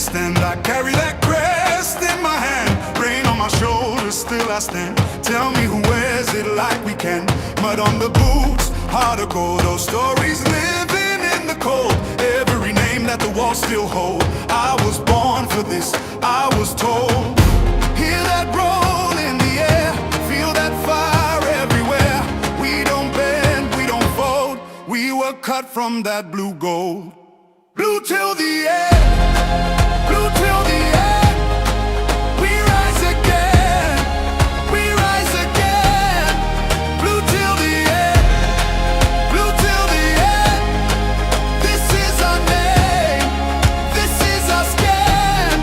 stand. I carry that crest in my hand, rain on my shoulders, still I stand. Tell me who wears it like we can. Mud on the boots, heart of gold. Those stories living in the cold, every name that the walls still hold. I was born for this, I was told. Hear that roll in the air, feel that fire everywhere. We don't bend, we don't fold, we were cut from that blue gold. Blue till the end, blue till the end. We rise again, we rise again. Blue till the end, blue till the end. This is our name, this is our skin.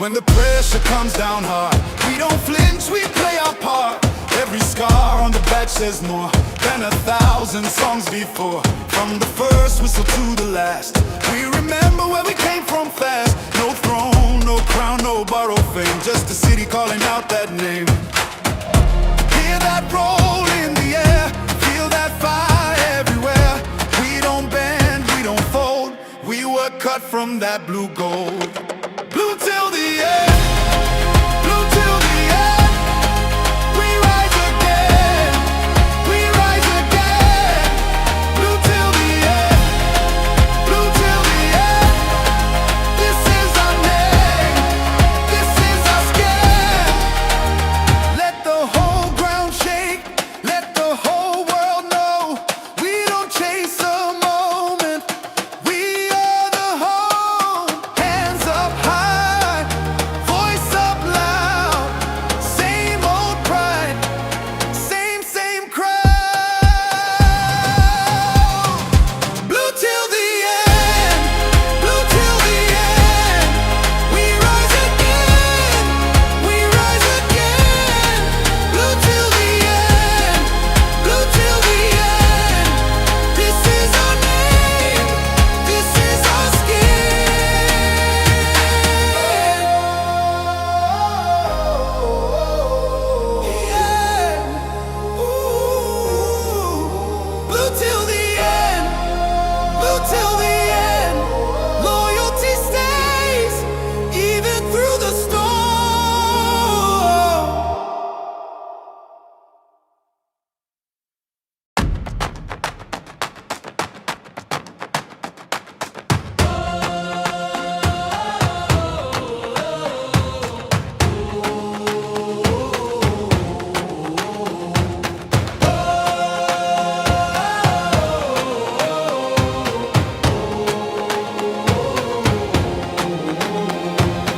When the pressure comes down hard, we don't flinch, we play our part. Every scar on the badge says more than 1,000 songs before. From the first whistle to the last, we remember where we came from fast. No throne, no crown, no borrowed fame, just a city calling out that name. Hear that roll in the air, feel that fire everywhere. We don't bend, we don't fold, we were cut from that blue gold. Blue till the end, blue till the end. We rise again, we rise again. Blue till the end, blue till the end. This is our name, this is our skin. Let the whole ground shake, let the whole world know. We don't chase a moment, we are the home. Hands up high, voice up loud. Same old pride, same crowd. Blue till the end, blue till the end. We rise again, we rise again. Blue till the end, blue till the end. This is our name, this is our skin. Yeah. Ooh. Blue till the end, blue till the end. Loyalty stays even through the storm.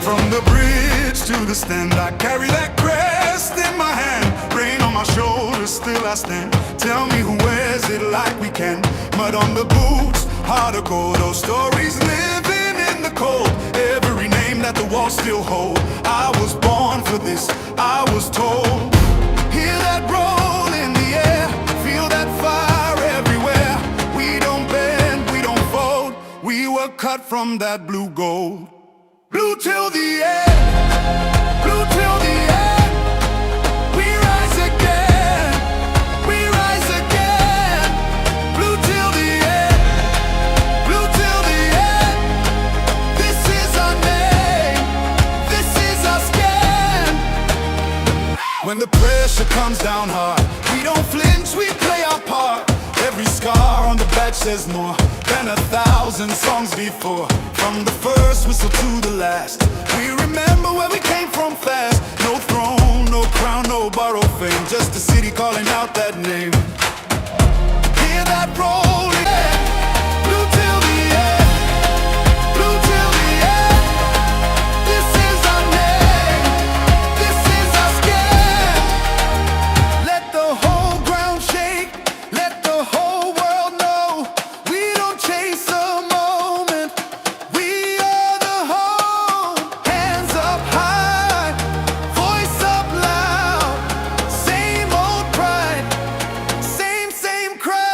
From the bridge to the stand, I carry that crest in my hand, rain on my shoulders, still I stand. Tell me who wears it like we can. Mud on the boots, heart of gold. Those stories living in the cold, every name that the walls still hold. I was born for this, I was told. Hear that roll in the air, feel that fire everywhere. We don't bend, we don't fold, we were cut from that blue gold. Blue till the end, blue till the end. We rise again, we rise again. Blue till the end, blue till the end. This is our name, this is our skin. When the pressure comes down hard, we don't flinch, we play our part. Every scar on the badge says more than 1,000 songs before. From the first whistle to the last, we remember where we came from fast. No throne, no crown, no borrowed fame, just a city calling out that name. Hear that roll, yeah. Blue till the end, blue till the end. This is our name, this is our skin. Let the whole ground shake, let the whole world know. We don't chase a moment, we are the home. Hands up high, voice up loud. Same old pride, same crowd.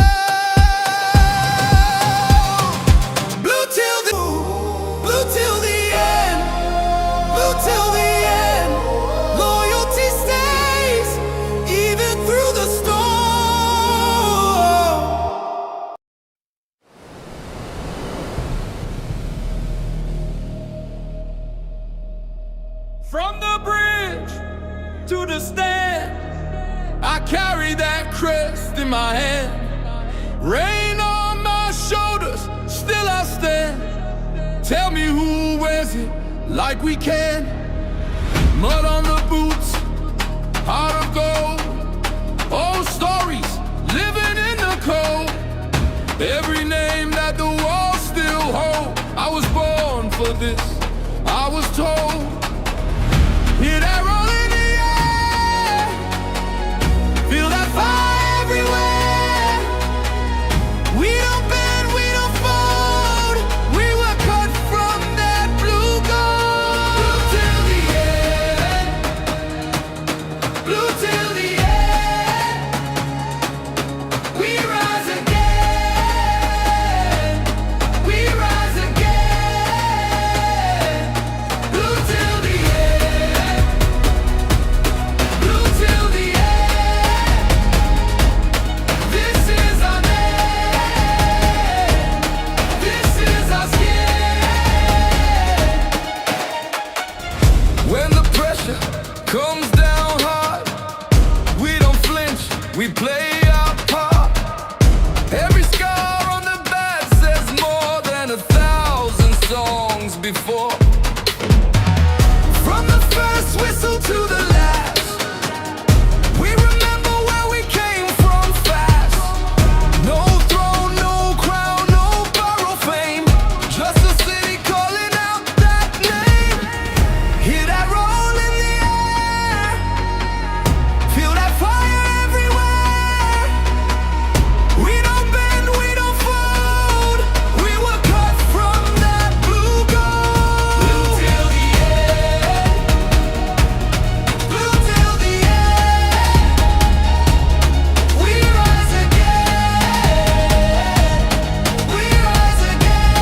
my hand, rain on my shoulders, still I stand. Tell me who wears it like we can. Mud on the boots, heart of gold, old stories, living in the cold. Every name that the walls still hold. I was born for this, I was told. Hear that roll in the air, feel that fire everywhere. We don't bend, we don't fold. We were cut from that blue gold. Blue till the end, blue till the end. We rise again, we rise again. Blue till the end, blue till the end. This is our name, this is our skin. When the pressure comes down hard, we don't flinch, we play our part. Every scar on the back says more than 1,000 songs before. From the first whistle to the last, we remember where we came from fast. No throne, no crown, no borrowed fame, just a city calling out that name. Hear that roll in the air, feel that fire everywhere. We don't bend, we don't fold. We were cut from that blue gold. Blue till the end, blue till the end. We rise again, we rise again.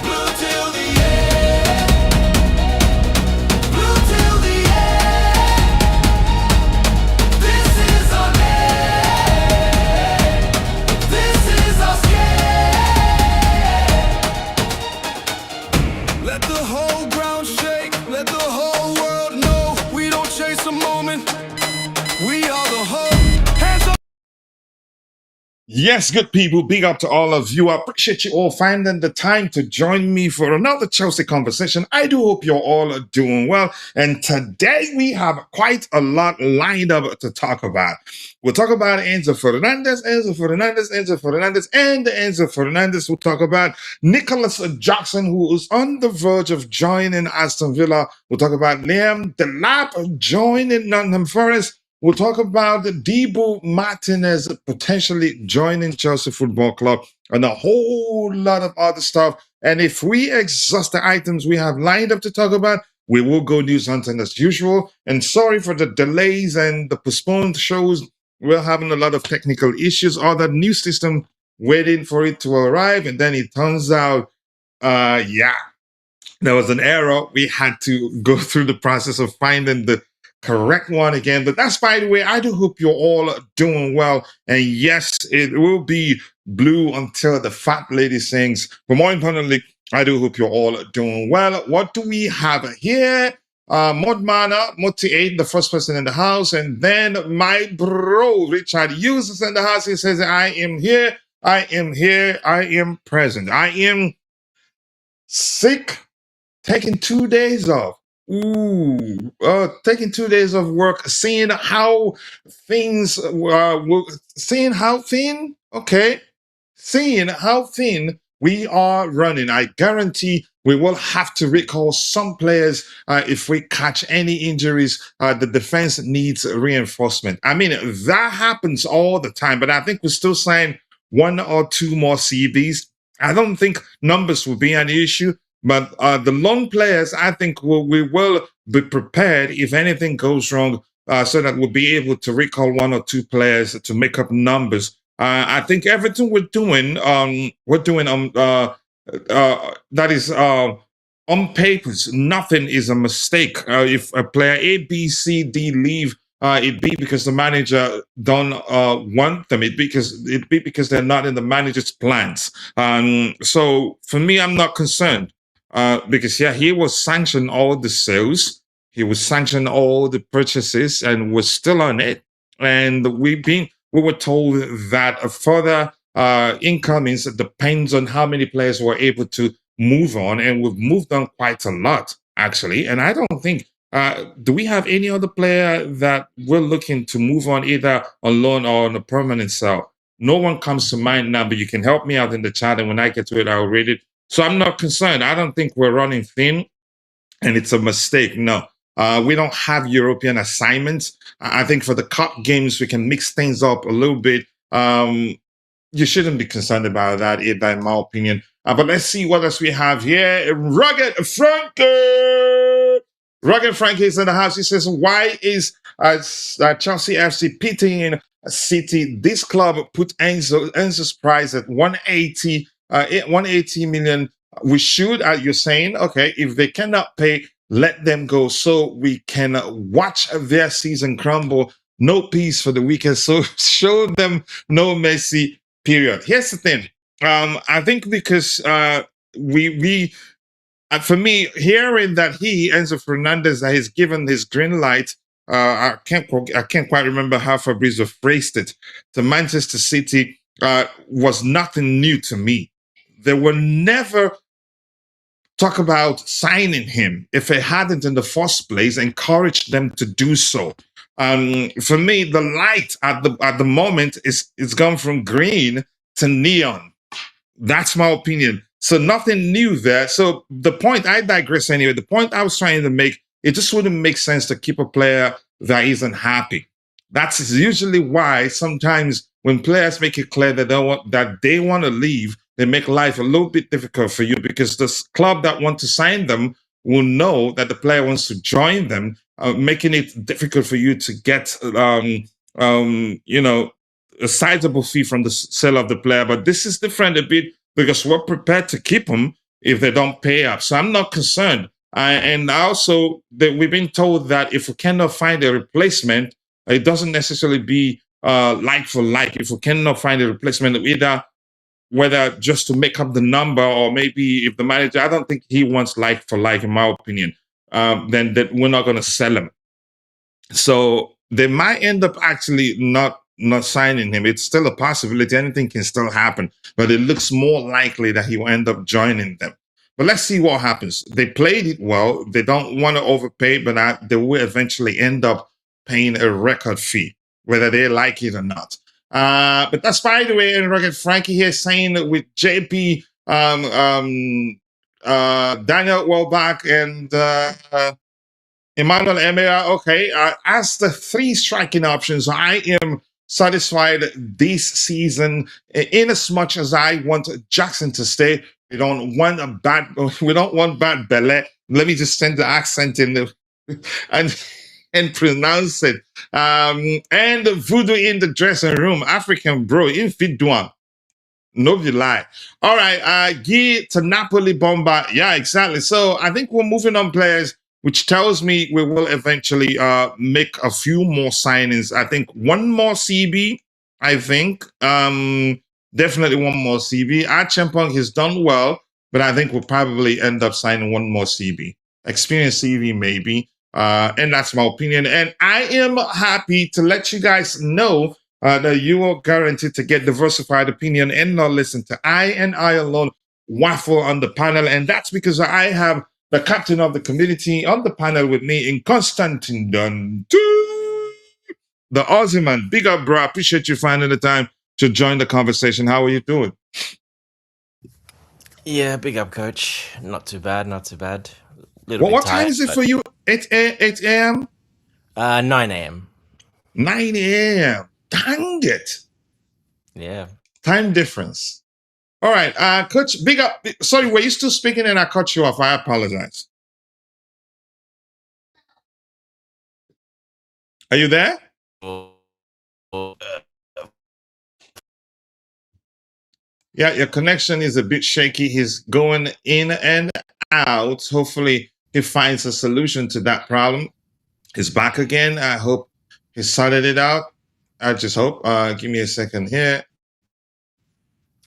Blue till the end, blue till the end. This is our name, this is our skin. Let the whole ground shake, let the whole world know we don't chase a moment, we are the whole. Hands up. Yes, good people, big up to all of you. I appreciate you all finding the time to join me for another Chelsea conversation. I do hope you're all doing well. And today we have quite a lot lined up to talk about. We'll talk about Enzo Fernández, Enzo Fernández, Enzo Fernández, and Enzo Fernández. We'll talk about Nicolas Jackson, who is on the verge of joining Aston Villa. We'll talk about Liam Delap joining Nottingham Forest. We'll talk about Dibu Martinez potentially joining Chelsea Football Club and a whole lot of other stuff. And if we exhaust the items we have lined up to talk about, we will go news hunting as usual. And sorry for the delays and the postponed shows. We're having a lot of technical issues or the new system waiting for it to arrive. And then it turns out, there was an error. We had to go through the process of finding the correct one again. But that's by the way. I do hope you're all doing well. And yes, it will be blue until the fat lady sings. But more importantly, I do hope you're all doing well. What do we have here? Modmana, Moti8, the first person in the house. And then my bro, Richard Hughes is in the house. He says, I am here. I am here. I am present. I am sick. Taking 2 days off. Taking 2 days of work, seeing how things seeing how thin we are running. I guarantee we will have to recall some players if we catch any injuries. The defense needs reinforcement. I mean, that happens all the time, but I think we still sign 1 or 2 more CBs. I don't think numbers will be an issue. But the loan players, I think we will be prepared if anything goes wrong, so that we'll be able to recall 1 or 2 players to make up numbers. I think everything we're doing that is on papers. Nothing is a mistake. If a player A, B, C, D leave, it be because the manager don't want them. It be because they're not in the manager's plans. So for me, I'm not concerned. Because he was sanctioned all the sales, he was sanctioned all the purchases, and was still on it. and we were told that a further incomings depends on how many players were able to move on, and we've moved on quite a lot actually. And I don't think do we have any other player that we're looking to move on either on loan or on a permanent sell? No one comes to mind now, but you can help me out in the chat, and when I get to it, I'll read it. So I'm not concerned. I don't think we're running thin, and it's a mistake. No, we don't have European assignments. I think for the cup games, we can mix things up a little bit. You shouldn't be concerned about that, either, in my opinion. But let's see what else we have here. Rugged Frankie! Rugged Frankie is in the house. He says, why is Chelsea FC pitying City? This club put Enzo's price at 180 million. We should, you're saying, okay, if they cannot pay, let them go so we can watch their season crumble. No peace for the weekend. So show them no mercy, period. Here's the thing. I think because for me, hearing that Enzo Fernández, has given his green light, I can't quite remember how Fabrizio phrased it, to Manchester City was nothing new to me. They were never talk about signing him if it hadn't in the first place encouraged them to do so. For me, the light at the moment is gone from green to neon. That's my opinion. So nothing new there. So the point, I digress anyway. The point I was trying to make, it just wouldn't make sense to keep a player that isn't happy. That's usually why sometimes when players make it clear that they want to leave, they make life a little bit difficult for you, because this club that want to sign them will know that the player wants to join them, making it difficult for you to get, a sizable fee from the sale of the player. But this is different a bit because we're prepared to keep them if they don't pay up. So I'm not concerned. And also, we've been told that if we cannot find a replacement, it doesn't necessarily be like for like. If we cannot find a replacement, whether just to make up the number, or maybe if the manager, I don't think he wants like for like, in my opinion, then that we're not going to sell him. So they might end up actually not signing him. It's still a possibility. Anything can still happen, but it looks more likely that he will end up joining them. But let's see what happens. They played it well. They don't want to overpay, but they will eventually end up paying a record fee, whether they like it or not. But that's, by the way, and Rugged Frankie here saying that with JP, Daniel Welbeck, and Emmanuel Emera, okay, as the three striking options, I am satisfied this season, in as much as I want Jackson to stay. We don't want bad belly. Let me just send the accent in the and pronounce it. And voodoo in the dressing room, African bro, if it do one. No be lie. All right, Guy to Napoli Bomba. Yeah, exactly. So I think we're moving on players, which tells me we will eventually make a few more signings. I think one more CB. I think definitely one more CB. Archempong has done well, but I think we'll probably end up signing one more CB. Experienced CB maybe. And that's my opinion. And I am happy to let you guys know that you are guaranteed to get diversified opinion and not listen to I alone waffle on the panel. And that's because I have the captain of the community on the panel with me in Constantine Dunn, the Aussie man. Big up, bro. I appreciate you finding the time to join the conversation. How are you doing? Yeah, big up, coach. Not too bad, not too bad. What time is it for you? 8 a.m.? 9 a.m. 9 a.m. Dang it. Yeah. Time difference. All right, coach, big up. Sorry, were you still speaking and I cut you off? I apologize. Are you there? Yeah, your connection is a bit shaky. He's going in and out. Hopefully, he finds a solution to that problem. He's back again. I hope he sorted it out. I just hope. Give me a second here.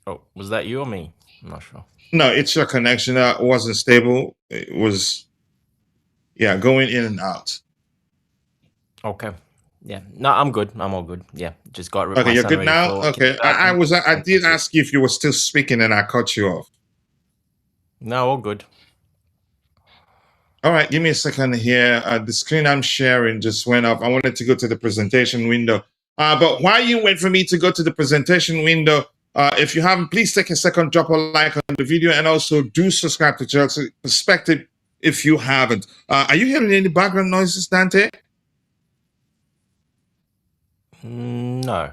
Oh, was that you or me? I'm not sure. No, it's your connection. It wasn't stable. It was, going in and out. Okay. Yeah. No, I'm good. I'm all good. Yeah. Just got Okay, my you're son good ready now? for Okay. kindergarten. I did Fantastic. ask you if you were still speaking and I cut you off. No, all good. All right, give me a second here. The screen I'm sharing just went up. I wanted to go to the presentation window. But while you wait for me to go to the presentation window, if you haven't, please take a second, drop a like on the video, and also do subscribe to Chelsea Perspective if you haven't. Are you hearing any background noises, Dante? No.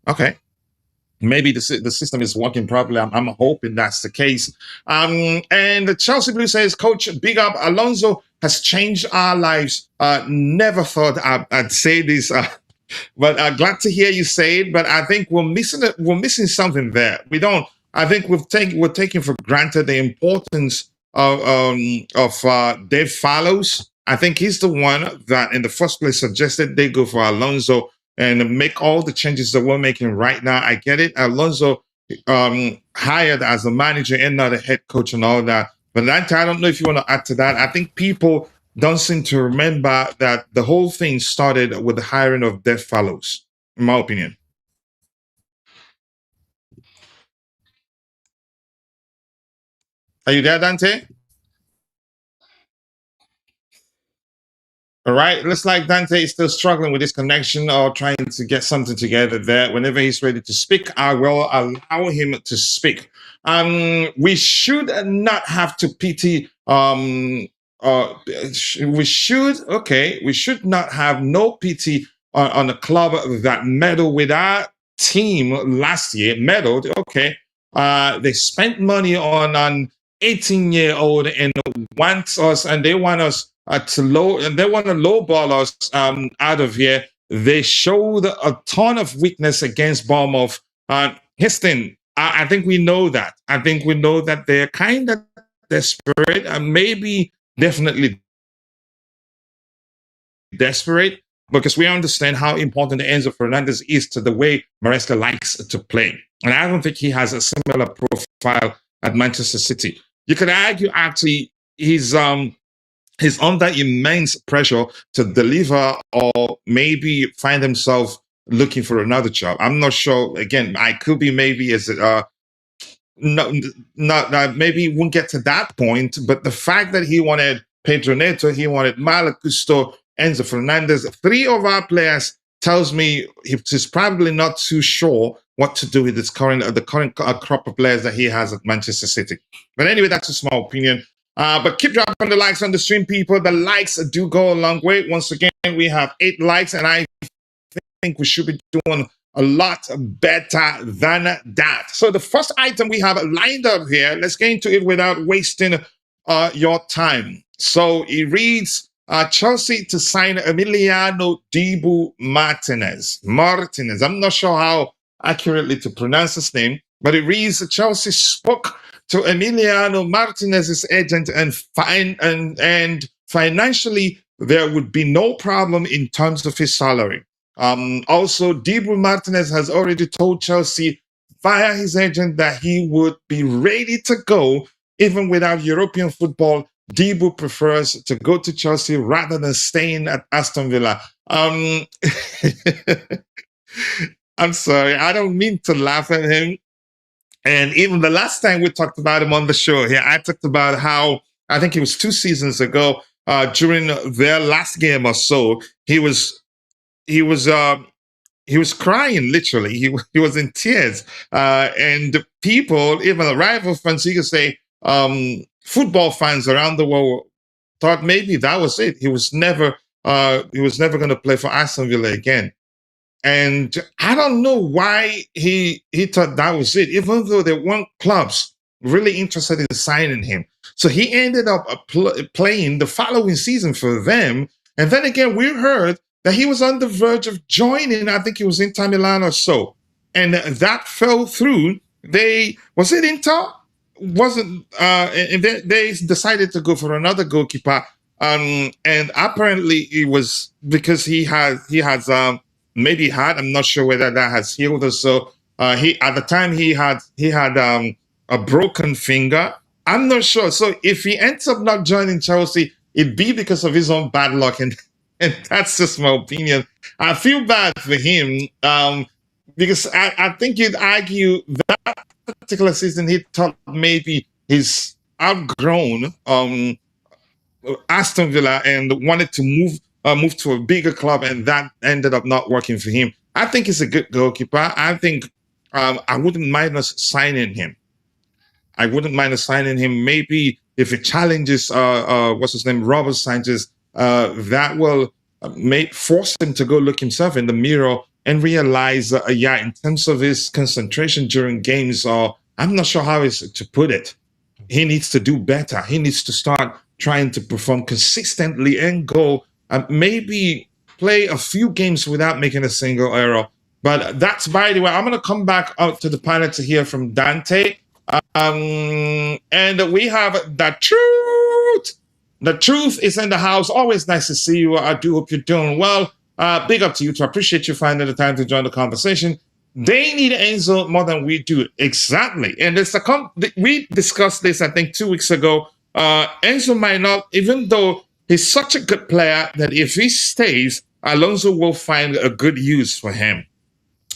Okay. Maybe the system is working properly. I'm hoping that's the case. And the Chelsea Blue says, Coach, big up. Alonso has changed our lives. Never thought I'd say this, but glad to hear you say it. But I think we're missing something there. We don't. I think we're taking for granted the importance of Dave Fallows. I think he's the one that in the first place suggested they go for Alonso and make all the changes that we're making right now. I get it. Alonso hired as a manager and not a head coach and all that. But Lanta, I don't know if you want to add to that. I think people don't seem to remember that the whole thing started with the hiring of Dave Fallows, in my opinion. Are you there, Dante? All right. Looks like Dante is still struggling with his connection or trying to get something together there. Whenever he's ready to speak, I will allow him to speak. We should not have to pity. We should not have no pity on a club that meddled with our team last year. Meddled, okay. They spent money on an 18-year-old and wants us, and they want us they want to lowball us out of here. They showed a ton of weakness against Bournemouth. Houston, I think we know that. I think we know that they're kind of desperate and maybe definitely desperate because we understand how important Enzo Fernández is to the way Maresca likes to play. And I don't think he has a similar profile at Manchester City. You could argue actually he's under immense pressure to deliver or maybe find himself looking for another job. I'm not sure. Again, I could be maybe as not maybe he won't get to that point, but the fact that he wanted Pedro Neto, he wanted Malagusto, Enzo Fernández, three of our players tells me he's probably not too sure what to do with the current crop of players that he has at Manchester City. But anyway, that's a small opinion. But keep dropping the likes on the stream, people. The likes do go a long way. Once again, we have 8 likes, and I think we should be doing a lot better than that. So the first item we have lined up here, let's get into it without wasting your time. So it reads, Chelsea to sign Emiliano Dibu Martinez. I'm not sure how accurately to pronounce his name, but it reads, Chelsea spoke to Emiliano Martinez's agent and financially there would be no problem in terms of his salary. Also, Dibu Martinez has already told Chelsea via his agent that he would be ready to go even without European football. Dibu prefers to go to Chelsea rather than staying at Aston Villa. I'm sorry, I don't mean to laugh at him. And even the last time we talked about him on the show here, I talked about how I think it was 2 seasons ago, during their last game or so, he was crying literally. He was in tears, and people, even the rival fans, you could say, football fans around the world thought maybe that was it. He was never going to play for Aston Villa again. And I don't know why he thought that was it, even though there weren't clubs really interested in signing him. So he ended up playing the following season for them. And then again, we heard that he was on the verge of joining, I think it was Inter Milan or so. And that fell through. Was it Inter? Wasn't, and they decided to go for another goalkeeper. And apparently it was because he has maybe had, I'm not sure whether that has healed or so. He at the time he had a broken finger. I'm not sure. So if he ends up not joining Chelsea, it'd be because of his own bad luck. And And that's just my opinion. I feel bad for him because I think you'd argue that particular season he thought maybe he's outgrown Aston Villa and wanted to move to a bigger club, and that ended up not working for him. I think he's a good goalkeeper. I think I wouldn't mind us signing him. I wouldn't mind assigning him. Maybe if it challenges, what's his name, Robert Sanchez, that will force him to go look himself in the mirror and realize, yeah, in terms of his concentration during games, or I'm not sure how is to put it. He needs to do better. He needs to start trying to perform consistently and go maybe play a few games without making a single error. But that's, by the way, I'm going to come back out to the panel to hear from Dante. And we have the truth. The truth is in the house. Always nice to see you. I do hope you're doing well. Big up to you. To appreciate you finding the time to join the conversation. They need Enzo more than we do. Exactly. And it's we discussed this, I think, 2 weeks ago. Enzo might not, even though he's such a good player that if he stays, Alonso will find a good use for him.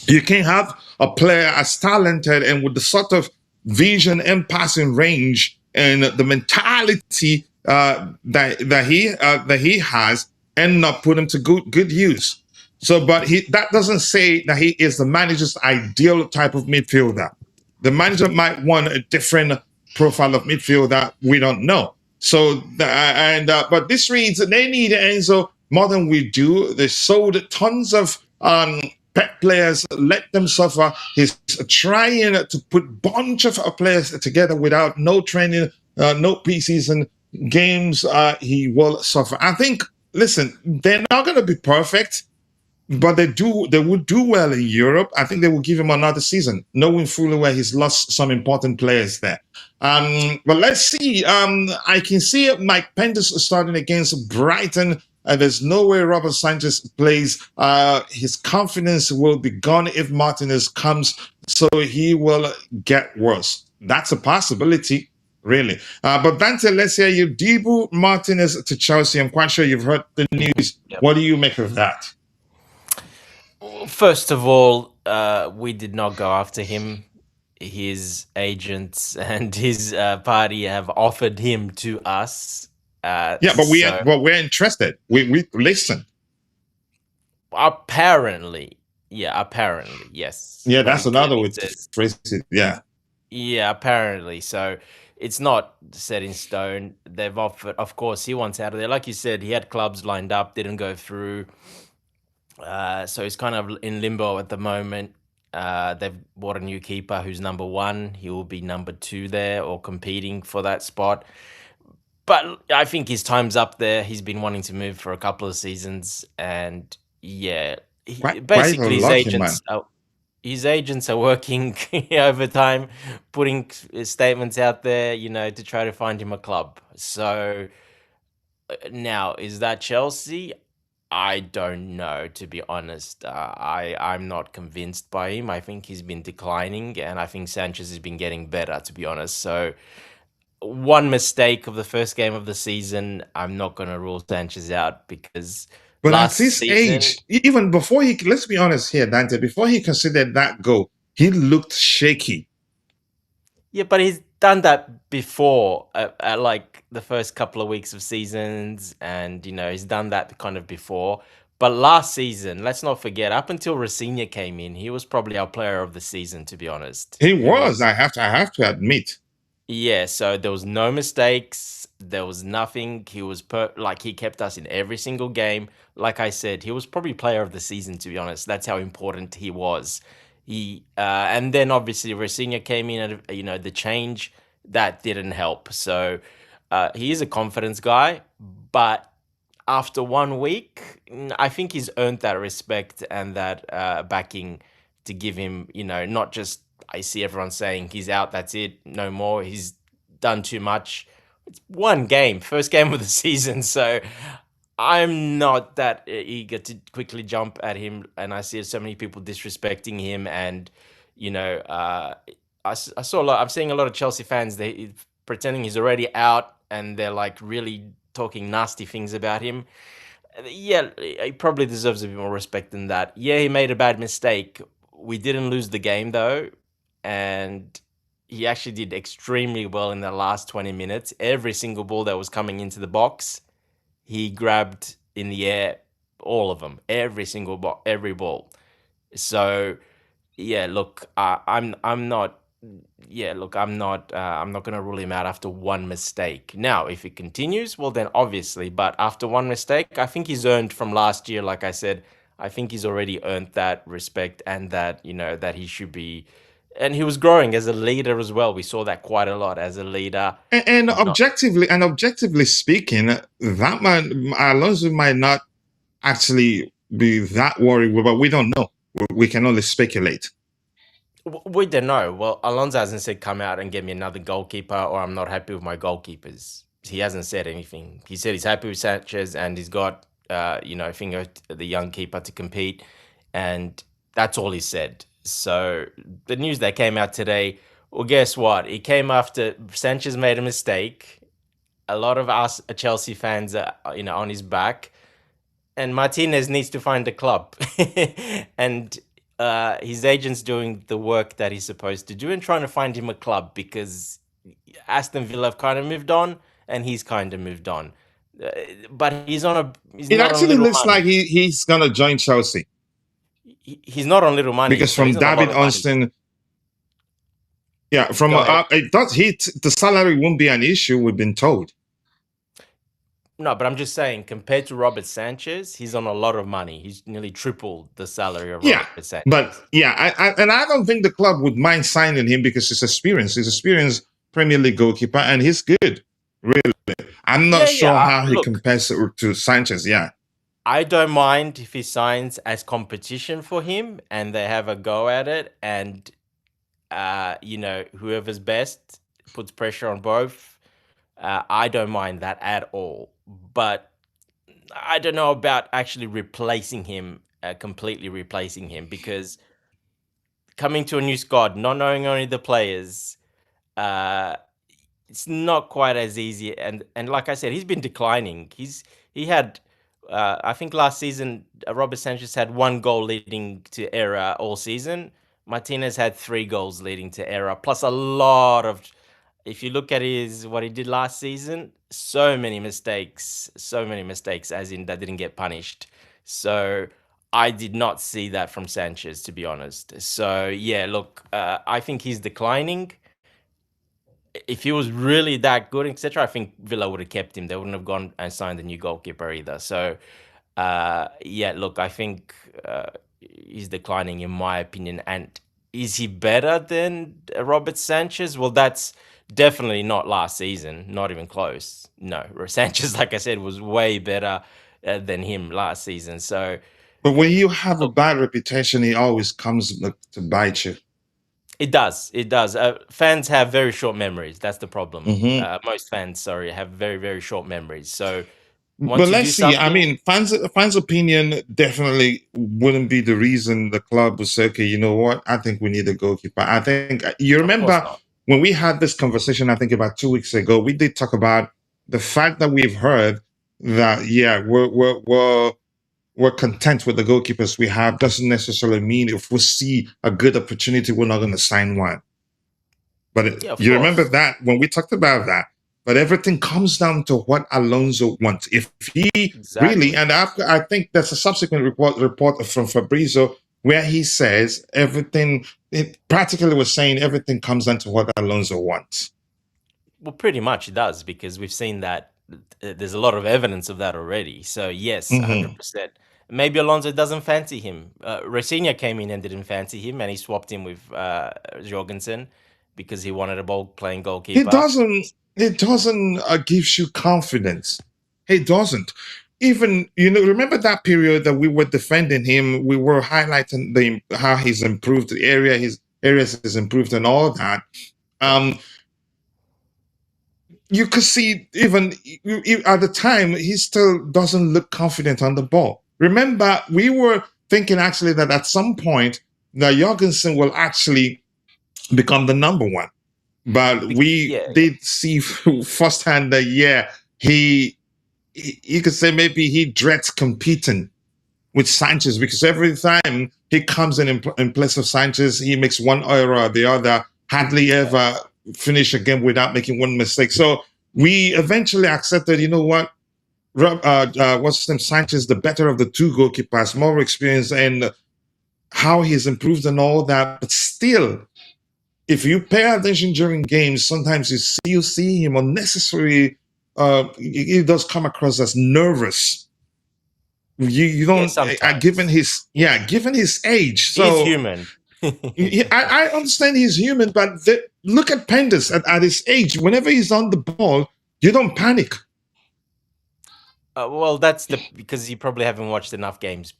You can have a player as talented and with the sort of vision and passing range and the mentality that he has, and not put him to good use. So, but that doesn't say that he is the manager's ideal type of midfielder. The manager might want a different profile of midfielder. We don't know. So, but this reads they need Enzo more than we do. They sold tons of pet players, let them suffer. He's trying to put bunch of players together without no training, no preseason games. He will suffer. I think. Listen, they're not going to be perfect, but they would do well in Europe. I think they will give him another season, knowing fully well he's lost some important players there. But let's see. I can see Mike Penders starting against Brighton. There's no way Robert Sanchez plays. His confidence will be gone if Martinez comes, so he will get worse. That's a possibility, really. But Dante, let's hear you. Dibu Martinez to Chelsea. I'm quite sure you've heard the news. Yep. What do you make of that? First of all, we did not go after him. His agents and his party have offered him to us. Yeah, but we're interested. We listen. Apparently, yes. Yeah, that's another way to phrase it. Yeah. Yeah, apparently. So it's not set in stone. They've offered. Of course, he wants out of there. Like you said, he had clubs lined up, didn't go through. So he's kind of in limbo at the moment. They've bought a new keeper who's number 1. He will be number 2 there or competing for that spot. But I think his time's up there. He's been wanting to move for a couple of seasons. And yeah, basically his agents are working overtime, putting statements out there, to try to find him a club. So now, is that Chelsea? I don't know, to be honest. I'm not convinced by him. I think he's been declining, and I think Sanchez has been getting better, to be honest. So one mistake of the first game of the season, I'm not going to rule Sanchez out because... But at his age, even before let's be honest here, Dante, before he considered that goal, he looked shaky. Yeah, but he's done that before, at like the first couple of weeks of seasons, and he's done that kind of before. But last season, let's not forget, up until Rafinha came in, he was probably our player of the season, to be honest. He was. I have to admit. Yeah, so there was no mistakes. There was nothing. He was he kept us in every single game. Like I said, he was probably player of the season, to be honest. That's how important he was. And then obviously Rafinha came in, and the change that didn't help. So he is a confidence guy, but after 1 week, I think he's earned that respect and that backing to give him, not just. I see everyone saying he's out. That's it. No more. He's done too much. It's one game, first game of the season. So I'm not that eager to quickly jump at him. And I see so many people disrespecting him. And, I saw a lot. I'm seeing a lot of Chelsea fans, they pretending he's already out, and they're like really talking nasty things about him. Yeah, he probably deserves a bit more respect than that. Yeah, he made a bad mistake. We didn't lose the game though, and he actually did extremely well in the last 20 minutes. Every single ball that was coming into the box, he grabbed in the air, all of them, every single ball, every ball. So yeah, look, I'm not. Yeah, look, I'm not gonna rule him out after one mistake. Now, if it continues, well, then obviously. But after one mistake, I think he's earned from last year. Like I said, I think he's already earned that respect and that that he should be. And he was growing as a leader as well. We saw that quite a lot as a leader. And He's not. objectively speaking, that man Alonso might not actually be that worried, but we don't know. We can only speculate. We don't know. Well, Alonso hasn't said come out and get me another goalkeeper, or I'm not happy with my goalkeepers. He hasn't said anything. He said he's happy with Sanchez and he's got, Finger, the young keeper, to compete, and that's all he said. So the news that came out today, well, guess what? It came after Sanchez made a mistake. A lot of us Chelsea fans are, on his back, and Martinez needs to find a club, and his agent's doing the work that he's supposed to do and trying to find him a club because Aston Villa have kind of moved on and he's kind of moved on. But he's It not on actually little looks like money. he's gonna join Chelsea He's not on little money, because so from he's on a lot David of money. Austin, yeah, from Go ahead. it does the salary won't be an issue. We've been told. No, but I'm just saying, compared to Robert Sanchez, he's on a lot of money. He's nearly tripled the salary of Yeah, Robert Sanchez. but yeah, I don't think the club would mind signing him because he's experienced. He's experienced Premier League goalkeeper, and he's good. Really, I'm not sure how he Look, compares to Sanchez. Yeah, I don't mind if he signs as competition for him and they have a go at it, and whoever's best puts pressure on both. I don't mind that at all. But I don't know about actually replacing him, completely replacing him, because coming to a new squad, not knowing only the players, uh, it's not quite as easy. And like I said, he's been declining. He had, I think last season, Robert Sanchez had 1 goal leading to error all season. Martinez had 3 goals leading to error, plus a lot of. If you look at what he did last season, so many mistakes, as in that didn't get punished. So I did not see that from Sanchez, to be honest. So yeah, look, I think he's declining. If he was really that good, etc., I think Villa would have kept him. They wouldn't have gone and signed a new goalkeeper either. So yeah, look, I think he's declining in my opinion. And is he better than Robert Sanchez? Well, that's definitely not last season, not even close. No, Sanchez, like I said, was way better than him last season. So, but when you have a bad reputation, it always comes to bite you. It does. It does. Fans have very short memories. That's the problem. Most fans, have very, very short memories. So once But you let's do see. I something, mean, fans' opinion definitely wouldn't be the reason the club would say, okay, you know what? I think we need a goalkeeper. I think you of course remember not. when we had this conversation, I think about 2 weeks ago, we did talk about the fact that we've heard that, yeah, we're content with the goalkeepers we have. Doesn't necessarily mean if we see a good opportunity, we're not going to sign one. But Yeah, of you course. remember that when we talked about that. But everything comes down to what Alonso wants. If he really, and after I think there's a subsequent report from Fabrizio where he says everything, it practically was saying everything comes down to what Alonso wants. Well, pretty much it does, because we've seen that there's a lot of evidence of that already. So yes, 100%. Maybe Alonso doesn't fancy him. Rafinha came in and didn't fancy him, and he swapped him with Jorgensen because he wanted a ball-playing goalkeeper. It doesn't gives you confidence. It doesn't. Even, remember that period that we were defending him, we were highlighting how he's improved the area, his areas has improved and all that. You could see even at the time, he still doesn't look confident on the ball. Remember, we were thinking actually that at some point, that Jorgensen will actually become the number one. But we did see firsthand that, yeah, he you could say maybe he dreads competing with Sanchez, because every time he comes in place of Sanchez, he makes one error or the other, hardly ever finish a game without making one mistake. So we eventually accepted, you know what, what's his name, Sanchez, the better of the two goalkeepers, more experience, and how he's improved and all that. But still, if you pay attention during games, sometimes you see him unnecessary. He does come across as nervous. You don't, given his age. So he's human. I understand he's human, but look at Pendas at his age. Whenever he's on the ball, you don't panic. Well, that's because you probably haven't watched enough games,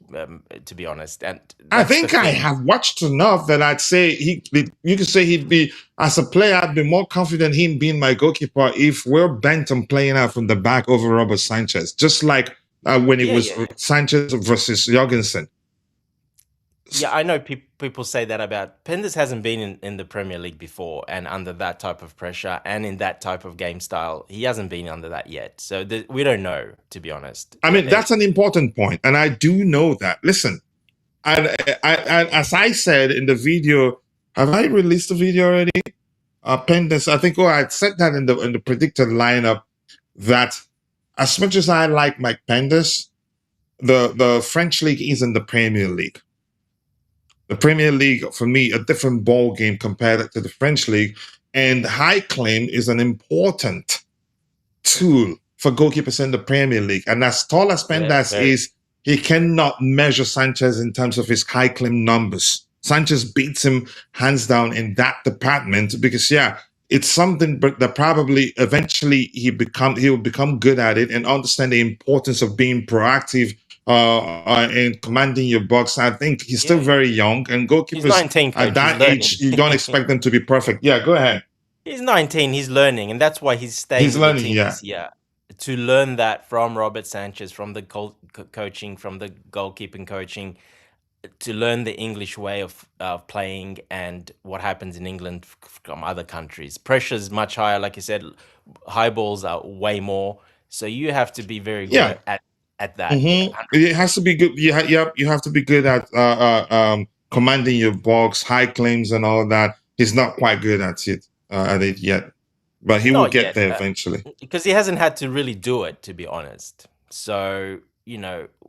to be honest. And I think I have watched enough that I'd say you could say he'd be, as a player, I'd be more confident him being my goalkeeper if we're bent on playing out from the back over Robert Sanchez, just like when it was Sanchez versus Jorgensen. Yeah, I know people say that about Pendas. Hasn't been in the Premier League before, and under that type of pressure and in that type of game style, he hasn't been under that yet. So we don't know, to be honest. I mean, that's an important point, and I do know that. Listen, as I said in the video, have I released the video already? Pendas, I think. I said that in the predicted lineup that as much as I like Mike Pendas, the French league isn't the Premier League. The Premier League, for me, a different ball game compared to the French league. And high claim is an important tool for goalkeepers in the Premier League. And as tall as Pendas is, he cannot measure Sanchez in terms of his high claim numbers. Sanchez beats him hands down in that department because, it's something that probably eventually he will become good at it and understand the importance of being proactive and commanding your box. I think he's still very young, and goalkeepers he's 19, at that age, you don't expect them to be perfect. Yeah, go ahead. He's 19. He's learning, and that's why he's staying. He's learning, to learn that from Robert Sanchez, from the coaching, from the goalkeeping coaching, to learn the English way of playing and what happens in England from other countries. Pressure's much higher, like you said. High balls are way more, so you have to be very good at that. It has to be good. You have to be good at commanding your box, high claims, and all that. He's not quite good at it yet, but he will get there eventually. Because he hasn't had to really do it, to be honest. So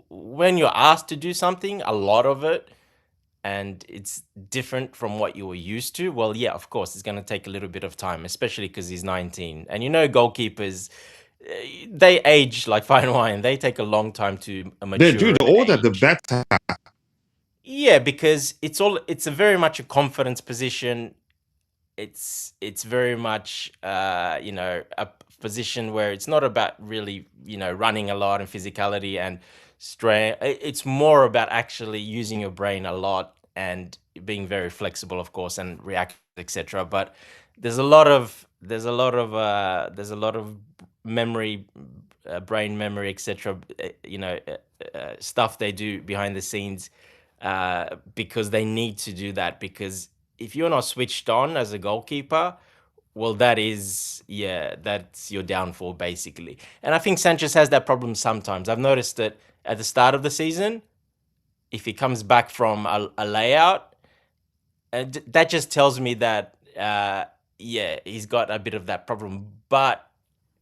when you're asked to do something, a lot of it, and it's different from what you were used to, well, of course, it's going to take a little bit of time, especially because he's 19. And goalkeepers, they age like fine wine. They take a long time to mature. The older, the better. Yeah, because it's a very much a confidence position. It's very much a position where it's not about really running a lot and physicality and strength. It's more about actually using your brain a lot and being very flexible, of course, and react, etc. But there's a lot of memory, brain memory, etc. Stuff they do behind the scenes because they need to do that. Because if you're not switched on as a goalkeeper, well, that's your downfall, basically. And I think Sanchez has that problem sometimes. I've noticed that at the start of the season, if he comes back from a layout, and that just tells me that he's got a bit of that problem. But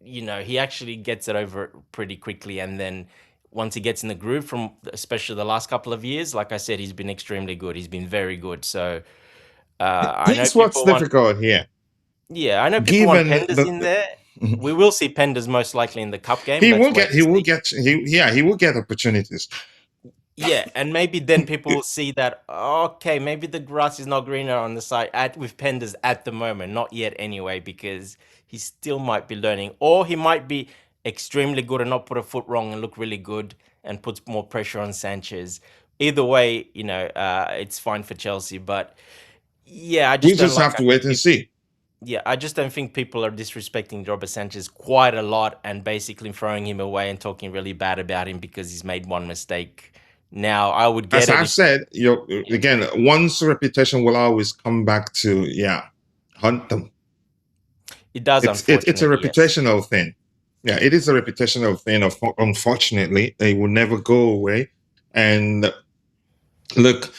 he actually gets it over pretty quickly, and then once he gets in the groove, from especially the last couple of years, like I said, he's been extremely good. He's been very good. So That's what's difficult here. Yeah, I know people want Pendas in there. We will see Pendas most likely in the cup game. He will get opportunities. Yeah, and maybe then people will see that, okay, maybe the grass is not greener on the side with Pendas at the moment. Not yet anyway, because he still might be learning. Or he might be extremely good and not put a foot wrong and look really good and puts more pressure on Sanchez. Either way, it's fine for Chelsea. But I just have to wait and see. Yeah, I just don't think people are disrespecting Robert Sanchez quite a lot and basically throwing him away and talking really bad about him because he's made one mistake. Now, I would get as I've said, again, one's reputation will always come back to hunt them. It does. It's a reputational thing. Yeah, it is a reputational thing. Unfortunately, it will never go away. And look,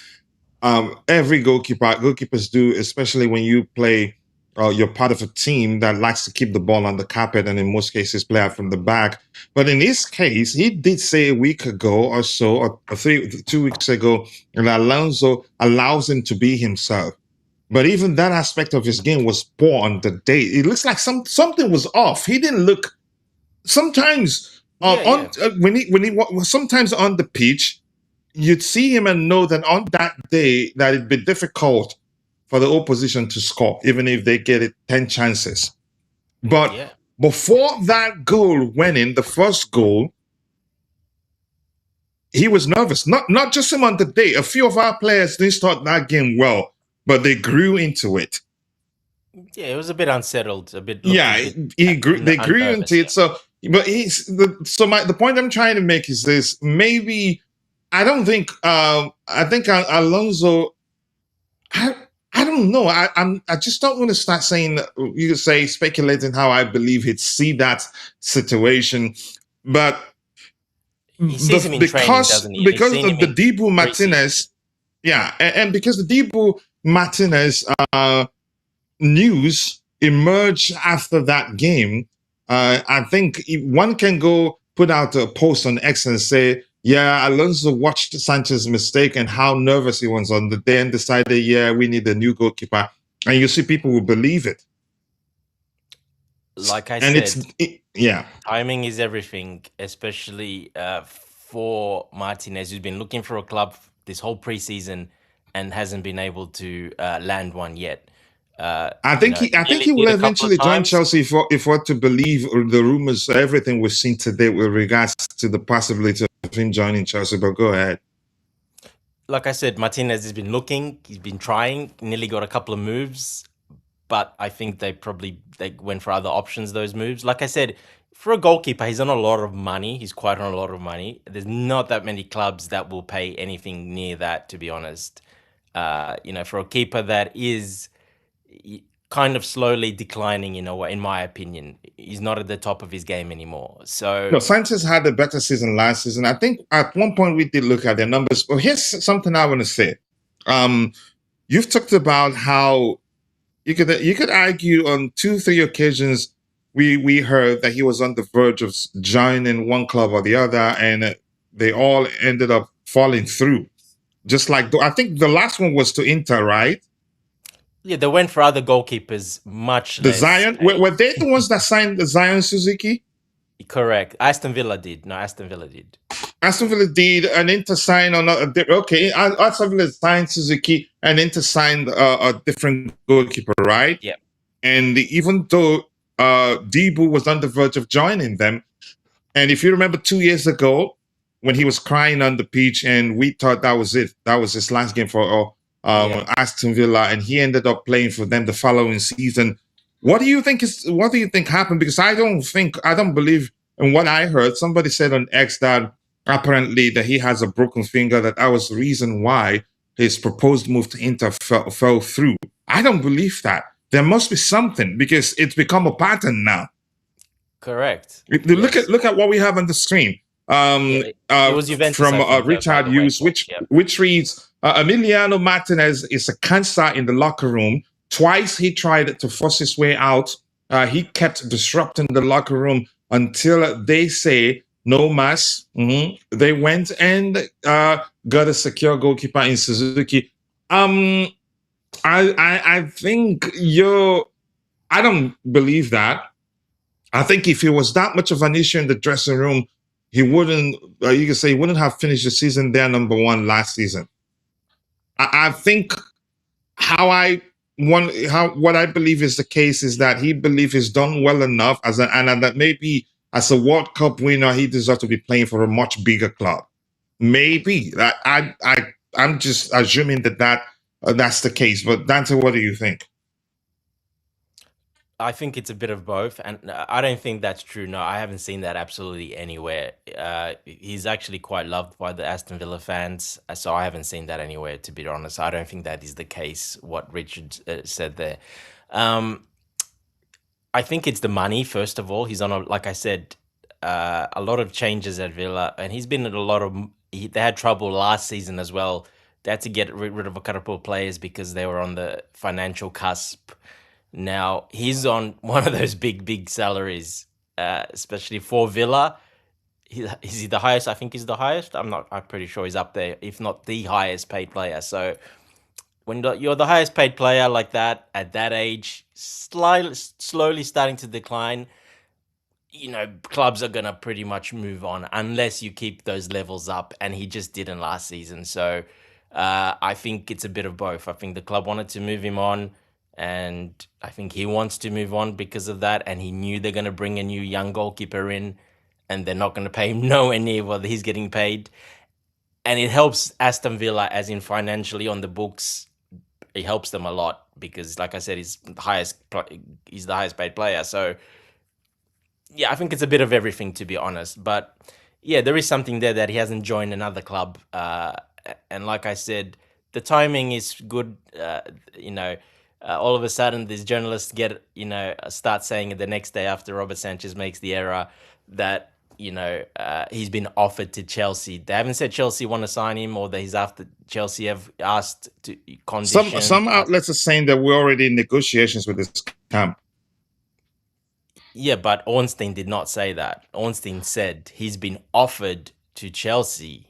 every goalkeepers do, especially when you play. You're part of a team that likes to keep the ball on the carpet, and in most cases, play out from the back. But in his case, he did say a week ago or so, or 2 weeks ago, that Alonso allows him to be himself. But even that aspect of his game was poor on the day. It looks like something was off. He didn't look. Sometimes sometimes on the pitch, you'd see him and know that on that day that it'd be difficult for the opposition to score, even if they get it 10 chances. But before that goal went in, the first goal, he was nervous. Not just him on the day. A few of our players didn't start that game well, but they grew into it. Yeah, it was a bit unsettled. A bit. They grew into it. So, but the point I'm trying to make is this: maybe I don't think. I think Alonso. I don't know. I just don't want to start saying. You could say speculating how I believe he'd see that situation, but he sees him in training, doesn't he? Because of the Dibu Martinez, and because the Dibu Martinez news emerged after that game, I think one can go put out a post on X and say, yeah, Alonso watched Sanchez's mistake and how nervous he was on the day and decided, yeah, we need a new goalkeeper. And you see people will believe it. Like I said, timing is everything, especially for Martinez, who's been looking for a club this whole preseason and hasn't been able to land one yet. I think he will eventually join Chelsea if we're to believe the rumors, everything we've seen today with regards to the possibility of him joining Chelsea. But go ahead. Like I said, Martinez has been looking, he's been trying, nearly got a couple of moves, but I think they went for other options, those moves. Like I said, for a goalkeeper, he's on a lot of money. He's quite on a lot of money. There's not that many clubs that will pay anything near that, to be honest. For a keeper that is kind of slowly declining in a way, in my opinion. He's not at the top of his game anymore. So Sanchez had a better season last season. I think at one point we did look at their numbers. But here's something I want to say. You've talked about how you could argue on 2-3 occasions we heard that he was on the verge of joining one club or the other, and they all ended up falling through. Just like I think the last one was to Inter, right? Yeah, they went for other goalkeepers much less. Zion, were they the ones that signed the Zion Suzuki? Correct. Aston Villa did. Aston Villa did, and Inter signed on Aston Villa signed Suzuki, and Inter signed a different goalkeeper, right? Yeah. And even though Dibu was on the verge of joining them, and if you remember 2 years ago when he was crying on the pitch, and we thought that was it, that was his last game for Aston Villa, and he ended up playing for them the following season. What do you think happened? Because I don't believe in what I heard. Somebody said on X that apparently that he has a broken finger, that was the reason why his proposed move to Inter fell through. I don't believe that. There must be something, because it's become a pattern now. Correct. Look at what we have on the screen. It was Juventus, from Richard Hughes, which reads, Emiliano Martinez is a cancer in the locker room. Twice he tried to force his way out. He kept disrupting the locker room until they say no mas. They went and got a secure goalkeeper in Suzuki. I think I don't believe that. I think if it was that much of an issue in the dressing room, he wouldn't. You could say he wouldn't have finished the season there number one last season. I think what I believe is the case is that he believes he's done well enough and that maybe as a World Cup winner he deserves to be playing for a much bigger club. Maybe I'm just assuming that's the case. But Dante, what do you think? I think it's a bit of both, and I don't think that's true. No, I haven't seen that absolutely anywhere. He's actually quite loved by the Aston Villa fans, so I haven't seen that anywhere, to be honest. I don't think that is the case, what Richard said there. I think it's the money, first of all. He's on, like I said, a lot of changes at Villa, and he's been in a lot of. They had trouble last season as well. They had to get rid of a couple of players because they were on the financial cusp. Now he's on one of those big salaries, especially for Villa. Is he the highest? I think he's the highest. I'm pretty sure he's up there, if not the highest paid player. So when you're the highest paid player like that at that age, slowly starting to decline, clubs are gonna pretty much move on unless you keep those levels up, and he just didn't last season. So I think it's a bit of both. I think the club wanted to move him on, and I think he wants to move on because of that. And he knew they're gonna bring a new young goalkeeper in, and they're not gonna pay him nowhere near what he's getting paid. And it helps Aston Villa, as in financially on the books. It helps them a lot because, like I said, he's the highest paid player. So yeah, I think it's a bit of everything, to be honest. But yeah, there is something there that he hasn't joined another club. And like I said, the timing is good. All of a sudden, these journalists start saying it the next day after Robert Sanchez makes the error that he's been offered to Chelsea. They haven't said Chelsea want to sign him, or that he's after Chelsea have asked to condition. Some outlets are saying that we're already in negotiations with this camp. Yeah, but Ornstein did not say that. Ornstein said he's been offered to Chelsea.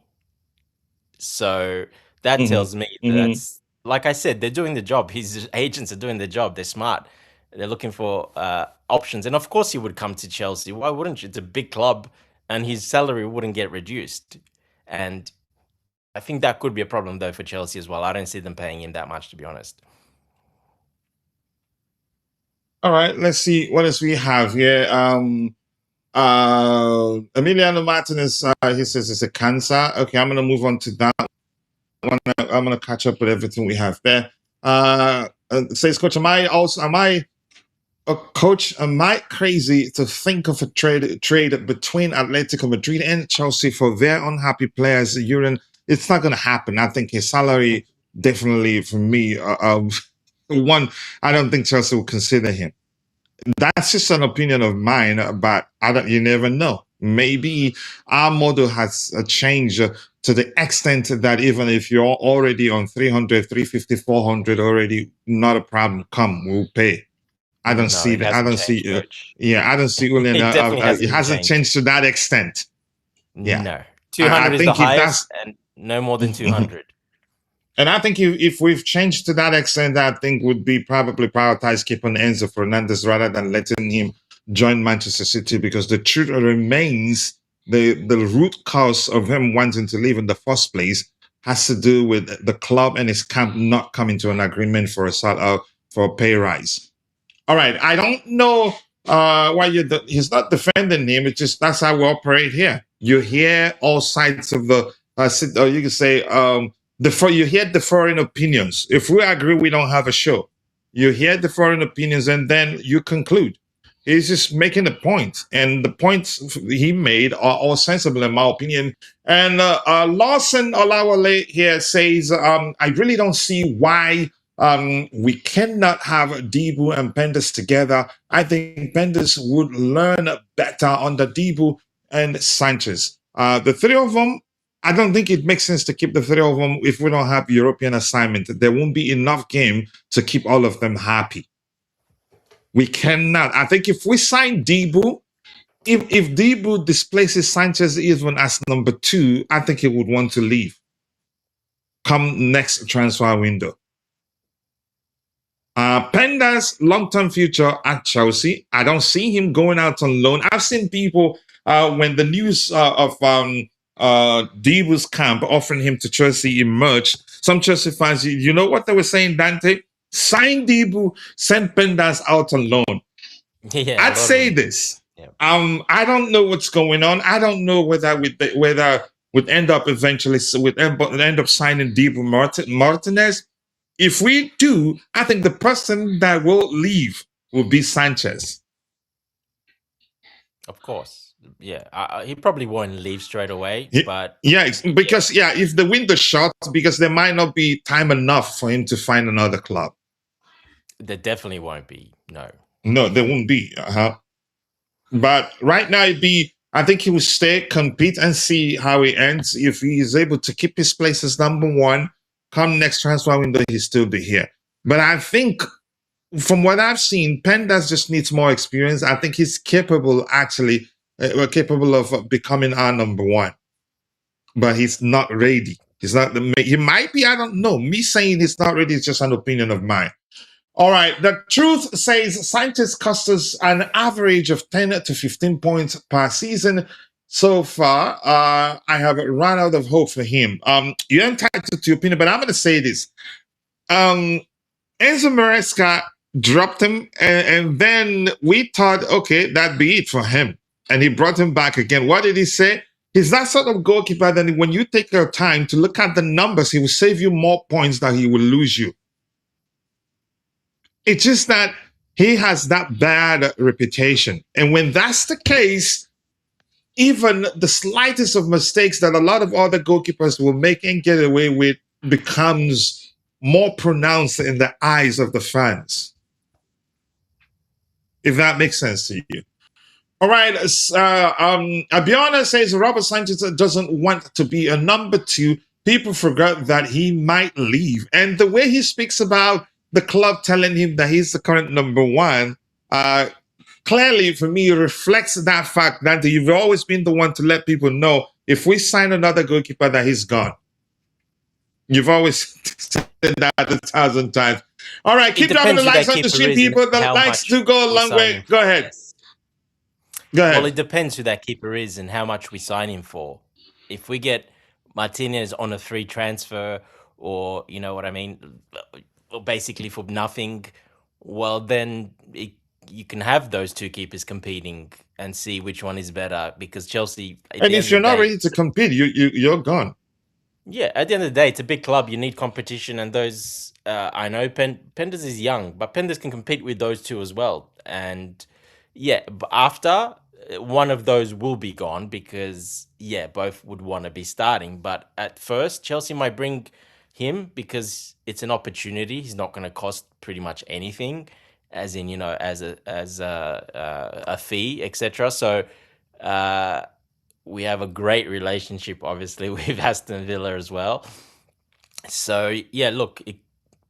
So that tells me that's, like I said, they're doing the job. His agents are doing the job. They're smart. They're looking for options. And of course he would come to Chelsea. Why wouldn't you? It's a big club, and his salary wouldn't get reduced. And I think that could be a problem, though, for Chelsea as well. I don't see them paying him that much, to be honest. All right, let's see what else we have here. Emiliano Martinez, he says it's a cancer. Okay, I'm going to move on to that one. I'm going to catch up with everything we have there. Says, Coach, am I crazy to think of a trade between Atletico Madrid and Chelsea for their unhappy players? It's not going to happen. I think his salary, definitely for me, one, I don't think Chelsea will consider him. That's just an opinion of mine, but you never know. Maybe our model has changed to the extent that even if you're already on 300, 350, 400 already, not a problem. Come, we'll pay. I don't see that. I don't see. I don't see. It hasn't changed to that extent. Yeah, no. 200 is the highest, and no more than 200. And I think if we've changed to that extent, I think would be probably prioritize keeping Enzo Fernández rather than letting him join Manchester City, because the truth remains the root cause of him wanting to leave in the first place has to do with the club and his camp not coming to an agreement for a pay rise. All right, I don't know why he's not defending him. It's just that's how we operate here. You hear all sides of the, or you can say, you hear the foreign opinions. If we agree, we don't have a show. You hear the foreign opinions and then you conclude. He's just making a point, and the points he made are all sensible in my opinion. And Lawson Olawale here says, I really don't see why we cannot have Dibu and Pendas together. I think Pendas would learn better under Dibu and Sanchez. The three of them, I don't think it makes sense to keep the three of them if we don't have European assignment. There won't be enough game to keep all of them happy. We cannot. I think if we sign Dibu, if Dibu displaces Sanchez even as number 2, I think he would want to leave come next transfer window. Pendas long-term future at Chelsea. I don't see him going out on loan. I've seen people when the news of Dibu's camp offering him to Chelsea emerged. Some Chelsea fans, you know what they were saying, Dante? Sign Dibu, send Pendas out on loan. Yeah, I'd say this. Yeah. I don't know what's going on. I don't know whether we'd end up eventually end up signing Dibu Martinez. If we do, I think the person that will leave will be Sanchez. Of course. Yeah, he probably won't leave straight away, but because if the window's shut, because there might not be time enough for him to find another club. There definitely won't be. No. No, there won't be. But right now, I think he will stay, compete, and see how he ends. If he is able to keep his place as number one, come next transfer window, he'll still be here. But I think, from what I've seen, Pendas just needs more experience. I think he's capable, actually, capable of becoming our number one. But he's not ready. He's not. He might be. I don't know. Me saying he's not ready is just an opinion of mine. All right. The truth says Sanchez cost us an average of 10 to 15 points per season. So far, I have run out of hope for him. You're entitled to your opinion, but I'm going to say this. Enzo Maresca dropped him, and then we thought, okay, that'd be it for him. And he brought him back again. What did he say? He's that sort of goalkeeper that when you take your time to look at the numbers, he will save you more points than he will lose you. It's just that he has that bad reputation. And when that's the case, even the slightest of mistakes that a lot of other goalkeepers will make and get away with becomes more pronounced in the eyes of the fans. If that makes sense to you. All right. Abiona says Robert Sanchez doesn't want to be a number two. People forgot that he might leave. And the way he speaks about the club telling him that he's the current number one, clearly for me reflects that fact that you've always been the one to let people know if we sign another goalkeeper that he's gone. You've always said that 1,000 times. All right, keep dropping the likes on the stream, people. The likes do go a long way. Go ahead. Yes. Go ahead. Well, it depends who that keeper is and how much we sign him for. If we get Martinez on a free transfer, or you know what I mean, or basically for nothing, well then you can have those two keepers competing and see which one is better, because Chelsea. And if you're not ready to compete, you're gone. Yeah, at the end of the day, it's a big club. You need competition, and those I know Penders is young, but Penders can compete with those two as well. And yeah, but after one of those will be gone, because yeah, both would want to be starting. But at first, Chelsea might bring him because it's an opportunity. He's not going to cost pretty much anything, as in, you know, as a fee, etc. So we have a great relationship, obviously, with Aston Villa as well. So yeah, look,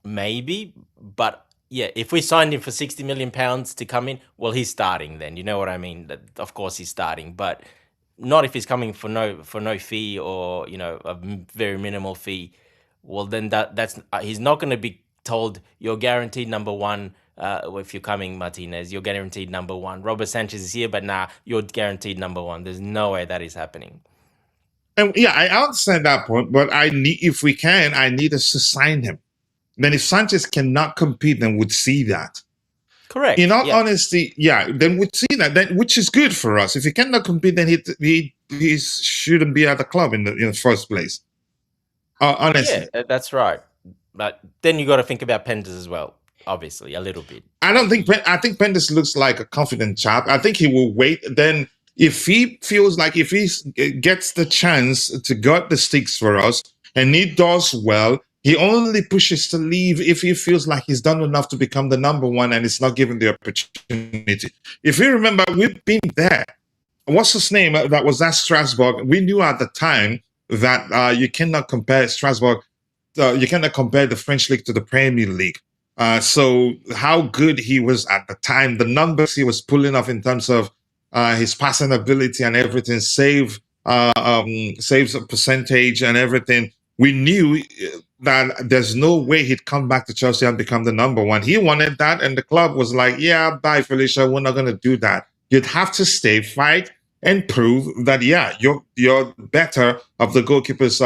maybe, but yeah, if we signed him for £60 million to come in, well, he's starting then. You know what I mean? Of course, he's starting, but not if he's coming for no fee, or you know, a very minimal fee. Well, then that's he's not going to be told you're guaranteed number one. If you're coming, Martinez, you're guaranteed number one. Robert Sanchez is here, but you're guaranteed number one. There's no way that is happening. And yeah, I understand that point, but if we can, I need us to sign him. Then if Sanchez cannot compete, then we'd see that. Correct. In all honesty, yeah, then we'd see that, which is good for us. If he cannot compete, then he shouldn't be at the club in the first place. Honestly. Yeah, that's right. But then you got to think about Penders as well, obviously, a little bit. I think Penders looks like a confident chap. I think he will wait. Then if he feels like if he gets the chance to get the sticks for us and he does well, he only pushes to leave if he feels like he's done enough to become the number one and it's not given the opportunity. If you remember, we've been there. What's his name that was at Strasbourg? We knew at the time that you cannot compare Strasbourg, you cannot compare the French league to the Premier League. So how good he was at the time, the numbers he was pulling off in terms of his passing ability and everything, saves a percentage and everything. We knew that there's no way he'd come back to Chelsea and become the number one. He wanted that, and the club was like, yeah, bye, Felicia, we're not going to do that. You'd have to stay, fight, and prove that, yeah, you're better of the goalkeepers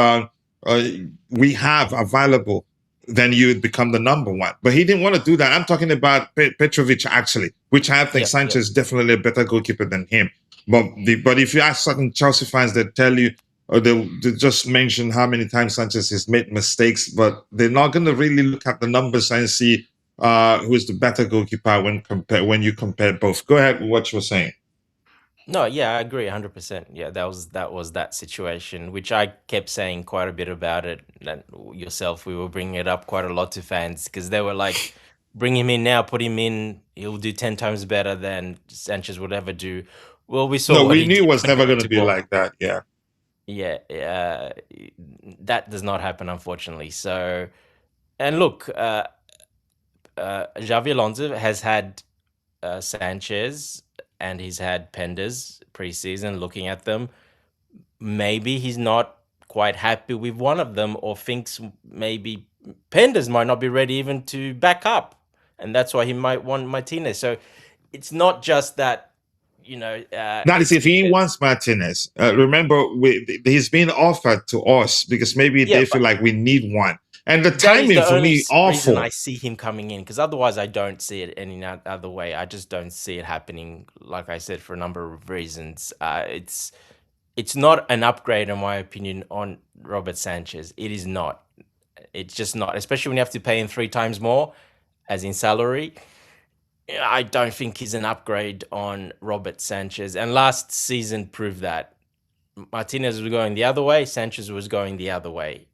we have available, then you would become the number one. But he didn't want to do that. I'm talking about Petrovic, actually, which I think Sanchez is definitely a better goalkeeper than him. But if you ask certain Chelsea fans, they tell you, or they just mention how many times Sanchez has made mistakes, but they're not going to really look at the numbers and see who's the better goalkeeper when you compare both. Go ahead with what you were saying. No, yeah, I agree 100%. Yeah, that was that situation, which I kept saying quite a bit about it. And yourself, we were bringing it up quite a lot to fans, because they were like, bring him in now, put him in, he'll do 10 times better than Sanchez would ever do. Well, we saw No, what we he knew did it was when he never going went to to be goal. like that. Yeah. Yeah, that does not happen, unfortunately. So, and look, Xavi Alonso has had Sanchez and he's had Penders preseason. Looking at them, maybe he's not quite happy with one of them, or thinks maybe Penders might not be ready even to back up, and that's why he might want Martinez. So it's not just that, That is it's if he because, wants Martinez. Remember, he's been offered to us because maybe yeah, they feel but like we need one. And the that is timing the for only me, reason I awful. see him coming in, because otherwise I don't see it any other way. I just don't see it happening. Like I said, for a number of reasons, it's not an upgrade, in my opinion, on Robert Sanchez. It is not. It's just not, especially when you have to pay him 3 times more, as in salary. I don't think he's an upgrade on Robert Sanchez. And last season proved that. Martinez was going the other way, Sanchez was going the other way.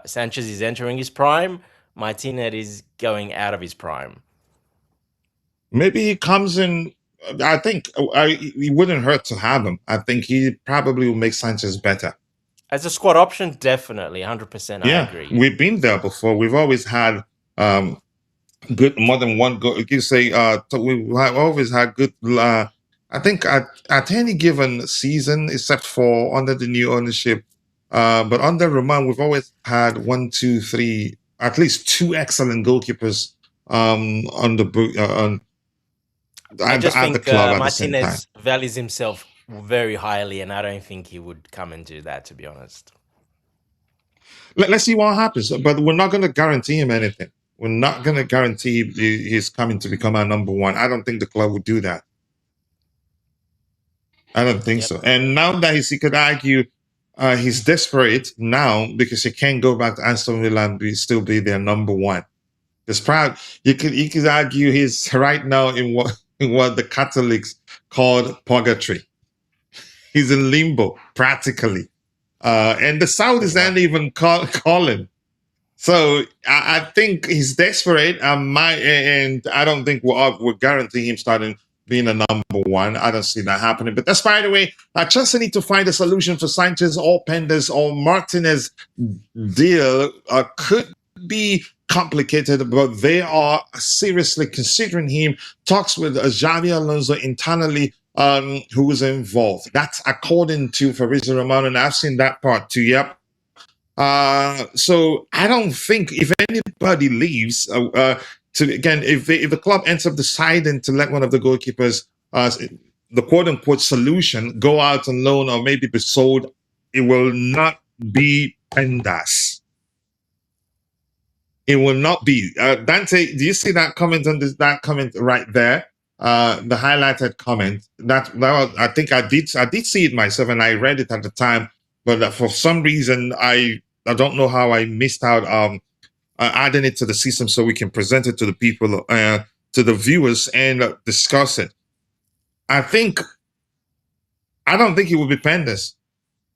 Sanchez is entering his prime, Martinez is going out of his prime. Maybe he comes in. I think he wouldn't hurt to have him. I think he probably will make Sanchez better. As a squad option, definitely, 100%, I Yeah, agree. we've been there before. We've always had good more than one goal. You say we've always had good. I think at any given season, except for under the new ownership, but under Roman, we've always had 1, 2, 3, at least 2 excellent goalkeepers on the book I just at the think club at the same time. Martinez values himself very highly, and I don't think he would come and do that, to be honest. Let's see what happens, but we're not going to guarantee him anything. We're not going to guarantee he's coming to become our number one. I don't think the club would do that. I don't think Yep. so. And now that he could argue he's desperate now because he can't go back to Aston Villa and still be their number one. It's proud. You could argue he's right now in what the Catholics called purgatory. He's in limbo practically, and the Saudis aren't even calling. So I think he's desperate. And I don't think we'll guarantee him starting being a number one. I don't see that happening. But that's, by the way, Chelsea need to find a solution for Sanchez or Penders or Martinez deal. Could be complicated, but they are seriously considering him. Talks with Xavi Alonso internally, who is involved. That's according to Fabrizio Romano, and I've seen that part too. Yep. So I don't think if anybody leaves, if the club ends up deciding to let one of the goalkeepers, the quote unquote solution, go out on loan or maybe be sold, it will not be Pendas. It will not be. Dante, do you see that comment on that comment right there? The highlighted comment. That was, I think I did see it myself and I read it at the time, but for some reason I don't know how I missed out adding it to the system so we can present it to the people, to the viewers, and discuss it. I don't think it will be Pendas.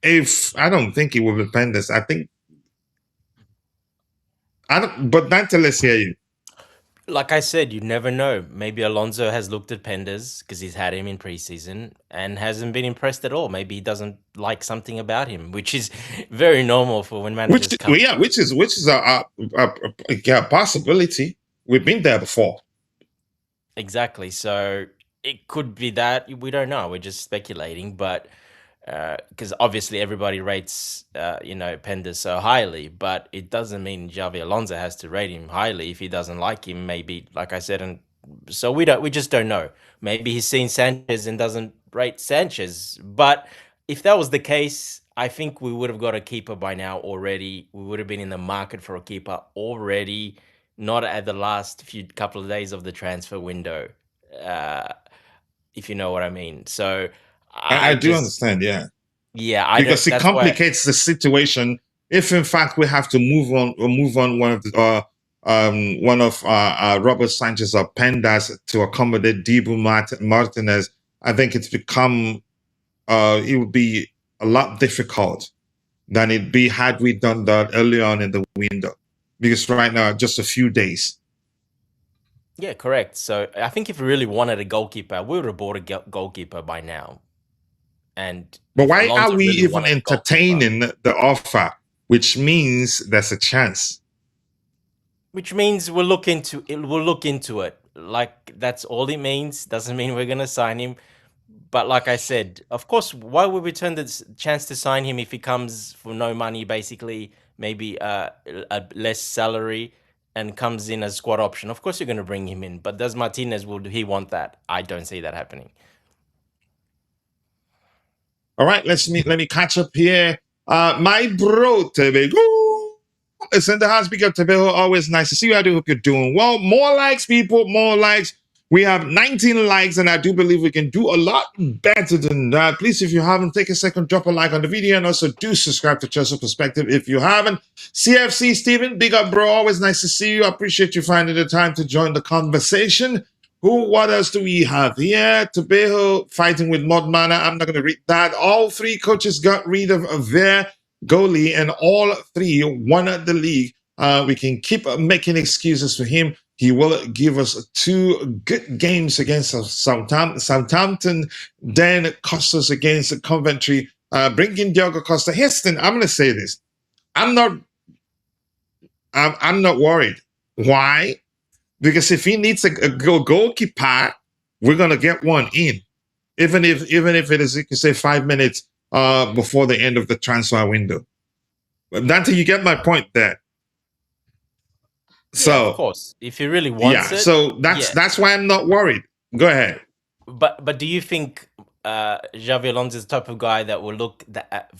I don't think it will be Pendas. But Dante, let's hear you. Like I said, you never know. Maybe Alonso has looked at Penders because he's had him in preseason and hasn't been impressed at all. Maybe he doesn't like something about him, which is very normal for when managers come. Which is a possibility. We've been there before. Exactly. So it could be that. We don't know. We're just speculating, but because obviously everybody rates Penders so highly, but it doesn't mean Xavi Alonso has to rate him highly if he doesn't like him. Maybe, like I said, and so we just don't know. Maybe he's seen Sanchez and doesn't rate Sanchez. But if that was the case, I think we would have got a keeper by now already. We would have been in the market for a keeper already, not at the last couple of days of the transfer window, if you know what I mean. So I do understand, yeah. Yeah, because it complicates the situation. If in fact we have to move on one of Robert Sanchez or Pendas to accommodate Dibu Martinez, I think it's become it would be a lot difficult than it'd be had we done that early on in the window. Because right now, just a few days. Yeah, correct. So I think if we really wanted a goalkeeper, we would have bought a goalkeeper by now. And But if why are Alonso we really even wanted a goalkeeper, entertaining the offer? Which means there's a chance. which means we'll look into it. We'll look into it. Like that's all it means. Doesn't mean we're gonna sign him. But like I said, of course, why would we turn the chance to sign him if he comes for no money, basically, maybe a less salary, and comes in as squad option? Of course, you're going to bring him in. But does Martinez, would he want that? I don't see that happening. All right, let me catch up here. My bro, Tebe. It's in the house. Big up Tebe. Always nice to see you. I do hope you're doing well. More likes, people. More likes. We have 19 likes, and I do believe we can do a lot better than that. Please, if you haven't, take a second, drop a like on the video, and also do subscribe to Chelsea Perspective if you haven't. CFC Steven, big up, bro. Always nice to see you. I appreciate you finding the time to join the conversation. What else do we have here? Tobeho fighting with Modmana. I'm not going to read that. All three coaches got rid of their goalie, and all three won the league. We can keep making excuses for him. He will give us 2 good games against Southampton, then Costas against Coventry. Bring in Diogo Costa. Heston, I'm going to say this. I'm not worried. Why? Because if he needs a goalkeeper, we're going to get one in. Even if it is, you can say, 5 minutes before the end of the transfer window. But Dante, you get my point there. So, yeah, of course, if he really wants it. So that's why I'm not worried. Go ahead. But do you think Xabi Alonso is the type of guy that will look at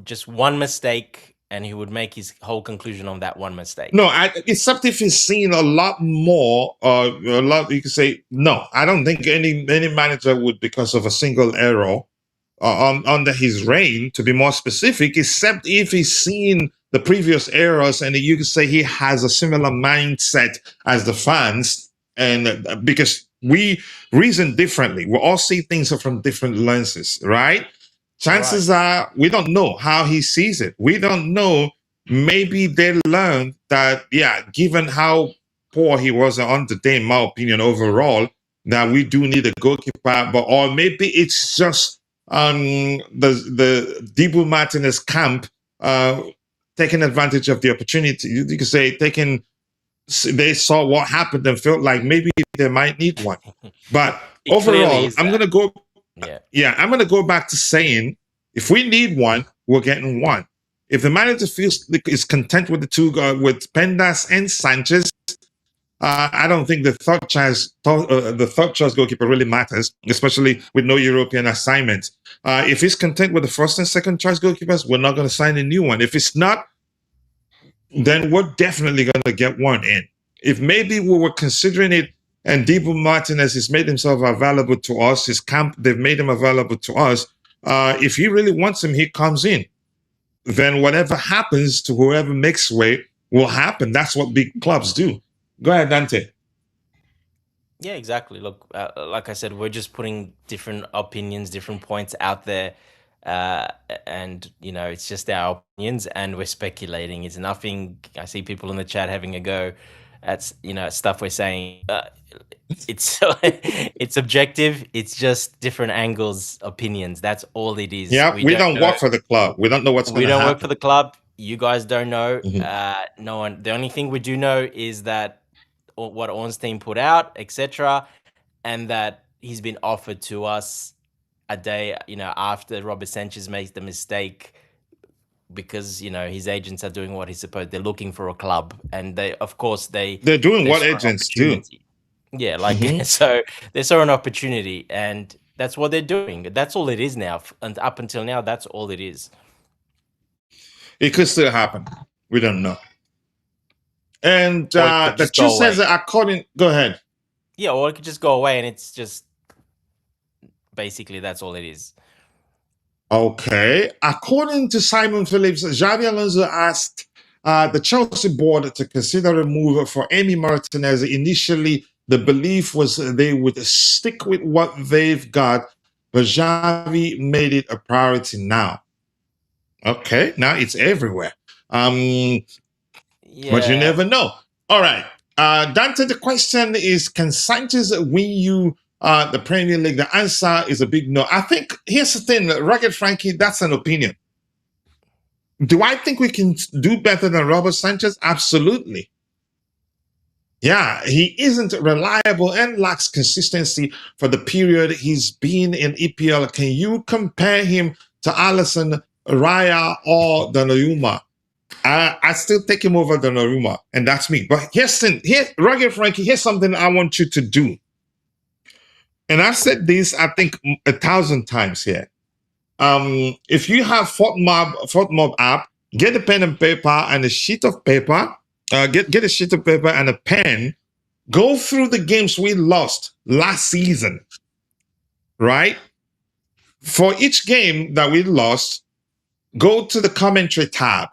just one mistake and he would make his whole conclusion on that one mistake? No, except if he's seen a lot more, a lot. You can say no. I don't think any manager would, because of a single error under his reign, to be more specific, except if he's seen the previous errors, and you could say he has a similar mindset as the fans, and because we reason differently, we all see things from different lenses, right? Chances are we don't know how he sees it. We don't know. Maybe they learned that, yeah, given how poor he was on the day, in my opinion, overall, that we do need a goalkeeper, or maybe it's just the Dibu Martinez camp taking advantage of the opportunity. You could say they saw what happened and felt like maybe they might need one. But overall, I'm going to go. I'm going to go back to saying, if we need one, we're getting one. If the manager is content with the 2 with Pendas and Sanchez, I don't think the third choice goalkeeper really matters, especially with no European assignments. If he's content with the first and second choice goalkeepers, we're not going to sign a new one. If it's not, then we're definitely going to get one in. If maybe we were considering it, and Dibu Martinez has made himself available to us, his camp, they've made him available to us. If he really wants him, he comes in. Then whatever happens to whoever makes way will happen. That's what big clubs do. Go ahead, Dante. Yeah, exactly. Look, like I said, we're just putting different opinions, different points out there. And, it's just our opinions, and we're speculating. It's nothing. I see people in the chat having a go at, stuff we're saying. It's it's objective. It's just different angles, opinions. That's all it is. Yeah, we don't work for the club. We don't know what's going to happen. We don't work for the club. You guys don't know. No one. The only thing we do know is that what Ornstein put out, etc., and that he's been offered to us a day, after Robert Sanchez makes the mistake, because his agents are doing what he's supposed. They're looking for a club, and they're doing what agents do. Yeah, so they saw an opportunity, and that's what they're doing. That's all it is now, and up until now, that's all it is. It could still happen. We don't know. And the truth says that according. Go ahead. Yeah, or it could just go away, and it's just basically that's all it is. Okay. According to Simon Phillips, Xabi Alonso asked the Chelsea board to consider a move for Emi Martinez. Initially, the belief was they would stick with what they've got, but Xavi made it a priority now. Okay, now it's everywhere. But you never know. All right. Dante, the question is, can Sanchez win you the Premier League? The answer is a big no. I think, here's the thing, Rugged Frankie, that's an opinion. Do I think we can do better than Robert Sanchez? Absolutely. Yeah, he isn't reliable and lacks consistency for the period he's been in EPL. Can you compare him to Alisson, Raya, or Donnarumma? I still take him over Donnarumma, and that's me. But here's Rugged Frankie, here's something I want you to do. And I've said this, I think, 1,000 times here. If you have FODMOB app, get a pen and paper and a sheet of paper. Get a sheet of paper and a pen. Go through the games we lost last season, right? For each game that we lost, go to the commentary tab.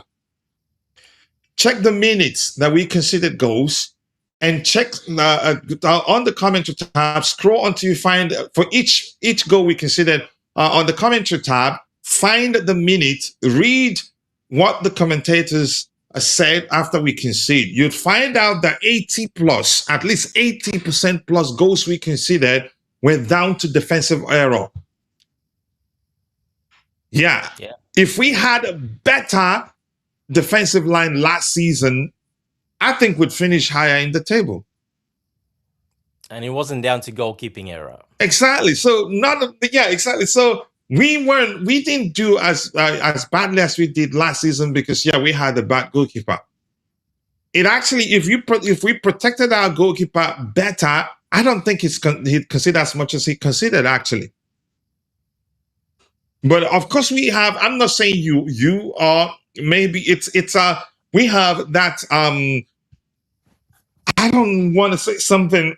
Check the minutes that we considered goals, and check on the commentary tab. Scroll until you find, for each goal we considered on the commentary tab, find the minute, read what the commentators said after we concede. You'd find out that 80 plus, at least 80% plus goals we considered were down to defensive error. Yeah. If we had a better defensive line last season, I think we'd finish higher in the table. And it wasn't down to goalkeeping error. Exactly. So exactly. So we didn't do as badly as we did last season because we had a bad goalkeeper. It actually, if we protected our goalkeeper better, I don't think he'd consider as much as he considered actually. But of course we have. I'm not saying you are. Maybe we have that. I don't want to say something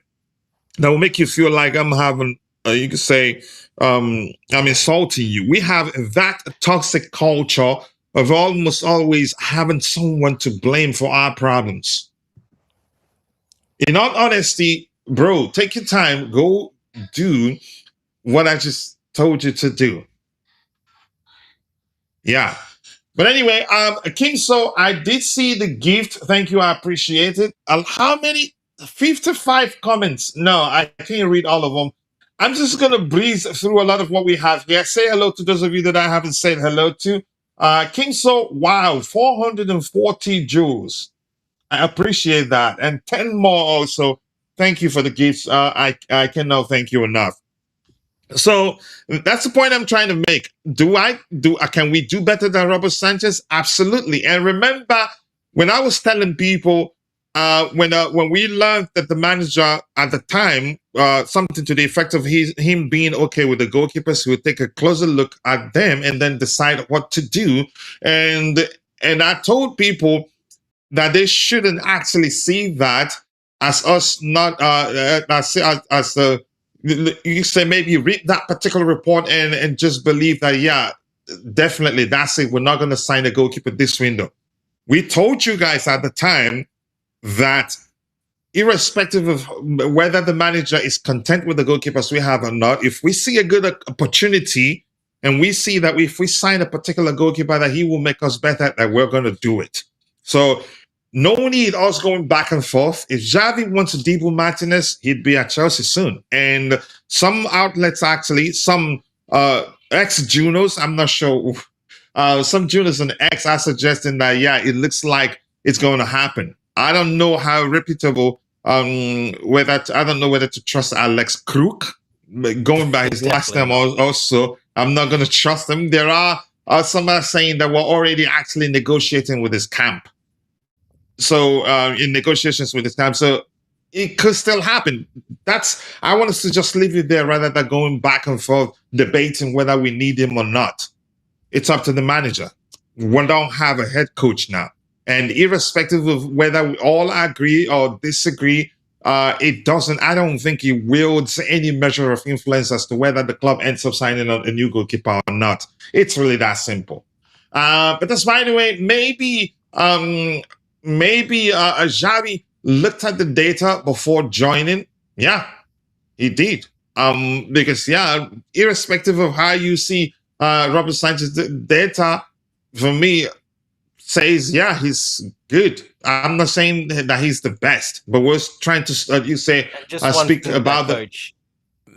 that will make you feel like I'm having. You could say I'm insulting you. We have that toxic culture of almost always having someone to blame for our problems. In all honesty, bro, take your time. Go do what I just told you to do. Yeah. But anyway, King, so I did see the gift. Thank you. I appreciate it. How many? 55 comments. No, I can't read all of them. I'm just going to breeze through a lot of what we have here. Say hello to those of you that I haven't said hello to. King, so wow, 440 jewels. I appreciate that. And 10 more also. Thank you for the gifts. I cannot thank you enough. So that's the point I'm trying to make. Can we do better than Robert Sanchez? Absolutely. And remember, when I was telling people, when we learned that the manager at the time, something to the effect of him being okay with the goalkeepers, who would take a closer look at them and then decide what to do. And I told people that they shouldn't actually see that as us not as the. You say maybe read that particular report and just believe that, definitely that's it. We're not going to sign a goalkeeper this window. We told you guys at the time that irrespective of whether the manager is content with the goalkeepers we have or not, if we see a good opportunity and we see that if we sign a particular goalkeeper that he will make us better, that we're going to do it. So no need us going back and forth. If Xavi wants Dibu Martinez, he'd be at Chelsea soon. And some outlets, actually, some ex-Junos, I'm not sure, some Junos and X are suggesting that, it looks like it's going to happen. I don't know how reputable, I don't know whether to trust Alex Crook, going by his last name also. I'm not going to trust him. There are some are saying that we're already actually negotiating with his camp. So in negotiations with this camp, so it could still happen. I want us to just leave it there rather than going back and forth debating whether we need him or not. It's up to the manager. We don't have a head coach now, and irrespective of whether we all agree or disagree, it doesn't. I don't think it wields any measure of influence as to whether the club ends up signing a new goalkeeper or not. It's really that simple. But that's, by the way, maybe Xavi looked at the data before joining. Yeah, he did. Because irrespective of how you see Robert Sanchez, the data for me says he's good. I'm not saying that he's the best, but we're trying to, you say, And just one speak thing about that, the. coach,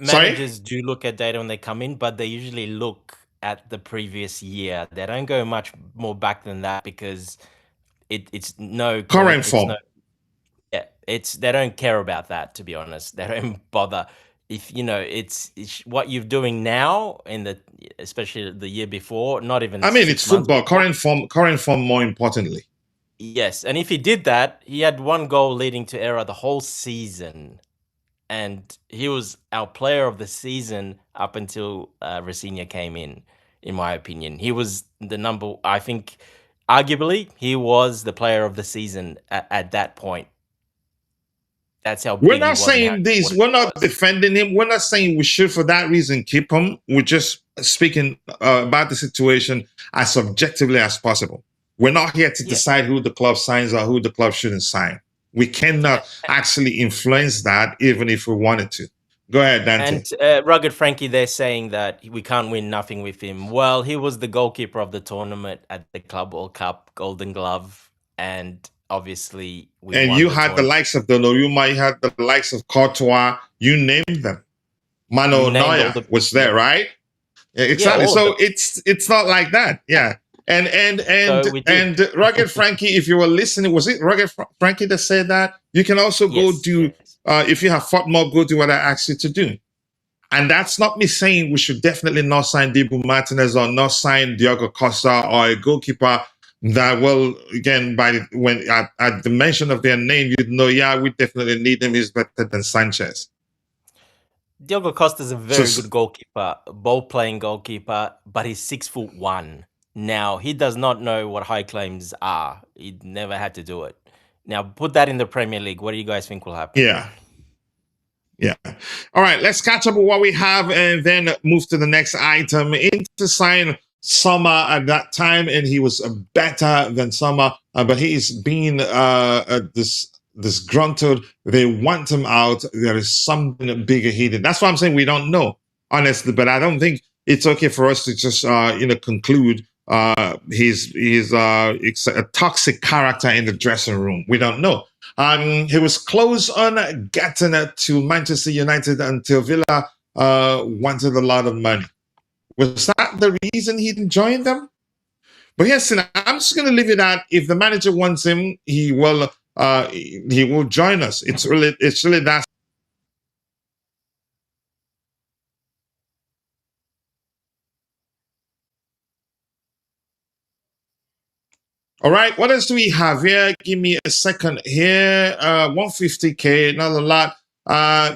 Sorry? managers do look at data when they come in, but they usually look at the previous year. They don't go much more back than that because it's no Current point. It's no, form. yeah, they don't care about that, to be honest. They don't bother. If you know, it's what you're doing now in the, especially the year before, not even I mean, it's 6 months football. before. Current form more importantly. Yes, and if he did that, he had one goal leading to error the whole season, and he was our player of the season up until Rafinha came in my opinion. He was the number, I think, arguably, he was the player of the season at that point. That's how We're big he not was and how saying this. important We're he not was. defending him. We're not saying we should, for that reason, keep him. We're just speaking about the situation as objectively as possible. We're not here to Yeah. decide who the club signs or who the club shouldn't sign. We cannot actually influence that, even if we wanted to. Go ahead, Dante. And Rugged Frankie, they're saying that we can't win nothing with him. Well, he was the goalkeeper of the tournament at the Club World Cup, Golden Glove, and obviously we And won you the had the tournament. likes of Donnarumma, you had the likes of Courtois, you named them. Mano You named all Neuer the, was there, right? Yeah, yeah, exactly. all of So them. it's not like that. Yeah. So we did. And Rugged Frankie, if you were listening, was it Rugged Frankie that said that? You can also go Yes, do, yes. if you have fought more, go do what I asked you to do. And that's not me saying we should definitely not sign Dibu Martinez or not sign Diogo Costa or a goalkeeper that will, again, when at the mention of their name, you'd know, yeah, we definitely need him. He's better than Sanchez. Diogo Costa is a very good goalkeeper, ball-playing goalkeeper, but he's 6'1". Now, he does not know what high claims are. He never had to do it. Now, put that in the Premier League. What do you guys think will happen? Yeah. Yeah. All right. Let's catch up with what we have and then move to the next item. Inter signed Sommer at that time, and he was better than Sommer, but he is being disgruntled. They want him out. There is something bigger hidden. That's why I'm saying we don't know, honestly. But I don't think it's okay for us to just conclude he's a toxic character in the dressing room. We don't know. He was close on getting it to Manchester United until Villa wanted a lot of money. Was that the reason he didn't join them? But yes, I'm just going to leave it at, if the manager wants him, he will join us. It's really that. All right, what else do we have here? Give me a second here. 150K, not a lot.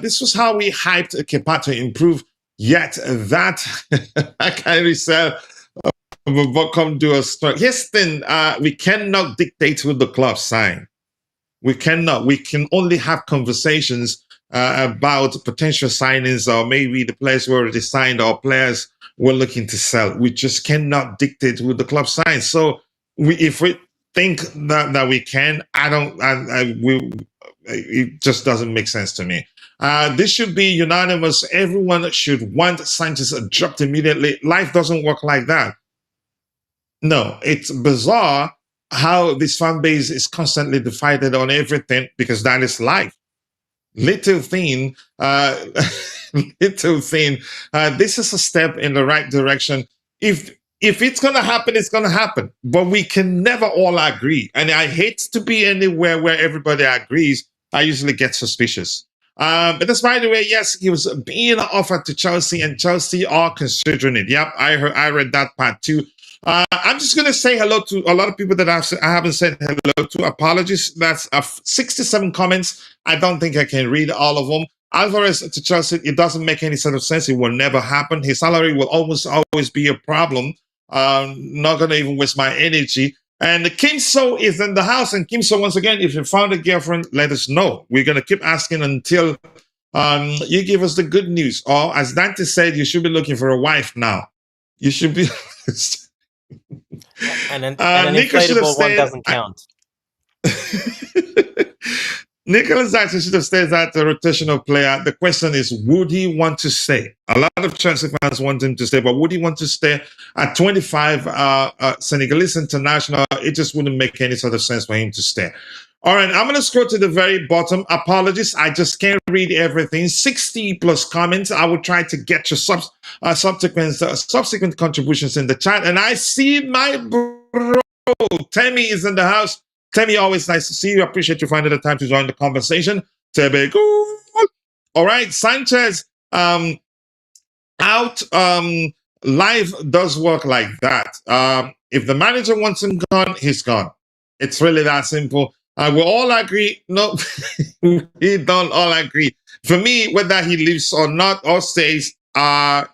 This was how we hyped Kepa to improve. Yet that I can't resell. But come to us. Yes, then we cannot dictate who the club sign. We cannot. We can only have conversations about potential signings, or maybe the players were already signed or players we're looking to sell. We just cannot dictate who the club signs. So if we think that we can, it just doesn't make sense to me. This should be unanimous. Everyone should want Sanchez dropped immediately. Life doesn't work like that. No, it's bizarre how this fan base is constantly divided on everything, because that is life. Little thing, little thing. This is a step in the right direction. If it's going to happen, it's going to happen. But we can never all agree. And I hate to be anywhere where everybody agrees. I usually get suspicious. But that's, by the way, yes, he was being offered to Chelsea, and Chelsea are considering it. Yep, I read that part too. I'm just going to say hello to a lot of people that I haven't said hello to. Apologies. That's 67 comments. I don't think I can read all of them. Alvarez to Chelsea, it doesn't make any sort of sense. It will never happen. His salary will almost always be a problem. Not going to even waste my energy. And Kim So is in the house. And Kim So, once again, if you found a girlfriend, let us know. We're going to keep asking until you give us the good news. Or, as Dante said, you should be looking for a wife now. You should be... and an inflatable one doesn't count. Nicolas Jackson should have stayed as a rotational player. The question is, would he want to stay? A lot of Chelsea fans want him to stay, but would he want to stay at 25 Senegalese international? It just wouldn't make any sort of sense for him to stay. All right, I'm going to scroll to the very bottom. Apologies, I just can't read everything. 60 plus comments. I will try to get your subsequent contributions in the chat. And I see my bro, Tammy is in the house. Tammy, always nice to see you. I appreciate you finding the time to join the conversation. Tammy, cool. All right, Sanchez, out. Life does work like that. If the manager wants him gone, he's gone. It's really that simple. We all agree. No, we don't all agree. For me, whether he leaves or not or stays, I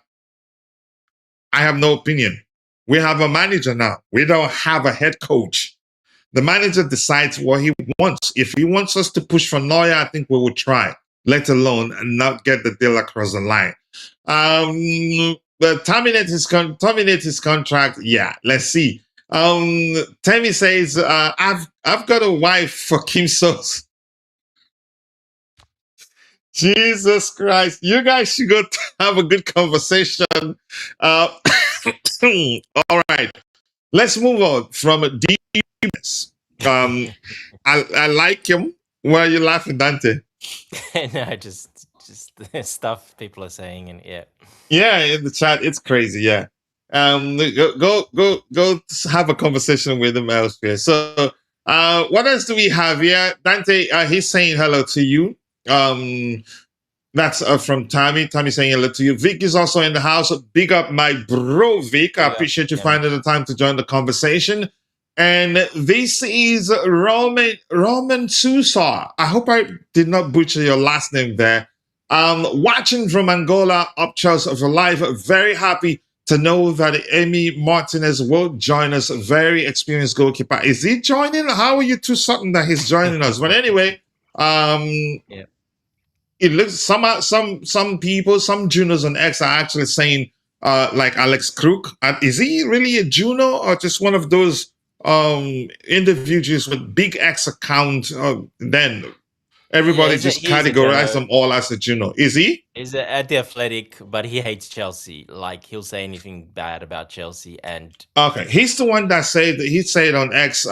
have no opinion. We have a manager now. We don't have a head coach. The manager decides what he wants. If he wants us to push for Neuer, I think we will try, let alone not get the deal across the line. But terminate his contract. Yeah, let's see. Tammy says, I've got a wife for Kim Sos. Jesus Christ. You guys should go have a good conversation. All right. Let's move on from deepness. I like him. Why are you laughing, Dante? No, just the stuff people are saying, and yeah, in the chat, it's crazy. Yeah, go have a conversation with him elsewhere. So, what else do we have here? Dante, he's saying hello to you. That's from Tommy. Tommy saying hello to you. Vic is also in the house. Big up my bro, Vic. I appreciate you finding the time to join the conversation. And this is Roman Sousa. I hope I did not butcher your last name there. Watching from Angola, up Chelsea for life. Very happy to know that Emi Martinez will join us. Very experienced goalkeeper. Is he joining? How are you two certain that he's joining us? But anyway, it looks some people, some juniors on X are actually saying like Alex Crook. Is he really a Juno or just one of those individuals with big X account? Then everybody just categorize them all as a Juno. Is he? He's at the Athletic, but he hates Chelsea. Like, he'll say anything bad about Chelsea. And okay, he's the one that said on X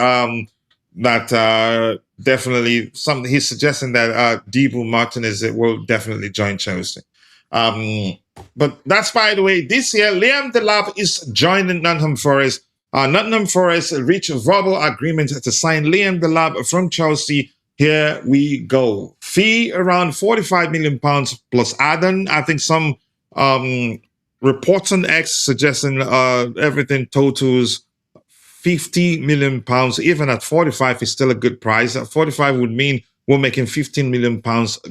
that definitely he's suggesting that Dibu Martinez will definitely join Chelsea. But that's, by the way, this year Liam Delap is joining Nottingham Forest. Nottingham Forest reached a verbal agreement to sign Liam Delap from Chelsea. Here we go. Fee around £45 million plus add-on. I think some reports on X suggesting everything totals £50 million. Even at 45 is still a good price. At 45 would mean we're making £15 million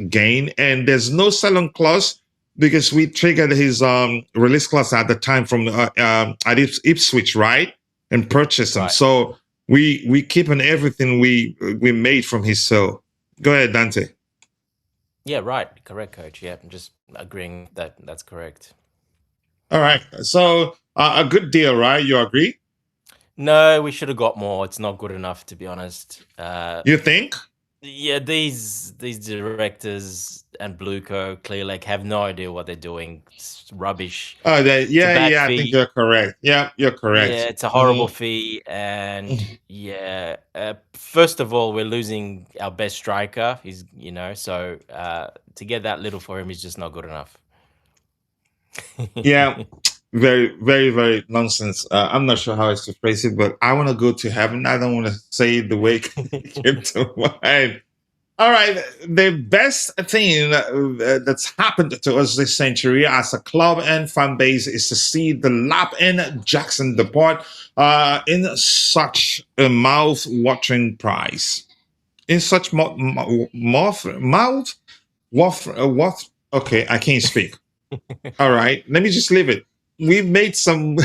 gain. And there's no sell-on clause because we triggered his release clause at the time from at Ipswich, right? And purchased him. Right. So we keeping everything we made from his sale. Go ahead, Dante. Yeah, right. Correct, coach. Yeah, I'm just agreeing that that's correct. All right. So a good deal, right? You agree? No, we should have got more. It's not good enough, to be honest. You think? Yeah, these directors and Blueco, Clearlake have no idea what they're doing. It's rubbish. Oh, I think you're correct. Yeah, you're correct. Yeah, it's a horrible fee, and first of all, we're losing our best striker. He's, so to get that little for him is just not good enough. Yeah, very, very, very nonsense. I'm not sure how else to phrase it, but I want to go to heaven. I don't want to say it the way it came to mind. All right, the best thing that's happened to us this century as a club and fan base is to see Delap and Jackson depart in such a mouth-watering price. In such okay, I can't speak. All right, let me just leave it. We've made some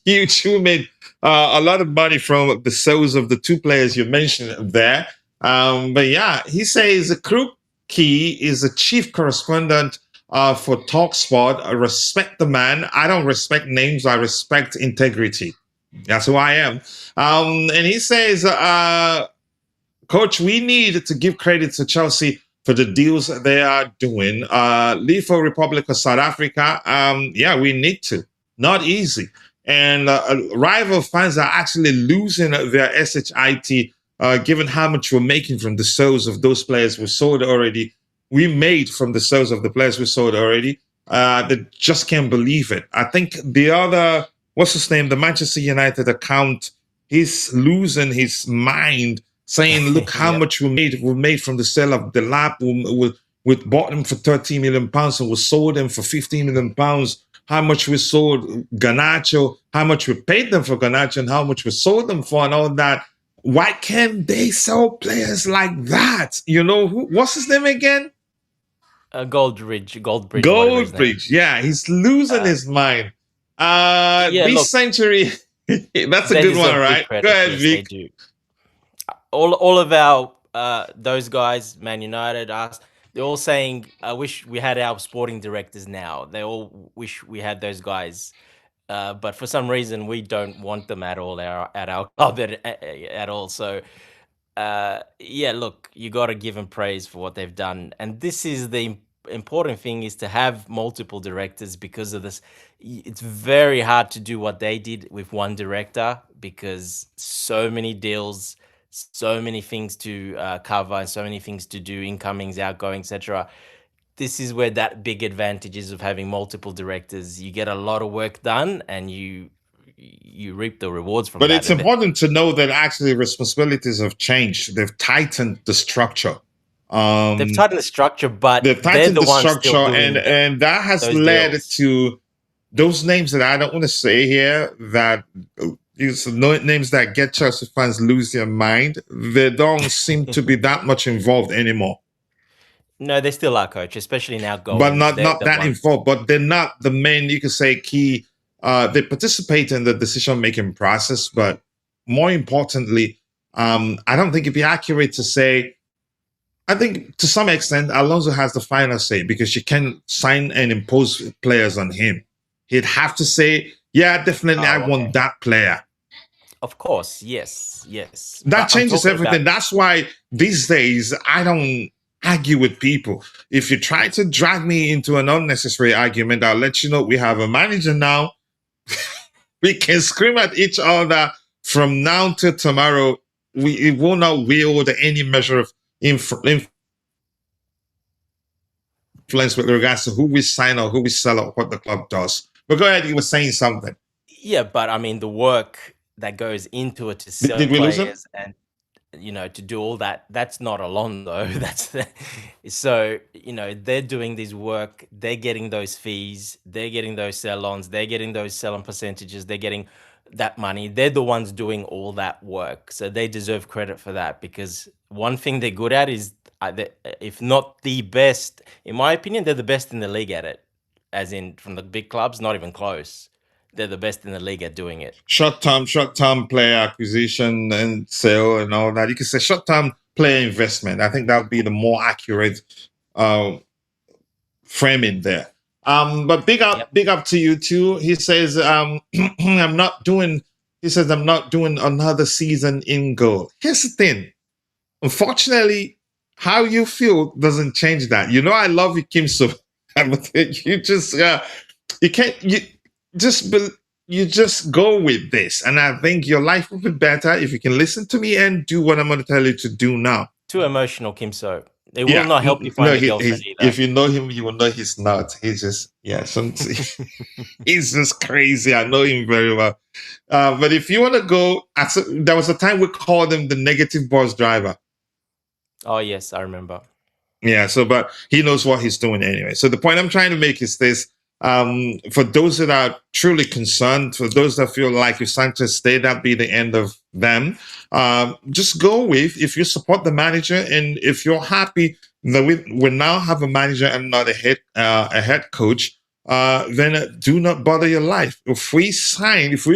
we made a lot of money from the sales of the two players you mentioned there. But yeah, he says Crook Key is a chief correspondent for TalkSport. I respect the man. I don't respect names. I respect integrity. That's who I am. And he says, Coach, we need to give credit to Chelsea for the deals that they are doing. Lethal Republic of South Africa, yeah, we need to. Not easy. And rival fans are actually losing their SHIT, given how much we're making from the sales of those players we sold already. We made from the sales of the players we sold already. They just can't believe it. I think the other, what's his name, the Manchester United account, he's losing his mind, saying, look how much we made from the sale of Delap. We bought them for £13 million and we sold them for £15 million. How much we sold Garnacho, how much we paid them for Garnacho, and how much we sold them for, and all that. Why can't they sell players like that? You know, what's his name again? Goldbridge. Yeah, he's losing his mind. This century, that's a good one, right? Go ahead, Vic. They do. All of our those guys, Man United, us, they're all saying, I wish we had our sporting directors now. They all wish we had those guys. But for some reason, we don't want them at all at our club at all. So, yeah, look, you got to give them praise for what they've done. And this is the important thing, is to have multiple directors because of this. It's very hard to do what they did with one director because so many deals, so many things to cover, and so many things to do, incomings, outgoings, etc. This is where that big advantage is of having multiple directors. You get a lot of work done, and you reap the rewards from that. But it's important to know that actually responsibilities have changed. They've tightened the structure. They've tightened the structure, but they've tightened the structure, and that has led to those names that I don't want to say here, that these names that get Chelsea fans lose their mind. They don't seem to be that much involved anymore. No, they still are, coach, especially now goals. But not that involved. But they're not the main, you could say, key. They participate in the decision-making process. But more importantly, I don't think it'd be accurate to say, I think to some extent, Alonso has the final say because you can sign and impose players on him. He'd have to say, yeah, definitely, I want that player. Of course, yes. That changes everything. That's why these days, I don't argue with people. If you try to drag me into an unnecessary argument, I'll let you know we have a manager now. We can scream at each other from now to tomorrow. It will not wield any measure of influence with regards to who we sign or who we sell or what the club does. But go ahead, you were saying something. Yeah, but I mean, the work that goes into it to sell players and, to do all that, that's not Alonso. So, they're doing this work, they're getting those fees, they're getting those sell-ons, they're getting those sell-on percentages, they're getting that money. They're the ones doing all that work. So they deserve credit for that, because one thing they're good at is, if not the best, in my opinion, they're the best in the league at it. As in, from the big clubs, not even close. They're the best in the league at doing it. Short-term player acquisition and sale and all that. You can say short-term player investment. I think that would be the more accurate framing there. But big up to you too. He says, I'm not doing another season in goal. Here's the thing. Unfortunately, how you feel doesn't change that. I love you, Kim. So you just you just go with this, and I think your life will be better if you can listen to me and do what I'm going to tell you to do now. Too emotional, Kim. So it will not help you find a girlfriend either. If you know him, you will know he's not. He's just he's just crazy. I know him very well. But if you want to go, there was a time we called him the negative bus driver. Oh yes, I remember. Yeah, but he knows what he's doing anyway. So the point I'm trying to make is this. For those that are truly concerned, for those that feel like if Sanchez stayed, that'd be the end of them, just go with, if you support the manager and if you're happy that we now have a manager and not a head coach, then do not bother your life. If we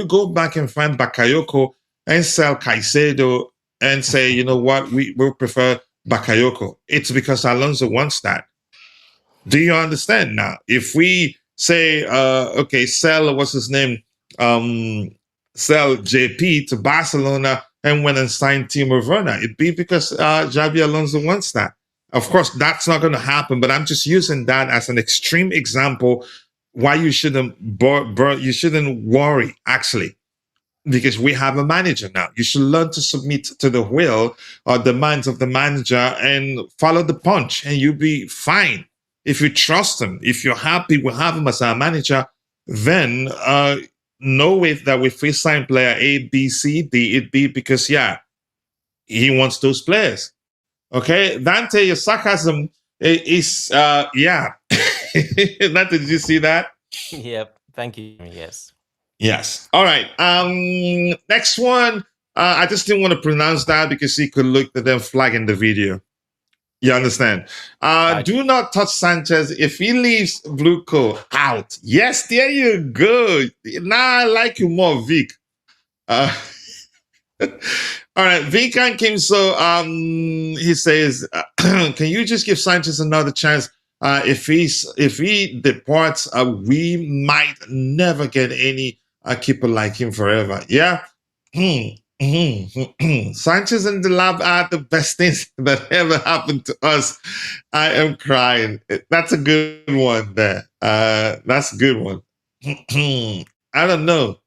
go back and find Bakayoko and sell Caicedo and say, you know what, we will prefer Bakayoko, it's because Alonso wants that. Do you understand now? If we say, sell, what's his name? Sell JP to Barcelona and went and signed Timo Werner. It'd be because Xabi Alonso wants that. Of course, that's not going to happen, but I'm just using that as an extreme example why you shouldn't you shouldn't worry, actually, because we have a manager now. You should learn to submit to the will or demands of the manager and follow the punch, and you'll be fine. If you trust him, if you're happy with having him as our manager, then know it that if we sign player A, B, C, D, it'd be because, yeah, he wants those players. Okay, Dante, your sarcasm is, yeah. Dante, did you see that? Yep. Thank you. Yes. Yes. All right. Next one. I just didn't want to pronounce that because he could look at them flag in the video. You understand? Do not touch Sanchez. If he leaves Bluco out. Yes, there you go. Now I like you more, Vic. All right, Vikan Kim. So he says, can you just give Sanchez another chance? If he departs, we might never get any keeper like him forever. Yeah. Sanchez and Delap are the best things that ever happened to us. I am crying. That's a good one there. That's a good one. I don't know.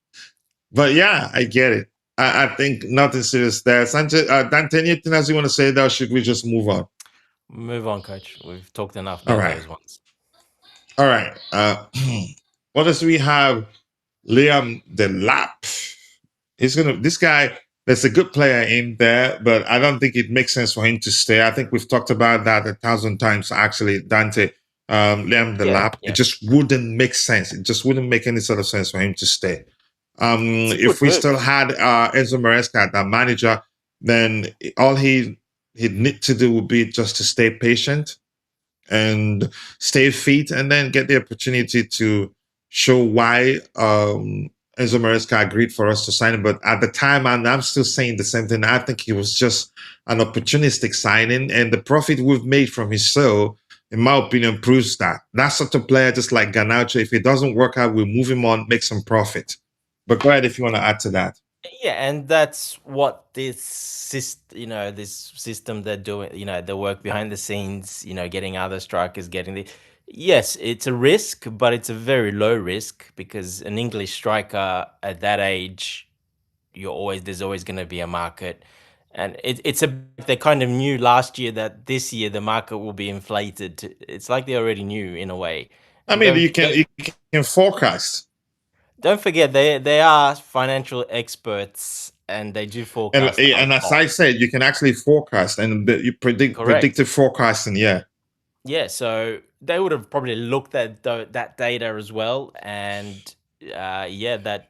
But yeah, I get it. I think nothing serious there. Sanchez, Dante, anything else you want to say there, or should we just move on? Move on, coach. We've talked enough about those ones. All right. What else we have? Liam Delap. This guy, there's a good player in there, but I don't think it makes sense for him to stay. I think we've talked about that 1,000 times, actually, Dante. Liam Delap. Yeah. It just wouldn't make sense. It just wouldn't make any sort of sense for him to stay. If we still had Enzo Maresca, that manager, then all he'd need to do would be just to stay patient and stay fit, and then get the opportunity to show why Enzo Maresca agreed for us to sign him. But at the time, and I'm still saying the same thing, I think he was just an opportunistic signing, and the profit we've made from his sale, in my opinion, proves that. That's such a player, just like Garnacho. If it doesn't work out, we'll move him on, make some profit. But go ahead if you want to add to that. Yeah, and that's what this system they're doing, the work behind the scenes, getting other strikers, yes, it's a risk, but it's a very low risk, because an English striker at that age, there's always going to be a market. And they kind of knew last year that this year the market will be inflated. It's like they already knew in a way. I mean, you can forecast. Don't forget, they are financial experts, and they do forecast. And as I said, you can actually forecast, and you predictive forecasting. Yeah. Yeah. So they would have probably looked at that data as well, and that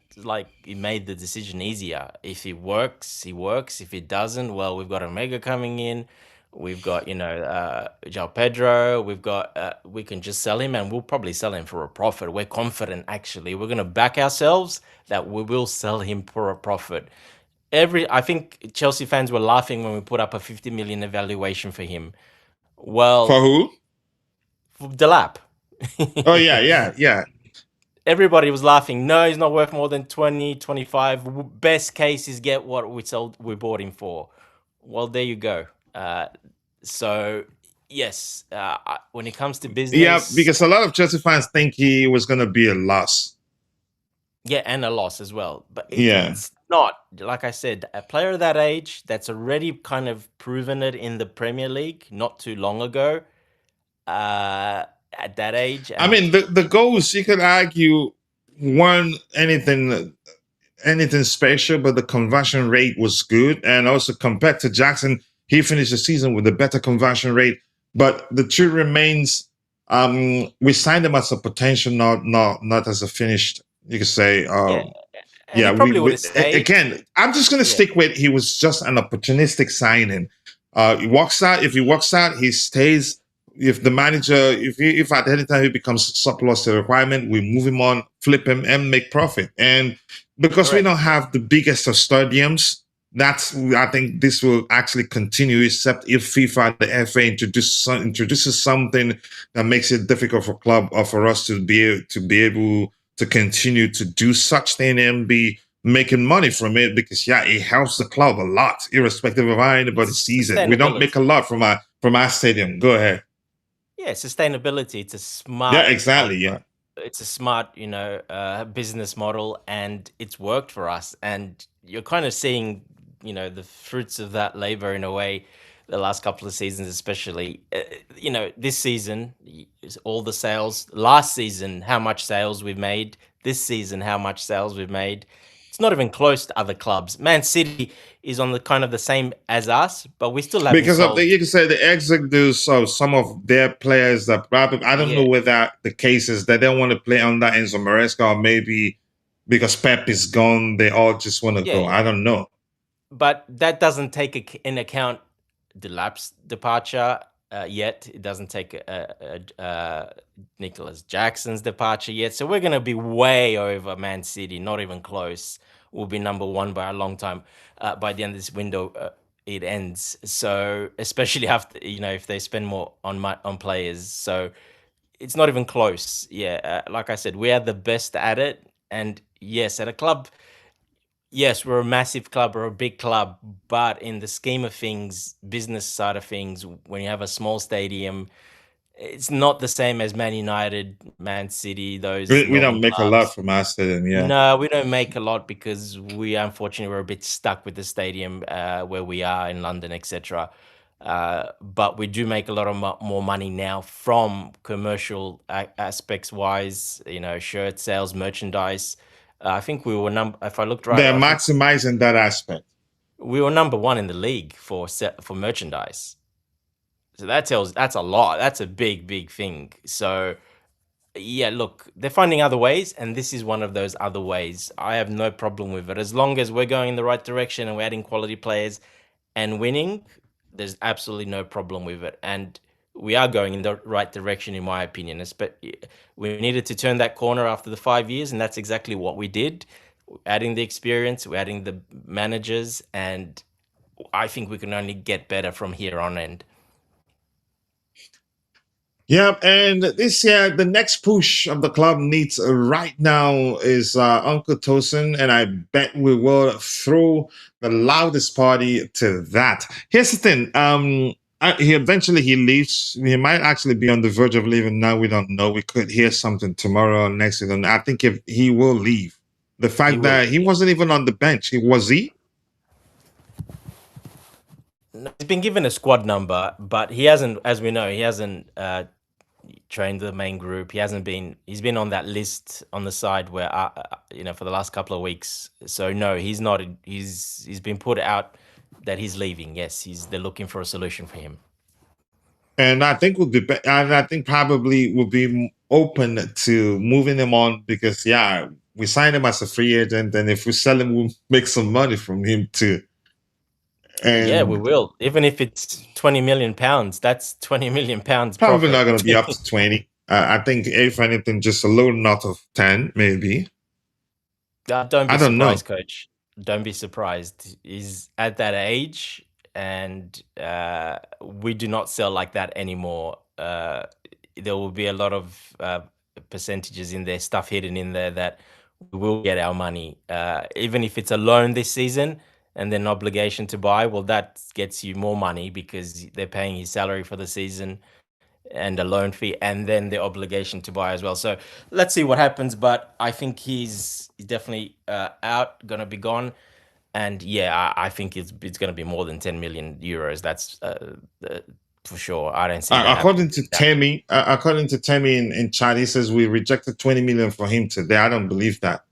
it made the decision easier. If it works, he works. If it doesn't, well, we've got Omega coming in. We've got, João Pedro. We've got, we can just sell him, and we'll probably sell him for a profit. We're confident, actually. We're going to back ourselves that we will sell him for a profit. I think Chelsea fans were laughing when we put up a 50 million evaluation for him. Well, for who? For Delap. Oh, yeah. Everybody was laughing. No, he's not worth more than 20, 25. Best case is get what we bought him for. Well, there you go. So yes, when it comes to business, yeah, because a lot of Chelsea fans think he was going to be a loss. Yeah, and a loss as well. But it's not, like I said, a player that age that's already kind of proven it in the Premier League not too long ago. At that age, I mean, the goals, you could argue, weren't anything special, but the conversion rate was good, and also compared to Jackson, he finished the season with a better conversion rate. But the truth remains, we signed him as a potential, not as a finished. You could say, again, I'm just going to stick with he was just an opportunistic signing. He walks out. If he walks out, he stays. If the manager, if at any time he becomes surplus to requirement, we move him on, flip him, and make profit. And because we don't have the biggest of stadiums, I think this will actually continue, except if FIFA, the FA introduces something that makes it difficult for club or for us to be able to continue to do such thing and be making money from it because it helps the club a lot, irrespective of how anybody sees it. We don't make a lot from our stadium. Go ahead. Yeah, sustainability. It's a smart. Yeah, exactly. Yeah. It's a smart, business model, and it's worked for us. And you're kind of seeing, the fruits of that labor in a way. The last couple of seasons, especially, this season, all the sales. Last season, how much sales we've made. This season, how much sales we've made. It's not even close to other clubs. Man City is on the kind of the same as us, but we still have because of you can say the exodus of some of their players that probably I don't know whether the case is that they don't want to play under Enzo Maresca, or maybe because Pep is gone, they all just want to go. I don't know. But that doesn't take in account Delap's departure yet. It doesn't take Nicolas Jackson's departure yet. So we're going to be way over Man City, not even close. We'll be number one by a long time. By the end of this window, it ends. So especially after, if they spend more on players. So it's not even close. Yeah, like I said, we are the best at it. And yes, at a club, yes, we're a massive club or a big club, but in the scheme of things, business side of things, when you have a small stadium, it's not the same as Man United, Man City, those. We don't make a lot from our stadium, yeah. No, we don't make a lot because unfortunately, we're a bit stuck with the stadium where we are in London, etc. But we do make a lot of more money now from commercial aspects wise, shirt sales, merchandise. I think we were if I looked right, they're maximizing that aspect. We were number one in the league for merchandise. So that's a lot. That's a big thing. So yeah, look, they're finding other ways, and this is one of those other ways. I have no problem with it as long as we're going in the right direction and we're adding quality players and winning. There's absolutely no problem with it, and we are going in the right direction, in my opinion. We needed to turn that corner after the 5 years, and that's exactly what we did. Adding the experience, we're adding the managers, and I think we can only get better from here on end. Yeah, and this year, the next push of the club needs right now is Uncle Tosin, and I bet we will throw the loudest party to that. Here's the thing. He leaves. He might actually be on the verge of leaving now. We don't know. We could hear something tomorrow or next week. I think if he will leave. The fact that he wasn't even on the bench. Was he? He's been given a squad number, but he hasn't, as we know, he hasn't trained the main group. He's been on that list on the side where, for the last couple of weeks. So no, he's not. He's been put out that he's leaving. Yes, they're looking for a solution for him. And I think probably would be open to moving him on because we signed him as a free agent, and if we sell him, we'll make some money from him too. And yeah, we will. Even if it's £20 million, that's £20 million. Probably not going to be up to 20. I think if anything, just a low knot of 10, maybe. Don't be surprised, Coach. Don't be surprised. He's at that age, and we do not sell like that anymore. There will be a lot of percentages in there, stuff hidden in there that we will get our money. Even if it's a loan this season and then obligation to buy, well, that gets you more money because they're paying his salary for the season and a loan fee and then the obligation to buy as well. So let's see what happens. But I think he's definitely out, going to be gone. And yeah, I think it's going to be more than 10 million euros. That's for sure. I don't see that according to Temi in chat, he says we rejected 20 million for him today. I don't believe that.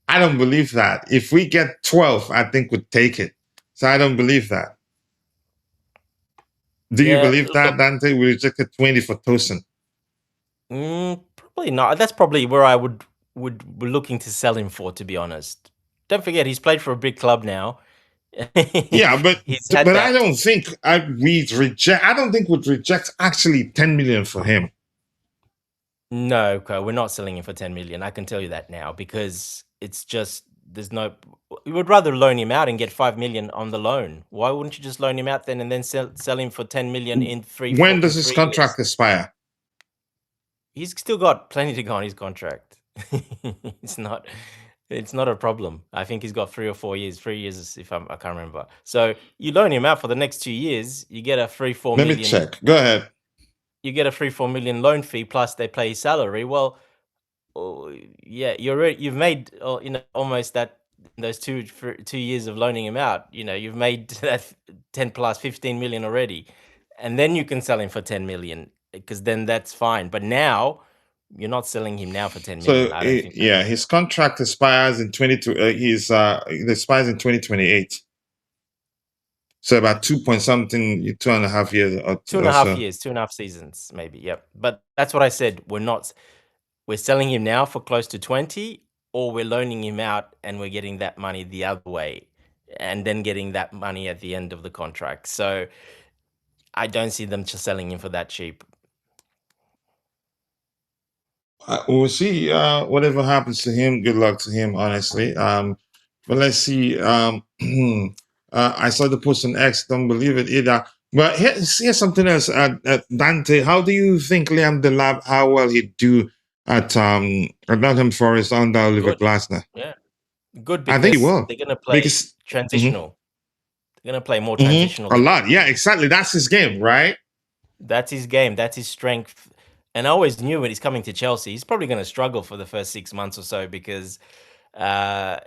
I don't believe that. If we get 12, I think we'd take it. So I don't believe that. Do you believe that, Dante? We rejected 20 for Tosin. Probably not. That's probably where I would be looking to sell him for, to be honest. Don't forget, he's played for a big club now. Yeah, but I don't think we'd reject actually 10 million for him. No, okay, we're not selling him for 10 million. I can tell you that now because it's just we would rather loan him out and get 5 million on the loan. Why wouldn't you just loan him out then and then sell him for 10 million in 3 When does his contract expire? He's still got plenty to go on his contract. It's not. It's not a problem. I think he's got 3 or 4 years. 3 years, if I can't remember. So you loan him out for the next 2 years. You get a free 4 Let me million. check. Go ahead. You get a free 4 million loan fee plus they pay his salary. Well, oh, yeah, you've made almost that those 2 years of loaning him out. You've made that 10 plus 15 million already, and then you can sell him for 10 million because then that's fine. But now you're not selling him now for 10 million. So I don't think. yeah, his contract expires in 22. It expires in 2028. So about 2.something, 2.5 years. Or 2.5 years, 2.5 seasons, maybe. Yep. But that's what I said. We're selling him now for close to 20, or we're loaning him out and we're getting that money the other way, and then getting that money at the end of the contract. So I don't see them just selling him for that cheap. We'll see. Whatever happens to him, good luck to him. Honestly. But let's see. I saw the post on X. Don't believe it either. But here's something else. Dante, how do you think Liam Delap, how well he'd do at Nottingham Forest under Oliver Good. Glasner? Yeah, good, I think he because will. they're gonna play transitional. They're gonna play more transitional. A lot. Yeah, exactly. That's his game, right? That's his game. That's his strength. And I always knew when he's coming to Chelsea, he's probably going to struggle for the first 6 months or so because, and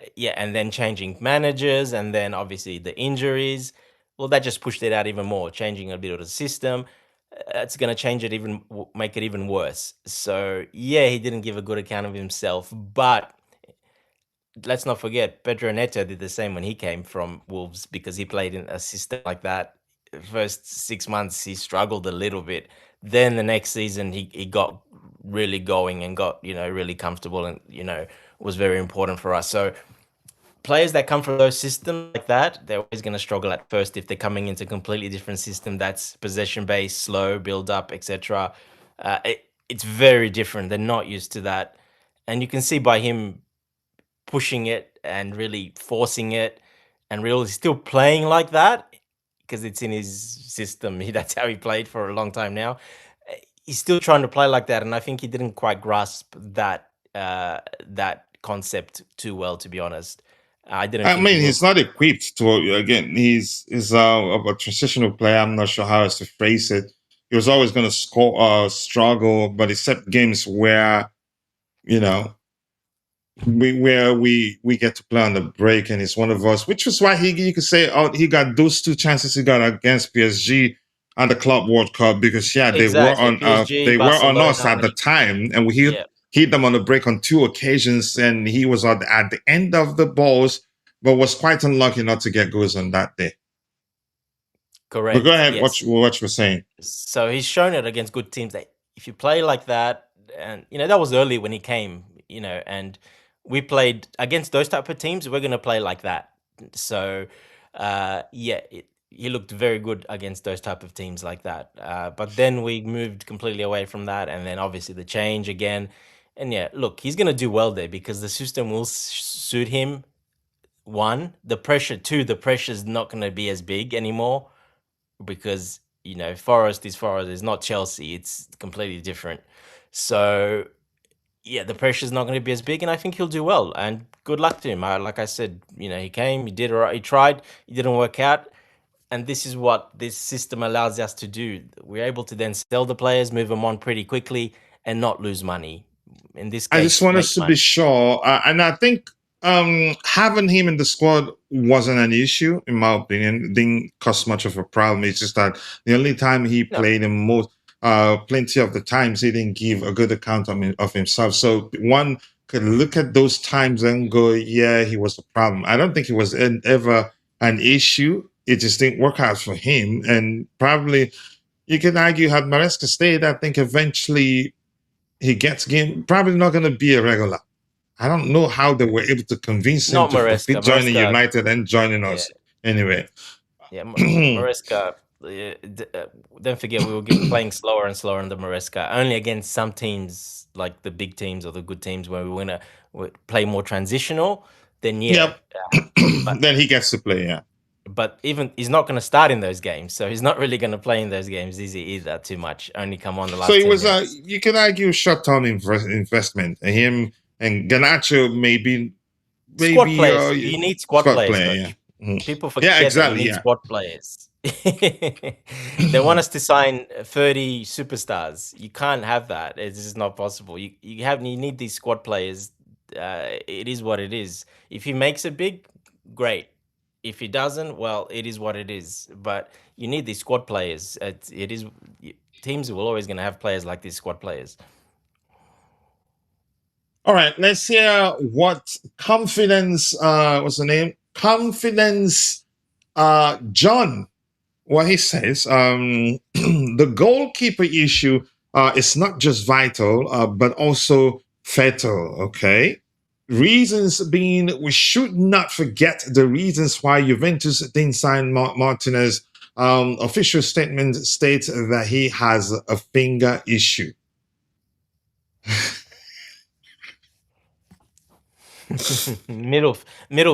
then changing managers and then obviously the injuries. Well, that just pushed it out even more, changing a bit of the system. It's going to change it make it even worse. So, yeah, he didn't give a good account of himself. But let's not forget, Pedro Neto did the same when he came from Wolves because he played in a system like that. First 6 months, he struggled a little bit. Then the next season, he got really going and got, really comfortable and, was very important for us. So players that come from those systems like that, they're always going to struggle at first if they're coming into a completely different system that's possession-based, slow, build-up, etc. It's very different. They're not used to that. And you can see by him pushing it and really forcing it and really still playing like that, because it's in his system. That's how he played for a long time now. He's still trying to play like that, and I think he didn't quite grasp that concept too well, to be honest. I mean, he's not equipped to. Again, he's a transitional player. I'm not sure how else to phrase it. He was always going to struggle, but except games where, we get to play on the break, and it's one of us, which was why you could say he got those 2 chances he got against PSG at the Club World Cup, because they were on us at the time, and we hit them on the break on 2 occasions, and he was at the end of the balls, but was quite unlucky not to get goals on that day. Correct. But go ahead. Yes. What you were saying. So he's shown it against good teams that if you play like that, and that was early when he came, and we played against those type of teams, we're going to play like that. So, he looked very good against those type of teams like that. But then we moved completely away from that. And then obviously the change again. And look, he's going to do well there because the system will suit him. 1, the pressure. 2, the pressure is not going to be as big anymore because, Forest is Forest. It's not Chelsea. It's completely different. So, the pressure is not going to be as big, and I think he'll do well. And good luck to him. Like I said, he came, he did he tried, it didn't work out, and this is what this system allows us to do. We're able to then sell the players, move them on pretty quickly, and not lose money. In this case, I just want us to be sure, and I think having him in the squad wasn't an issue, in my opinion. It didn't cause much of a problem. It's just that the only time he played in plenty of the times he didn't give a good account of himself. So one could look at those times and go, yeah, he was a problem. I don't think he was ever an issue. It just didn't work out for him. And probably you can argue, had Maresca stayed, I think eventually he gets game. Probably not going to be a regular. I don't know how they were able to convince him to joining United and joining us. Anyway. Yeah, Maresca. Don't forget, we were playing slower and slower under Maresca. Only against some teams, like the big teams or the good teams, where we want to play more transitional. Then then he gets to play. But even he's not going to start in those games, so he's not really going to play in those games, is he? Either too much. Only come on the last. So it was you can argue short-term investment. Him and Garnacho Squad maybe players. You need squad players, player, coach. yeah. Mhm. People Yeah, forget that you exactly, need yeah. squad players. They want us to sign 30 superstars. You can't have that. It's just not possible. You need these squad players. It is what it is. If he makes it big, great. If he doesn't, well, it is what it is. But you need these squad players. Teams are always going to have players like these squad players. All right, let's hear what confidence. What's the name? Confidence. John. What he says. The goalkeeper issue is not just vital, but also fatal. Okay. Reasons being, we should not forget the reasons why Juventus didn't sign Martinez. Official statement states that he has a finger issue. middle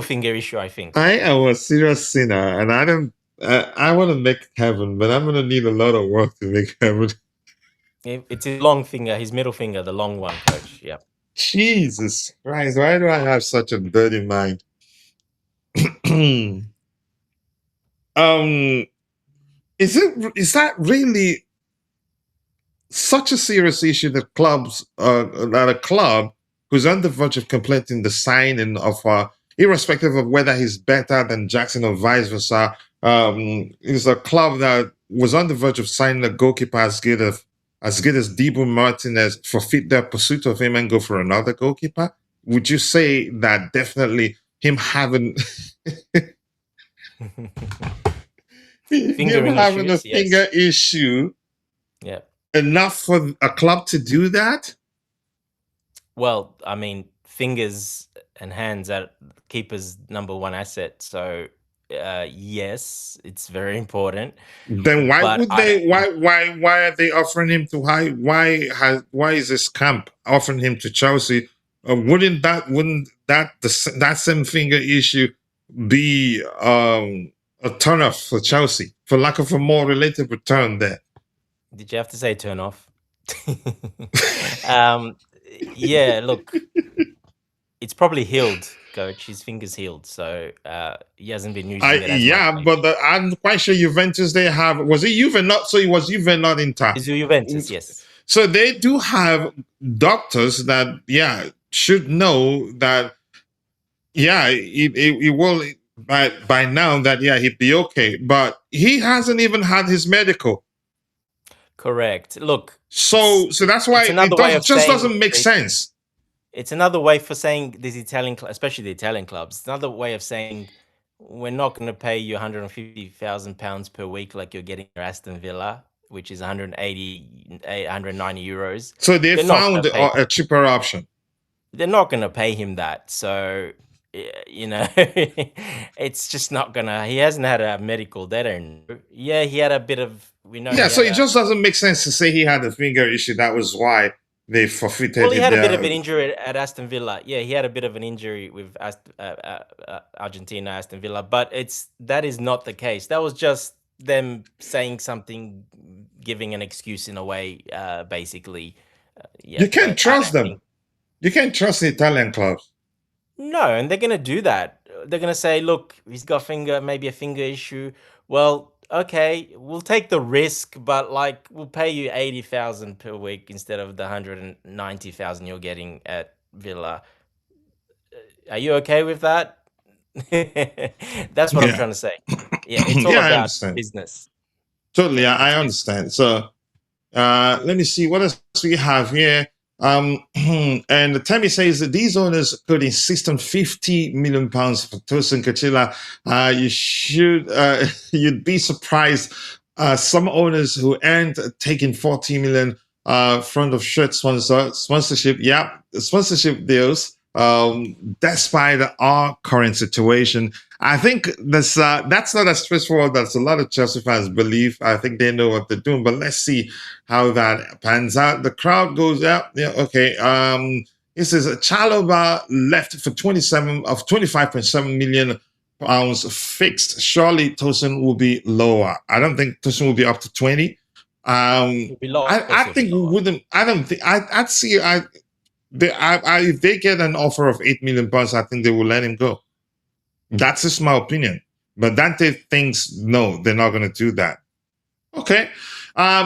finger issue, I think. I am a serious sinner, and I don't. I want to make heaven, but I'm going to need a lot of work to make heaven. It's his long finger, his middle finger, the long one, coach. Yeah. Jesus Christ, why do I have such a dirty mind? Is that really such a serious issue that that a club who's on the verge of completing the signing of irrespective of whether he's better than Jackson or vice versa, is a club that was on the verge of signing a goalkeeper as good as Dibu Martinez, forfeit their pursuit of him and go for another goalkeeper? Would you say that definitely him having a finger issue enough for a club to do that? Well, I mean, fingers and hands are keeper's number one asset. So yes, it's very important. Then why would they? Why are they offering him to high? Why is this camp offering him to Chelsea? Wouldn't that same finger issue be a turn off for Chelsea, for lack of a more relatable term there? Did you have to say turn off? Yeah, look, it's probably healed, coach. His finger's healed, so he hasn't been using it as much. But I'm quite sure Juventus, they have, was it Juve not? So it was Juve not in time. It's Juventus, yes. So they do have doctors that, should know that, it will, by now that, he'd be okay. But he hasn't even had his medical. Correct. Look. So that's why it just doesn't make sense. It's another way for saying these Italian, especially the Italian clubs. It's another way of saying we're not going to pay you £150,000 per week like you're getting your Aston Villa, which is 190 euros. So they found a cheaper option. They're not going to pay him that. So, it's just not going to. He hasn't had a medical. They don't know. Yeah, he had a bit of. We know. Yeah, so it just doesn't make sense to say he had a finger issue. That was why they forfeited. Well, he had a bit of an injury at Aston Villa. Yeah, he had a bit of an injury with Argentina, Aston Villa. But that is not the case. That was just them saying something, giving an excuse in a way, basically. You can't trust them. You can't trust the Italian clubs. No, and they're going to do that. They're going to say, look, he's got maybe a finger issue. Well, okay, we'll take the risk, but we'll pay you 80,000 per week instead of the 190,000 you're getting at Villa. Are you okay with that? That's what I'm trying to say. Yeah, it's all about business. Totally, I understand. So let me see what else we have here. And Tammy says that these owners could insist on £50 million for Tosin Kachila. You'd be surprised. Some owners who aren't taking 40 million front of shirt sponsorship. Yeah, sponsorship deals. Despite our current situation, I think that's not as straightforward as a lot of Chelsea fans believe. I think they know what they're doing, but let's see how that pans out. The crowd goes out. Yeah, okay. This is Chalobah left for 25.7 million pounds fixed. Surely Tosin will be lower. I don't think Tosin will be up to 20. I think we wouldn't. I don't think I'd see. if they get an offer of £8 million, I think they will let him go. That's just my opinion. But Dante thinks no, they're not going to do that. Okay.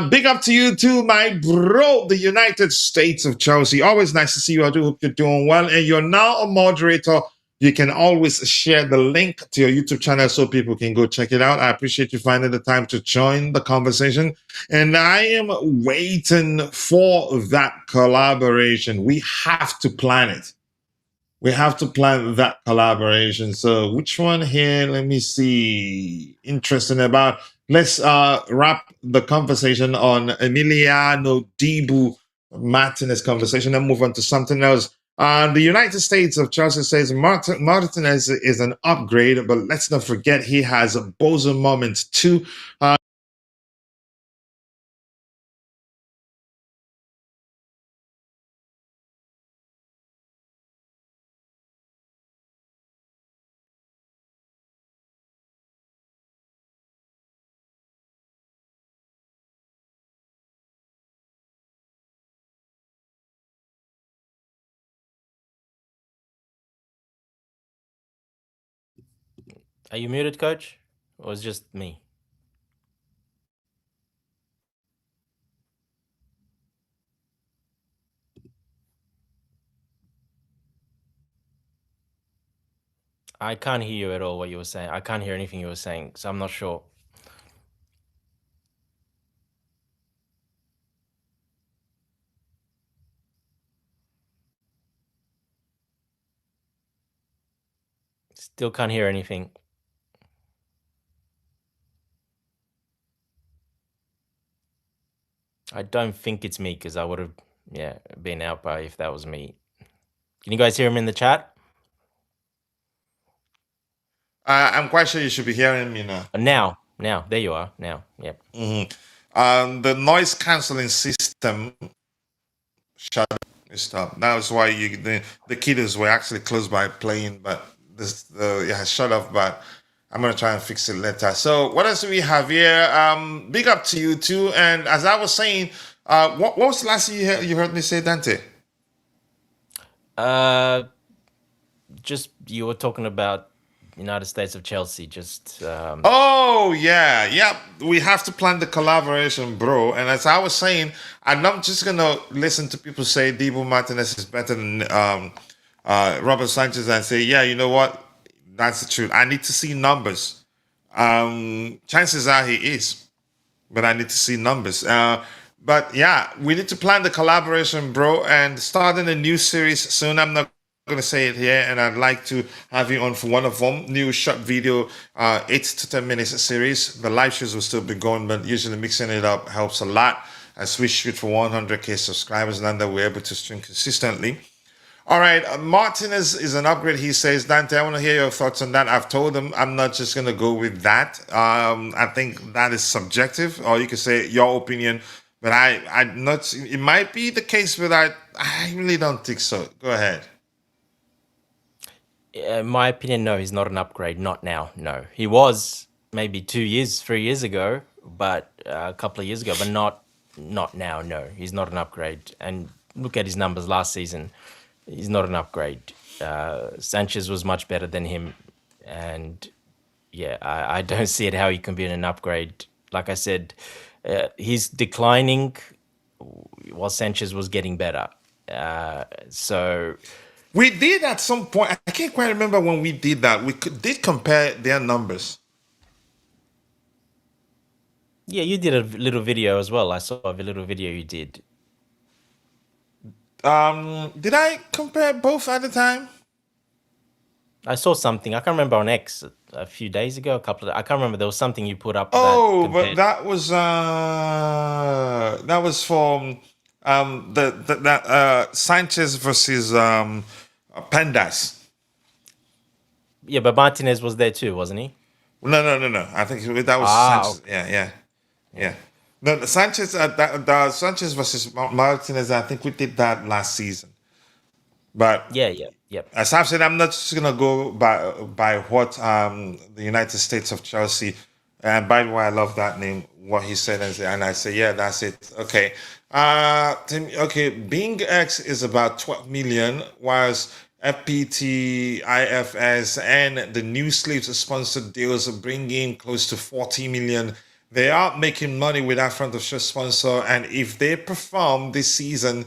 Big up to you too, my bro, the United States of Chelsea. Always nice to see you. I do hope you're doing well. And you're now a moderator. You can always share the link to your YouTube channel so people can go check it out. I appreciate you finding the time to join the conversation. And I am waiting for that collaboration. We have to plan it. We have to plan that collaboration. So which one here? Let me see. Interesting about. Let's wrap the conversation on Emiliano Dibu Martinez conversation and move on to something else. The United States of Chelsea says Martinez is an upgrade, but let's not forget he has a Bozo moment too. Are you muted, coach? Or is it just me? I can't hear you at all, what you were saying. I can't hear anything you were saying, so I'm not sure. Still can't hear anything. I don't think it's me because I would have, been out by if that was me. Can you guys hear him in the chat? I'm quite sure you should be hearing me now. Now, there you are. Now, yep. The noise cancelling system shut up. That's why the kiddos were actually close by playing, but it has shut off. But I'm gonna try and fix it later. So what else do we have here? Big up to you too. And as I was saying, what was the last thing you heard me say, Dante? Just you were talking about United States of Chelsea. Just Oh yeah. We have to plan the collaboration, bro. And as I was saying, I'm not just gonna listen to people say Dibu Martinez is better than Robert Sanchez and say, yeah, you know what? That's the truth. I need to see numbers. Chances are he is, but I need to see numbers. But yeah, we need to plan the collaboration, bro, and starting a new series soon. I'm not going to say it here, and I'd like to have you on for one of them. New short video, 8 to 10 minutes series. The live shows will still be going, but usually mixing it up helps a lot as we shoot for 100K subscribers, and then that we're able to stream consistently. All right, Martinez is an upgrade. He says, Dante, I want to hear your thoughts on that. I've told him I'm not just going to go with that. I think that is subjective, or you could say your opinion. But I'm not. It might be the case, but I really don't think so. Go ahead. in my opinion, no, he's not an upgrade. Not now. No, he was maybe 2 years, 3 years ago, but a couple of years ago, but not now. No, he's not an upgrade. And look at his numbers last season. He's not an upgrade. Sanchez was much better than him, and yeah, I don't see it how he can be an upgrade. Like I said, he's declining while Sanchez was getting better. So We did at some point. I can't quite remember when we did that. We did compare their numbers. yeah, you did a little video as well. I saw a little video you did. Did I compare both at the time? I saw something. I can't remember on X a few days ago. I can't remember. There was something you put up. Oh, but that was from Sanchez versus Pendas. Yeah, but Martinez was there too, wasn't he? No. I think that was Sanchez. Okay. Yeah. No, the Sanchez. The Sanchez versus Martinez. I think we did that last season. But Yeah. as I've said, I'm not just gonna go by what the United States of Chelsea And by the way, I love that name. What he said, and I say, yeah, that's it. Okay. Okay. Bing X is about 12 million, whilst FPT, IFS, and the new sleeves sponsored deals bring in close to 40 million. They are making money with that front of shirt sponsor, and if they perform this season,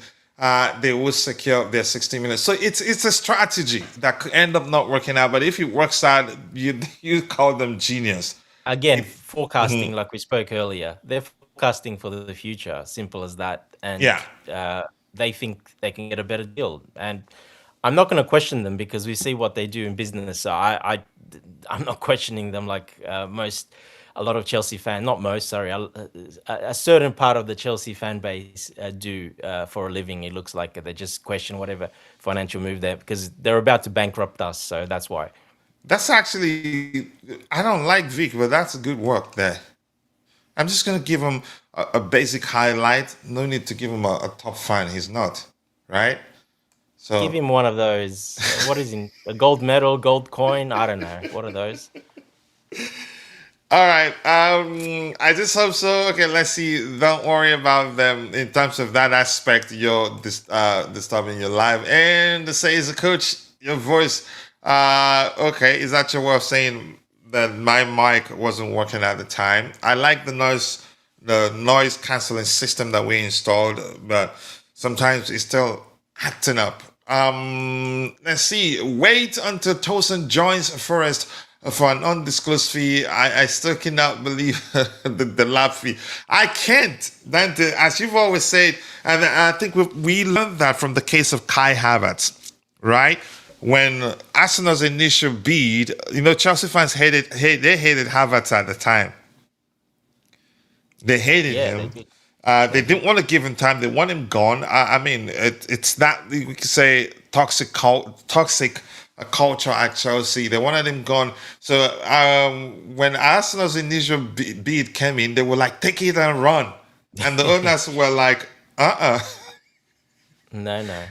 they will secure their 60 million. So it's a strategy that could end up not working out. But if it works out, you call them genius. Again, forecasting, like we spoke earlier, they're forecasting for the future. Simple as that. And Yeah. they think they can get a better deal. And I'm not going to question them because we see what they do in business. So I'm not questioning them like a lot of Chelsea fans, not most, sorry, a certain part of the Chelsea fan base do for a living. It looks like they just question whatever financial move there because they're about to bankrupt us. So that's why. That's actually, I don't like Vic, but that's good work there. I'm just going to give him a basic highlight. No need to give him a top five. He's not, right? So Give him one of those. What is in a gold medal, gold coin? I don't know. What are those? all right. I just hope so. Okay, let's see. Don't worry about them in terms of that aspect. You're disturbing your life. And to say as a coach, your voice. Okay, is that your way of saying that my mic wasn't working at the time? I like the noise canceling system that we installed, but sometimes it's still acting up. Let's see. Wait until Tosin joins Forest for an undisclosed fee. I still cannot believe the Delap fee. I can't. Dante, as you've always said, and I think we learned that from the case of Kai Havertz, right? When Arsenal's initial bid, Chelsea fans hated Havertz at the time. They hated him. They didn't want to give him time. They want him gone. I mean, it's that we could say toxic culture at Chelsea. They wanted him gone. So when Arsenal's initial bid came in, they were like, take it and run. And the owners were like, No.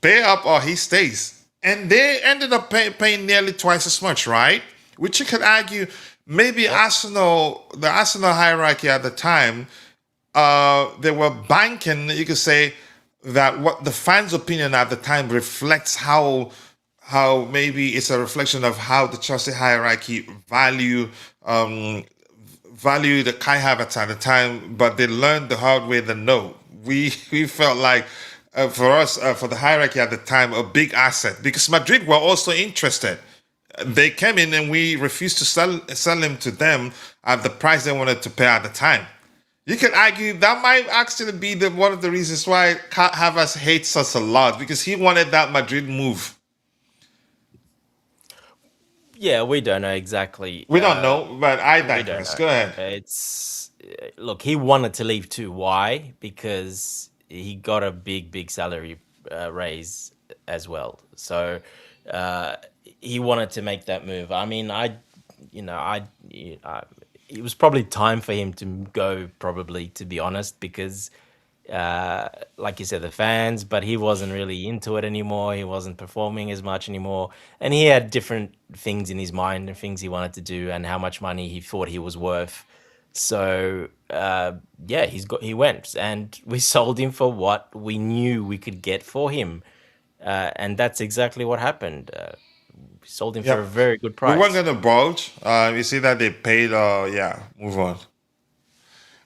pay up or he stays. And they ended up paying nearly twice as much, right? Which you could argue maybe the Arsenal hierarchy at the time, they were banking, you could say, that what the fans' opinion at the time reflects how maybe it's a reflection of how the Chelsea hierarchy value the Kai Havertz at the time, but they learned the hard way that no, we felt like for us, for the hierarchy at the time, a big asset because Madrid were also interested. They came in and we refused to sell him to them at the price they wanted to pay at the time. You could argue that might actually be one of the reasons why Havertz hates us a lot because he wanted that Madrid move. Yeah, we don't know exactly. We don't know, but I We don't digress. know. Go ahead. Look, he wanted to leave too. Why? Because he got a big salary raise as well. So he wanted to make that move. I mean, it was probably time for him to go. Probably, to be honest, because like you said, the fans, but he wasn't really into it anymore. He wasn't performing as much anymore, and he had different things in his mind and things he wanted to do, and how much money he thought he was worth. So he went, and we sold him for what we knew we could get for him, and that's exactly what happened. We sold him for a very good price. We weren't going to budge. You see that they paid. Move on.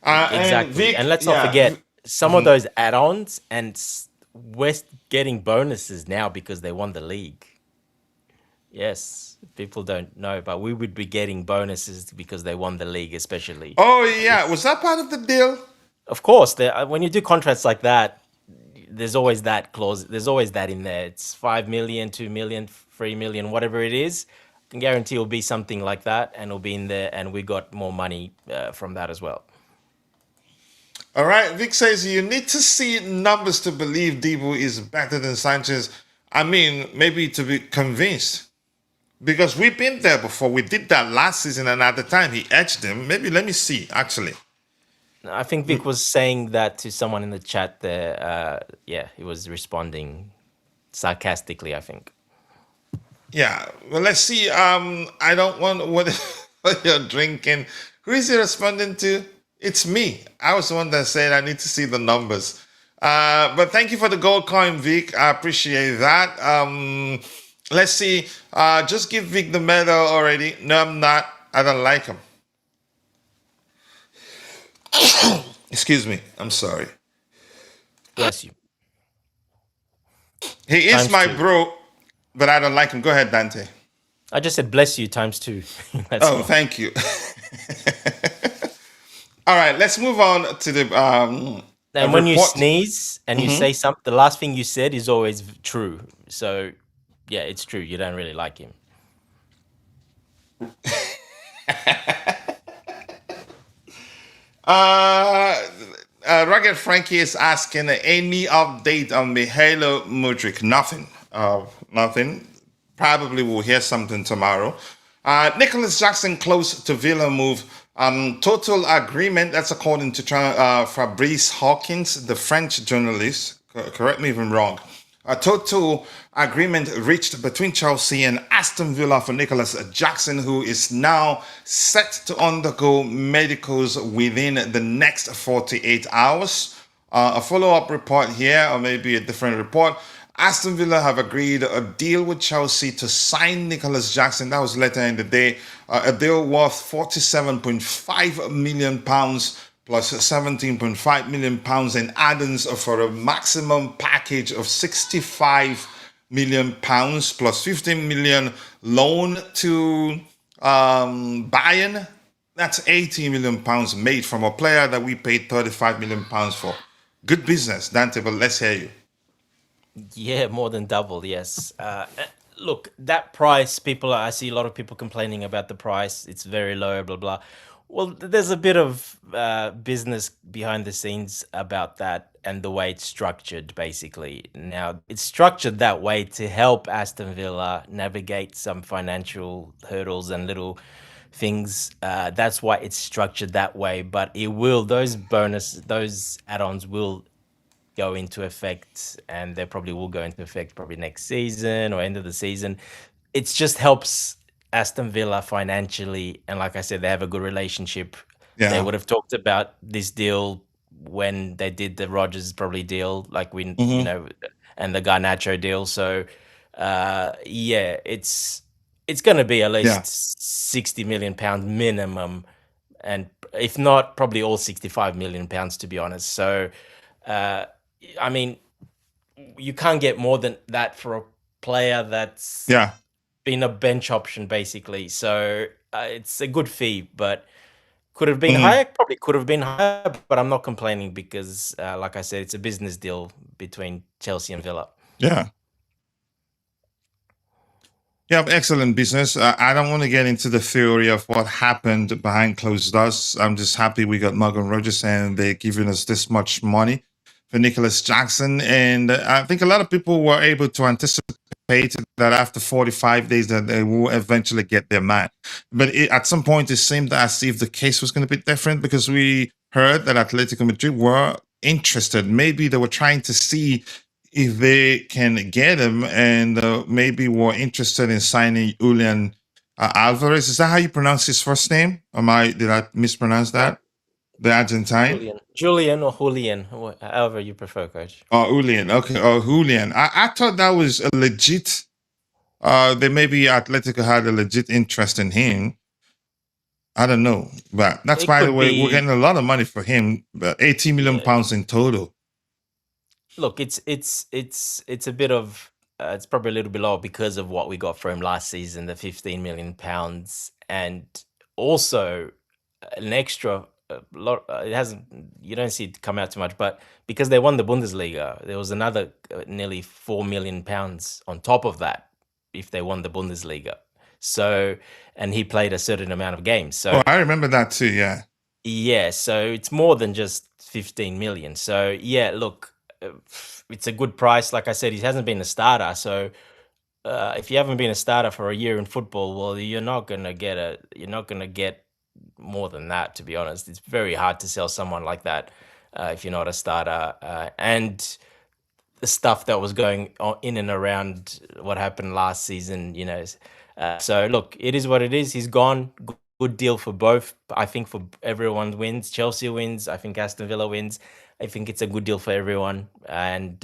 Exactly, and let's not forget some of those add-ons, and we're getting bonuses now because they won the league. Yes, people don't know, but we would be getting bonuses because they won the league, especially. Oh yeah, was that part of the deal? Of course, when you do contracts like that, there's always that clause. There's always that in there. It's 5 million, 2 million, 3 million, whatever it is. I can guarantee it'll be something like that, and it'll be in there, and we got more money from that as well. All right, Vic says you need to see numbers to believe Debo is better than Sanchez. I mean, maybe to be convinced. Because we've been there before. We did that last season, and at the time he edged him. Maybe let me see, actually. I think Vic was saying that to someone in the chat there. He was responding sarcastically, I think. Yeah, well, let's see. I don't want what you're drinking. Who is he responding to? It's me. I was the one that said I need to see the numbers. But thank you for the gold coin, Vic. I appreciate that. Let's see. Just give Vic the medal already. No, I'm not. I don't like him. Excuse me. I'm sorry. Bless you. He is Times my two. bro, but I don't like him. Go ahead, Dante. I just said bless you times 2. That's Oh, all. thank you. All right, let's move on to the And when you report. sneeze and you say something, the last thing you said is always true. So, yeah, it's true. You don't really like him. Rugged Frankie is asking any update on Mihailo Mudryk. Nothing. Nothing. Probably we'll hear something tomorrow. Nicolas Jackson close to Villa move. Total agreement, that's according to Fabrice Hawkins, the French journalist. Correct me if I'm wrong. A total agreement reached between Chelsea and Aston Villa for Nicolas Jackson, who is now set to undergo medicals within the next 48 hours. A follow-up report here, or maybe a different report. Aston Villa have agreed a deal with Chelsea to sign Nicolas Jackson. That was later in the day. A deal worth £47.5 million plus £17.5 million in add-ons for a maximum package of £65 million plus 15 million loan to Bayern. That's 80 million pounds made from a player that we paid 35 million pounds for. Good business, Dante, but let's hear you. Yeah, more than double, yes. Look, that price, I see a lot of people complaining about the price. It's very low, blah, blah. Well, there's a bit of business behind the scenes about that and the way it's structured, basically. Now, it's structured that way to help Aston Villa navigate some financial hurdles and little things. That's why it's structured that way. But those add-ons will go into effect, and they probably will go into effect probably next season or end of the season. It just helps Aston Villa financially, and like I said, they have a good relationship. Yeah. They would have talked about this deal when they did the Rodgers probably deal, like and the Garnacho deal. So yeah, it's going to be at least £60 million minimum, and if not, probably all £65 million, to be honest. So I mean, you can't get more than that for a player that's been a bench option, basically. So it's a good fee, but could have been higher. Probably could have been higher, but I'm not complaining because, like I said, it's a business deal between Chelsea and Villa. Yeah, excellent business. I don't want to get into the theory of what happened behind closed doors. I'm just happy we got Morgan Rogers and they're giving us this much money for Nicolas Jackson. And I think a lot of people were able to anticipate that after 45 days that they will eventually get their man. But at some point, it seemed as if the case was going to be different because we heard that Atletico Madrid were interested. Maybe they were trying to see if they can get him, and maybe were interested in signing Julian Alvarez. Is that how you pronounce his first name? Did I mispronounce that? The Argentine? Julian or Julian, however you prefer, coach. Oh, Julian. Okay. Oh, Julian. I thought that was a legit. Maybe Atletico had a legit interest in him. I don't know, but that's, by the way, we're getting a lot of money for him. But 80 million pounds in total. Look, it's a bit of it's probably a little bit low because of what we got for him last season, the 15 million pounds, and also an extra lot. It hasn't, you don't see it come out too much, but because they won the Bundesliga, there was another nearly 4 million pounds on top of that if they won the Bundesliga. So, and he played a certain amount of games. So I remember that too. Yeah. Yeah. So it's more than just 15 million. So yeah, look, it's a good price. Like I said, he hasn't been a starter. So if you haven't been a starter for a year in football, well, you're not gonna get more than that. To be honest, it's very hard to sell someone like that if you're not a starter. And the stuff that was going on in and around what happened last season, so look, it is what it is. He's gone. good deal for both. I think for everyone wins. Chelsea wins. I think Aston Villa wins. I think it's a good deal for everyone. And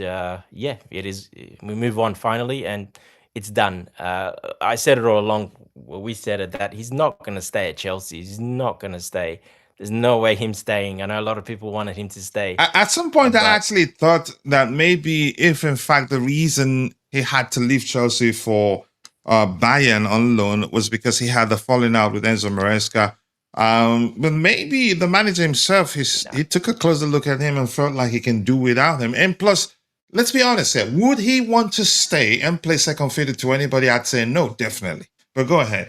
yeah, it is. We move on finally, and it's done. I said it all along. Well, we said it that he's not going to stay at Chelsea. He's not going to stay. There's no way him staying. I know a lot of people wanted him to stay, At some point, I but actually thought that maybe if, in fact, the reason he had to leave Chelsea for Bayern on loan was because he had the falling out with Enzo Maresca. But maybe the manager himself, he took a closer look at him and felt like he can do without him. And plus, let's be honest here, would he want to stay and play second fiddle to anybody? I'd say no, definitely. But go ahead.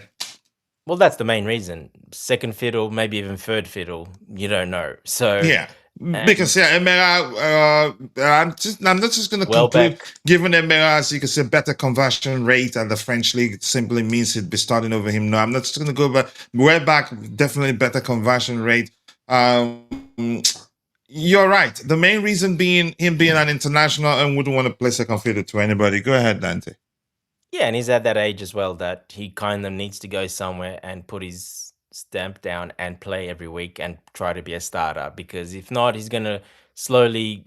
well, that's the main reason. Second fiddle, maybe even third fiddle. You don't know. So Yeah. and Because I mean, I'm not just going to conclude. Welbeck, Given Emira's, you can say better conversion rate at the French league, it simply means he'd be starting over him. No, I'm not just going to go back. Way back, definitely better conversion rate. You're right. The main reason being him being an international and wouldn't want to play second fiddle to anybody. Go ahead, Dante. yeah, and he's at that age as well that he kind of needs to go somewhere and put his stamp down and play every week and try to be a starter, because if not, he's going to slowly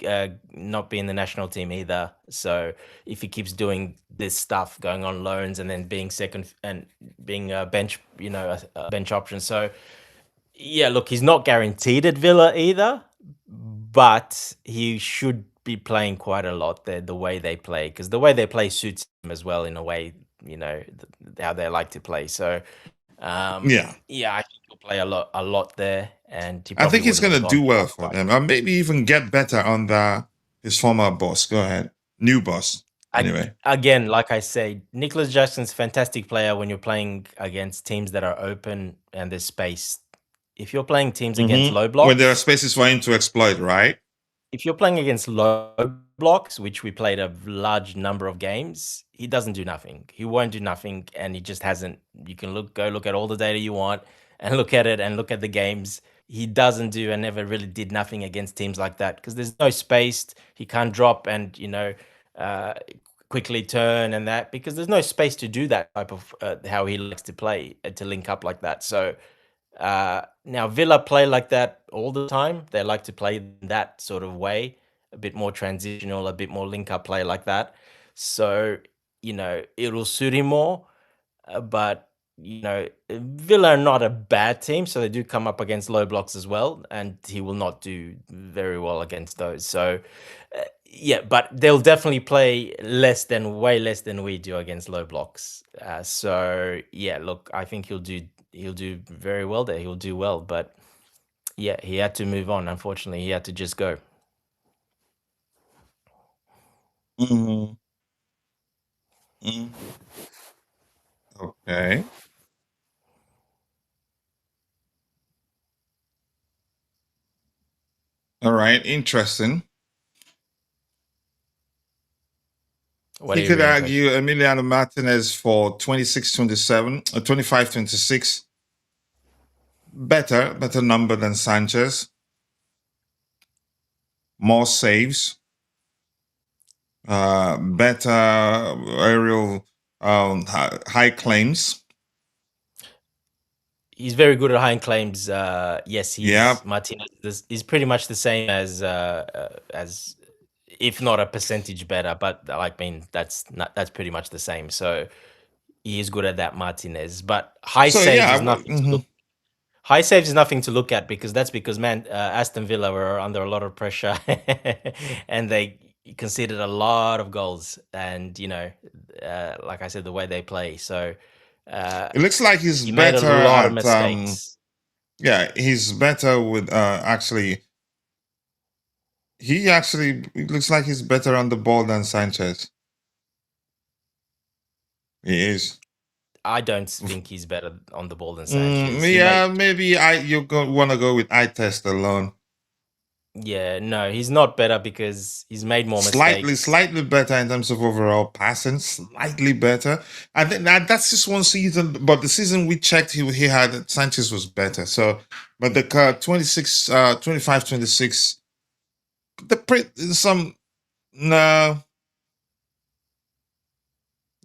not be in the national team either. So if he keeps doing this stuff, going on loans and then being second and being a bench, a bench option. So yeah, look, he's not guaranteed at Villa either, but he should be playing quite a lot there, the way they play, because the way they play suits him as well in a way, how they like to play. So Yeah. yeah, I think he'll play a lot there, and he I probably think he's wouldn't going have to do gone well for quite. them. Or maybe even get better under his former boss. Go ahead. New boss. Anyway. Again, like I say, Nicolas Jackson's a fantastic player when you're playing against teams that are open and there's space. If you're playing teams against low When there are blocks, spaces for him to exploit, right? if you're playing against low blocks, which we played a large number of games, he doesn't do nothing. He won't do nothing, and he just hasn't. You can go look at all the data you want and look at it and look at the games. He doesn't do and never really did nothing against teams like that because there's no space. He can't drop and uh, quickly turn and that, because there's no space to do that type of how he likes to play, to link up like that. So now Villa play like that all the time. They like to play that sort of way, a bit more transitional, a bit more link up play like that. So it'll suit him more. But Villa are not a bad team, so they do come up against low blocks as well, and he will not do very well against those. So yeah, but they'll definitely play way less than we do against low blocks. So yeah, look, I think he'll do very well there. He'll do well, but yeah, he had to move on. Unfortunately, he had to just go. Mm-hmm. Okay. All right. Interesting. What He are you could reading, Coach? argue Emiliano Martinez for 26-27, 25-26. Better number than Sanchez. More saves. Better aerial high claims. He's very good at high claims. Yes, Yeah. Martinez is pretty much the same as if not a percentage better, but that's pretty much the same. So he is good at that, Martinez. But high So saves yeah. is nothing to look. High saves is nothing to look at because Aston Villa were under a lot of pressure, and they conceded a lot of goals. And like I said, the way they play. So It looks like he's he made better a lot of at mistakes. yeah, he's better with actually it looks like he's better on the ball than Sanchez. He is. I don't think he's better on the ball than Sanchez. Yeah, maybe you want to go with eye test alone. Yeah, no, he's not better because he's made more mistakes. Slightly better in terms of overall passing. Slightly better. I think that's just one season, but the season we checked, he had Sanchez was better. So, but the 25, 26. No.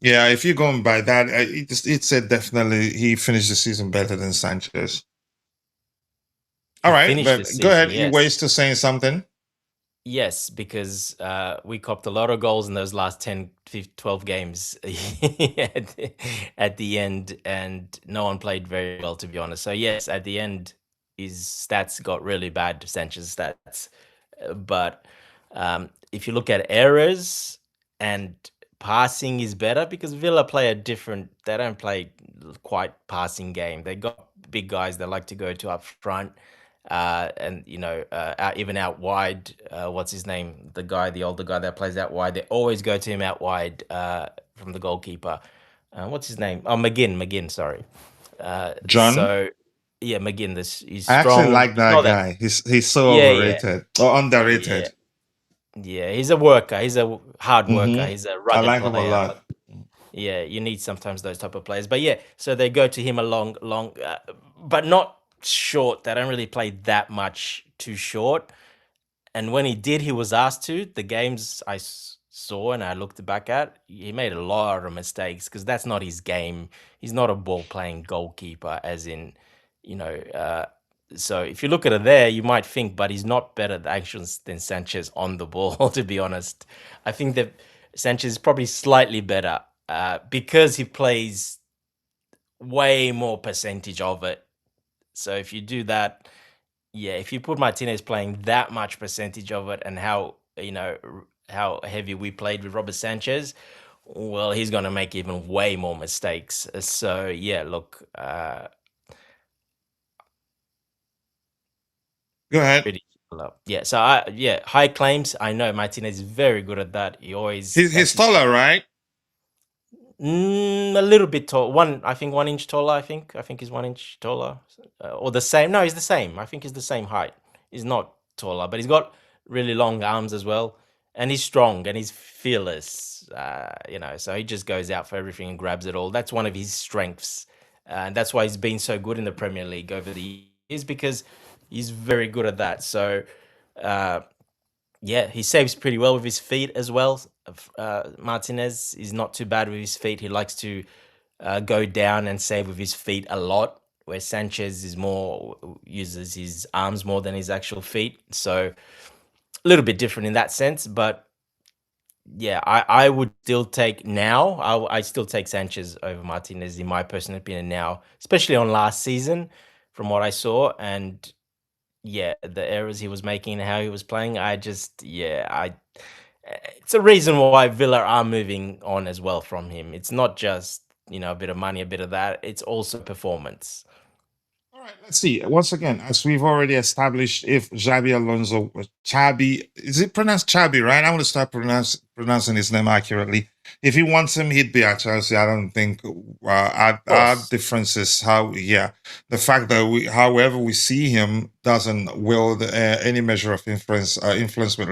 Yeah, if you're going by that, it said definitely he finished the season better than Sanchez. All He right, finished the but go season, ahead. You were yes. still saying something. Yes, because we copped a lot of goals in those last 10, 12 games at the end, and no one played very well, to be honest. So, yes, at the end, his stats got really bad, Sanchez's stats. But if you look at errors and passing is better because Villa play a different, they don't play quite passing game. They got big guys that like to go to up front and even out wide. What's his name? The older guy that plays out wide. They always go to him out wide from the goalkeeper. What's his name? Oh, McGinn. Sorry. John, So yeah, McGinn. He's I actually strong. like He's that not that. guy. He's so Yeah, overrated or yeah, underrated. yeah. He's a worker. He's a hard worker. Mm-hmm. He's a I rugged like him a player. lot. Yeah, you need sometimes those type of players. But yeah, so they go to him but not short. They don't really play that much too short. And when he did, he was asked to. The games I saw and I looked back at, he made a lot of mistakes because that's not his game. He's not a ball playing goalkeeper, as in, you know. So if you look at it there, you might think, but he's not better at actions than Sanchez on the ball. To be honest, I think that Sanchez is probably slightly better because he plays way more percentage of it. So if you do that, yeah, if you put Martinez playing that much percentage of it and how heavy we played with Robert Sanchez, well, he's going to make even way more mistakes. So yeah, look, Go ahead. pretty low. Yeah, so high claims. I know Martinez is very good at that. He always He's taller, right? A little bit tall. I think 1 inch taller. I think he's 1 inch taller, or the same. No, he's the same. I think he's the same height. He's not taller, but he's got really long arms as well, and he's strong and he's fearless. So he just goes out for everything and grabs it all. That's one of his strengths, and that's why he's been so good in the Premier League over the years because he's very good at that. So. Yeah, he saves pretty well with his feet as well. Martinez is not too bad with his feet. He likes to go down and save with his feet a lot, where Sanchez uses his arms more than his actual feet. So a little bit different in that sense. But yeah, I would still take now. I still take Sanchez over Martinez in my personal opinion now, especially on last season, from what I saw. And yeah, the errors he was making and how he was playing, it's a reason why Villa are moving on as well from him. It's not just, a bit of money, a bit of that. It's also performance. All right, let's see. Once again, as we've already established, if Xabi Alonso, Chabi, is it pronounced Chabi, right? I want to start pronouncing his name accurately. If he wants him, he'd be at Chelsea. I don't think our Of course. difference is the fact that however we see him doesn't wield any measure of influence with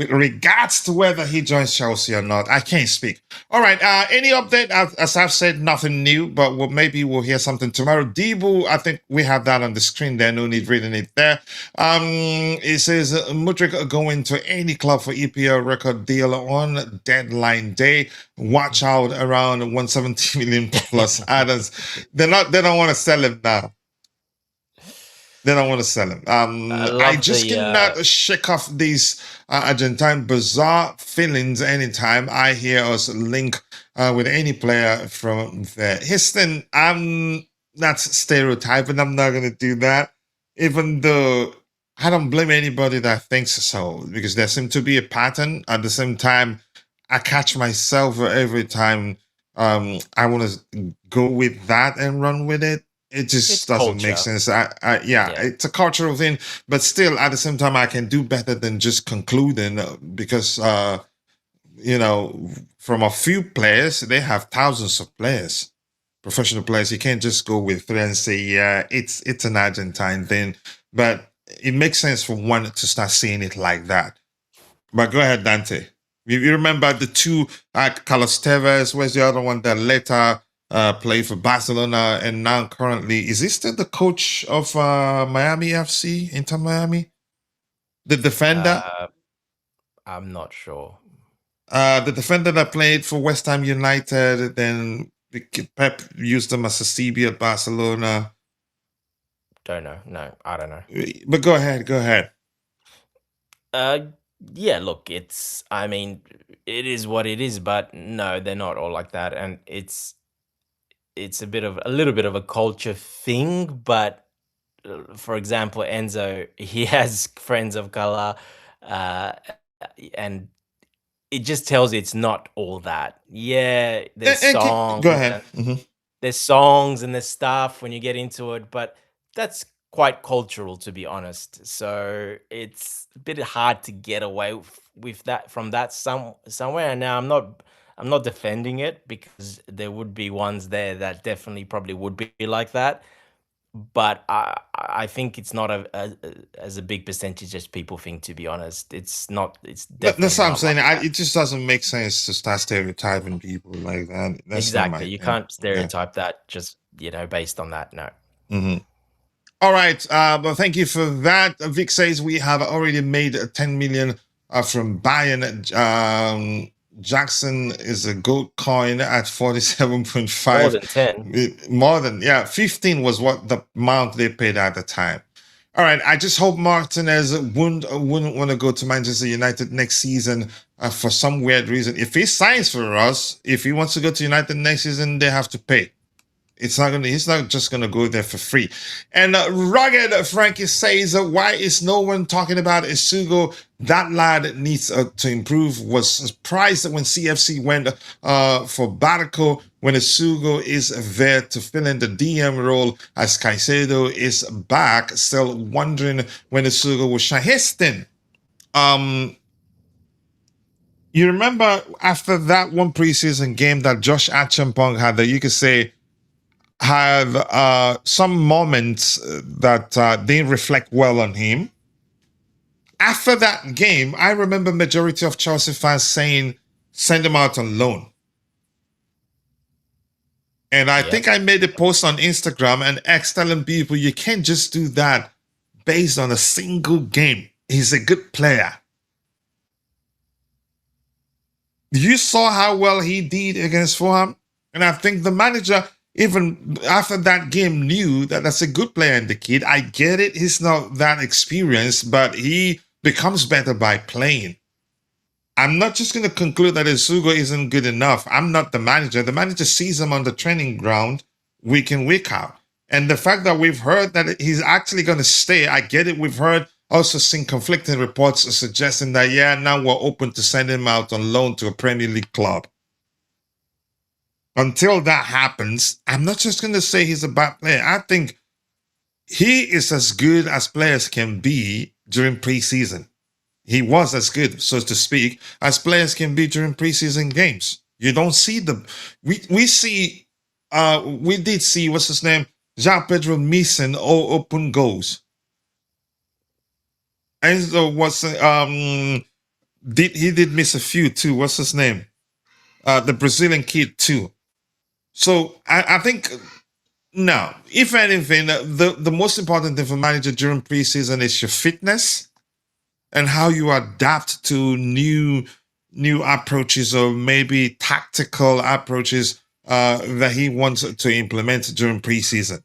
regards to whether he joins Chelsea or not. I can't speak. All right. Any update? As I've said, nothing new, but maybe we'll hear something tomorrow. Debo, I think we have that on the screen there. No need reading it there. It says Mudryk going to any club for EPL record deal on deadline day. Watch out around 170 million plus add-ons. They don't want to sell him now. They don't want to sell him. I just cannot shake off these Argentine bizarre feelings anytime I hear us link with any player from there. Houston, I'm not stereotyping. I'm not going to do that. Even though I don't blame anybody that thinks so, because there seems to be a pattern. At the same time, I catch myself every time I want to go with that and run with it. It just doesn't make sense. It's a cultural thing, but still, at the same time, I can do better than just concluding because, from a few players, they have thousands of players, professional players. You can't just go with three and say, yeah, it's an Argentine thing. But it makes sense for one to start seeing it like that. But go ahead, Dante. You remember the two, Carlos Tevez, where's the other one that later played for Barcelona and now currently, is he still the coach of Miami FC, Inter Miami? The defender? I'm not sure. The defender that played for West Ham United, then Pep used him as a CB at Barcelona. Don't know. No, I don't know. But go ahead. Yeah, look, I mean, it is what it is, but no, they're not all like that. And it's a little bit of a culture thing, but for example, Enzo, he has friends of color, uh, and it just tells you it's not all that. Yeah, there's songs. Go ahead. Mm-hmm. There's songs and there's stuff when you get into it, but that's quite cultural, to be honest. So it's a bit hard to get away with that from that somewhere. And now I'm not defending it, because there would be ones there that definitely probably would be like that. But I think it's not as a big percentage as people think, to be honest. It's not. It's definitely that's what I'm not saying. like that. It just doesn't make sense to start stereotyping people like that. That's Exactly. You can't Yeah. stereotype that just, based on that. No. Mm-hmm. All right. Well, thank you for that. Vic says we have already made 10 million from Bayern. Jackson is a gold coin at 47.5. More than 10. More than, yeah, 15 was what the amount they paid at the time. All right. I just hope Martinez wouldn't want to go to Manchester United next season for some weird reason. If he signs for us, if he wants to go to United next season, they have to pay. He's not just going to go there for free. And Rugged Frankie says, why is no one talking about Isugo? That lad needs to improve. Was surprised when CFC went for Barco when Isugo is there to fill in the DM role as Caicedo is back. Still wondering when Isugo will shine. Heston, you remember after that one preseason game that Josh Achampong had, that you could say have some moments that didn't reflect well on him. After that game, I remember majority of Chelsea fans saying, send him out on loan. And I think I made a post on Instagram and X telling people, you can't just do that based on a single game. He's a good player. You saw how well he did against Fulham. And I think the manager, even after that game, knew that that's a good player in the kid. I get it. He's not that experienced, but he becomes better by playing. I'm not just going to conclude that Isugo isn't good enough. I'm not the manager. The manager sees him on the training ground week in, week out. And the fact that we've heard that he's actually going to stay, I get it. We've also seen conflicting reports suggesting that, yeah, now we're open to send him out on loan to a Premier League club. Until that happens, I'm not just going to say he's a bad player. I think he is as good as players can be during preseason. He was as good, so to speak, as players can be during preseason games. You don't see we did see, what's his name? Jean-Pedro missing all open goals. Enzo did miss a few too. What's his name? The Brazilian kid too. So I think, no, if anything, the most important thing for manager during preseason is your fitness and how you adapt to new approaches or maybe tactical approaches that he wants to implement during preseason.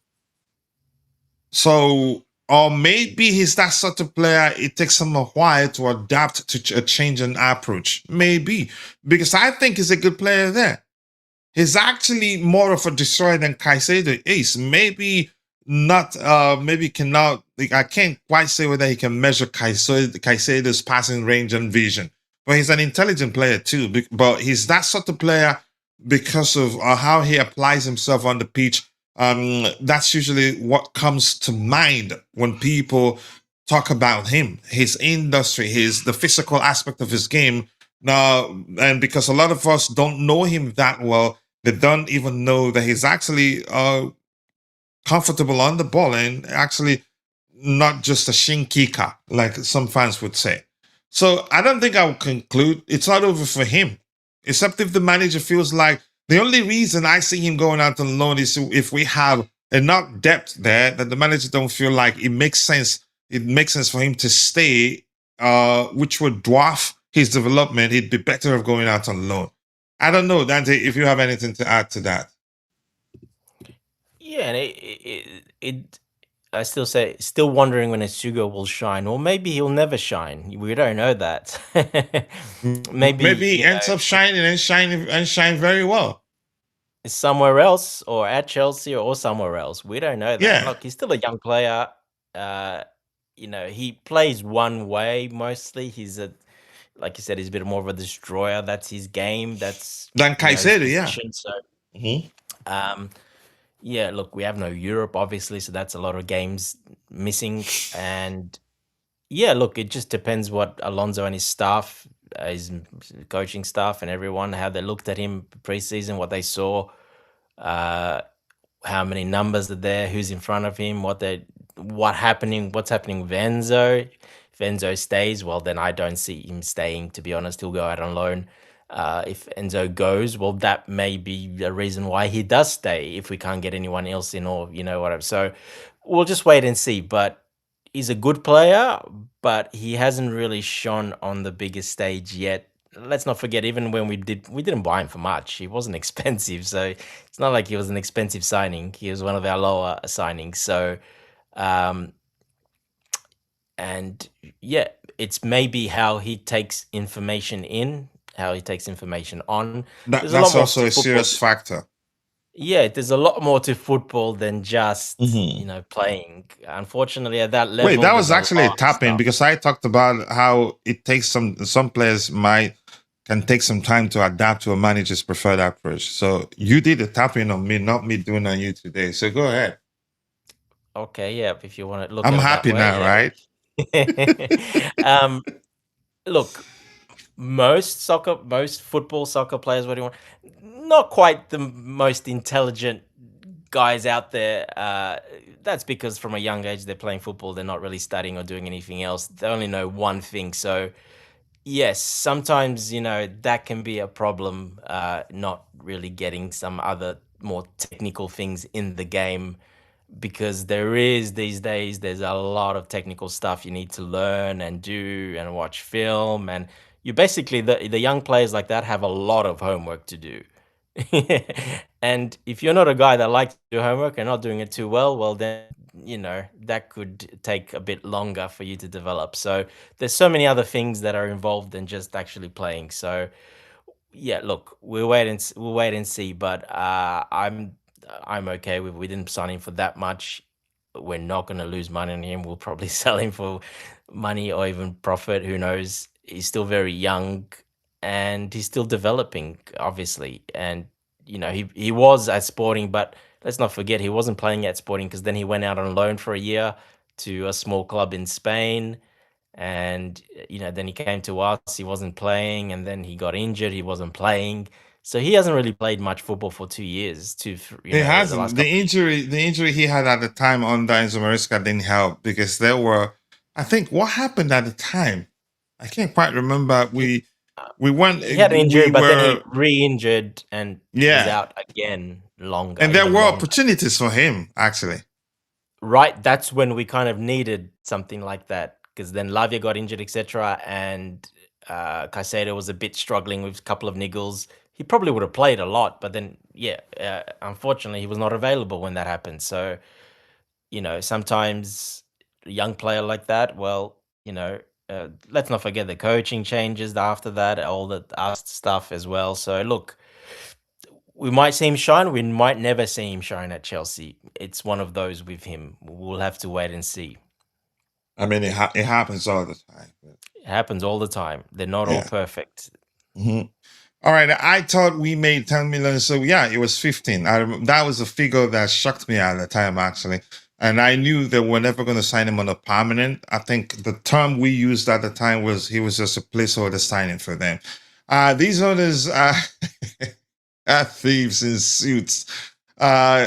So, or maybe he's that sort of player, it takes him a while to adapt to a change in approach. Maybe. Because I think he's a good player there. He's actually more of a destroyer than Caicedo is. Maybe not, maybe cannot, I can't quite say whether he can measure Caicedo's passing range and vision. But he's an intelligent player too. But he's that sort of player because of how he applies himself on the pitch. That's usually what comes to mind when people talk about him, his industry, the physical aspect of his game. Now, and because a lot of us don't know him that well, they don't even know that he's actually comfortable on the ball and actually not just a shin kicker, like some fans would say. So I don't think I will conclude it's not over for him, except if the manager feels like the only reason I see him going out on loan is if we have enough depth there that the manager don't feel like it makes sense. It makes sense for him to stay, which would dwarf his development, he'd be better off going out on loan. I don't know, Dante, if you have anything to add to that. Yeah, and it I still wondering when Asugo will shine, or maybe he'll never shine. We don't know that. Maybe Maybe he ends up shining and shine very well. somewhere else, or at Chelsea, or somewhere else. We don't know that. Yeah. Look, he's still a young player. He plays one way mostly. Like you said, he's a bit more of a destroyer. That's his game. That's Than Caicedo, his yeah. position. So, Mhm. yeah, look, we have no Europe, obviously, so that's a lot of games missing. And yeah, look, it just depends what Alonso and his staff, his coaching staff, and everyone, how they looked at him preseason, what they saw, how many numbers are there, who's in front of him, what's happening with Enzo. If Enzo stays, well, then I don't see him staying, to be honest. He'll go out on loan. If Enzo goes, well, that may be a reason why he does stay if we can't get anyone else in, or whatever. So we'll just wait and see. But he's a good player, but he hasn't really shone on the biggest stage yet. Let's not forget, even when we didn't buy him for much. He wasn't expensive, so it's not like he was an expensive signing. He was one of our lower signings. So, and yeah, it's maybe how he takes information in, how he takes information on. That's also a serious factor. Yeah, there's a lot more to football than just playing. Unfortunately, at that level. Wait, that was actually a tap-in, because I talked about how it takes some players can take some time to adapt to a manager's preferred approach. So you did a tap-in on me, not me doing on you today. So go ahead. Okay, yeah, if you want to look. I'm happy now, right? Look, most football soccer players, what do you want? Not quite the most intelligent guys out there. That's because from a young age they're playing football. They're not really studying or doing anything else. They only know one thing. So yes, sometimes that can be a problem. Not really getting some other more technical things in the game, because these days there's a lot of technical stuff you need to learn and do and watch film, and you basically, the young players like that have a lot of homework to do. And if you're not a guy that likes to do homework and not doing it too well, then that could take a bit longer for you to develop. So there's so many other things that are involved than just actually playing. So yeah, look, we'll wait and see. But I'm okay with, we didn't sign him for that much. We're not going to lose money on him. We'll probably sell him for money or even profit. Who knows? He's still very young and he's still developing, obviously. And he was at Sporting, but let's not forget he wasn't playing at Sporting, because then he went out on loan for a year to a small club in Spain. And then he came to us, he wasn't playing, and then he got injured, he wasn't playing. So he hasn't really played much football for 2 years. He hasn't. The injury he had at the time under Enzo Maresca didn't help, because there were, I think, what happened at the time? I can't quite remember. We went. He had an injury, but then he re-injured and was out again longer. And there were opportunities for him, actually. Right, that's when we kind of needed something like that, because then Lavia got injured, etc., and Caicedo was a bit struggling with a couple of niggles. He probably would have played a lot, but then unfortunately he was not available when that happened. So sometimes a young player like that, well, let's not forget the coaching changes after that, all the stuff as well. So look, we might see him shine, we might never see him shine at Chelsea. It's one of those with him. We'll have to wait and see. I mean, it happens all the time. It happens all the time. They're not all perfect. Mm-hmm. All right, I thought we made 10 million. So yeah, it was 15. That was a figure that shocked me at the time, actually. And I knew that we're never going to sign him on a permanent. I think the term we used at the time was he was just a placeholder signing for them. These owners are thieves in suits.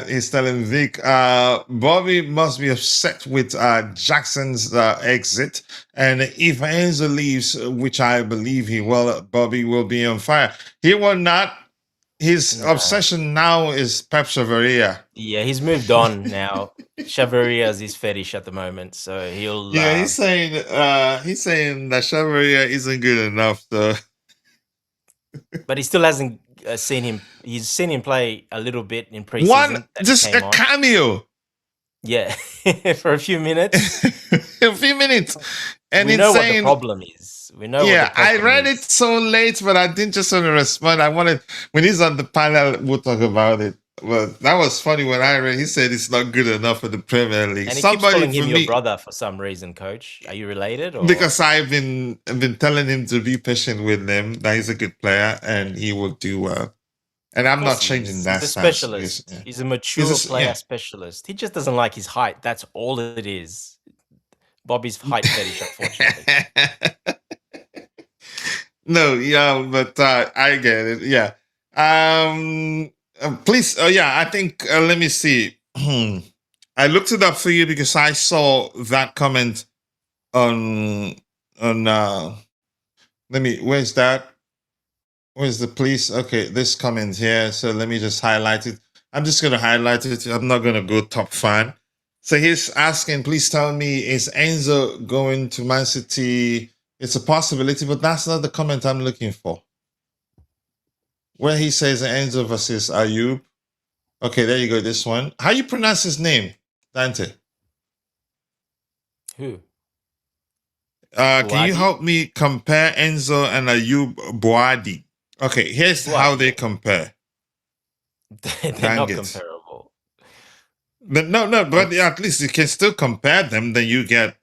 He's telling Vic, Bobby must be upset with Jackson's exit, and if Enzo leaves, which I believe he will, Bobby will be on fire. He will not. his No. obsession now is Pep Chavaria. Yeah, he's moved on now. Chavaria is his fetish at the moment, so he'll. Yeah, he's saying that Chavaria isn't good enough. So, But he still hasn't seen him. He's seen him play a little bit in one preseason. that he just came a on. cameo, Yeah, for a few minutes. a few minutes, and We it's know what the saying, problem is. We know. yeah, what the I problem read is. it so late, but I didn't just want to respond. I wanted when he's on the panel, we'll talk about it. Well, that was funny when I read. He said it's not good enough for the Premier League. And he keeps Somebody calling for him your me, brother for some reason, Coach. Are you related? Or because I've been telling him to be patient with him. That he's a good player and he will do well. And I'm Of not course he changing is. that He's a stance. specialist. Yeah. He's a mature He's player yeah. specialist. He just doesn't like his height. That's all it is. Bobby's height fetish, unfortunately. No, yeah, but I get it. Yeah. Please. Oh, yeah. I think. Let me see. I looked it up for you because I saw that comment on. Let me. Where's that? Where's the police? Okay, this comment here. So let me just highlight it. I'm just gonna highlight it. I'm not gonna go top fan. So he's asking, please tell me, is Enzo going to Man City? It's a possibility, but that's not the comment I'm looking for. Where he says Enzo versus Ayub. Okay, there you go. This one. How you pronounce his name, Dante? Who? Can you Boadi? help me compare Enzo and Ayub Boadi? Okay, here's how they compare. They're Dang not it. comparable. But no, but at least you can still compare them. Then you get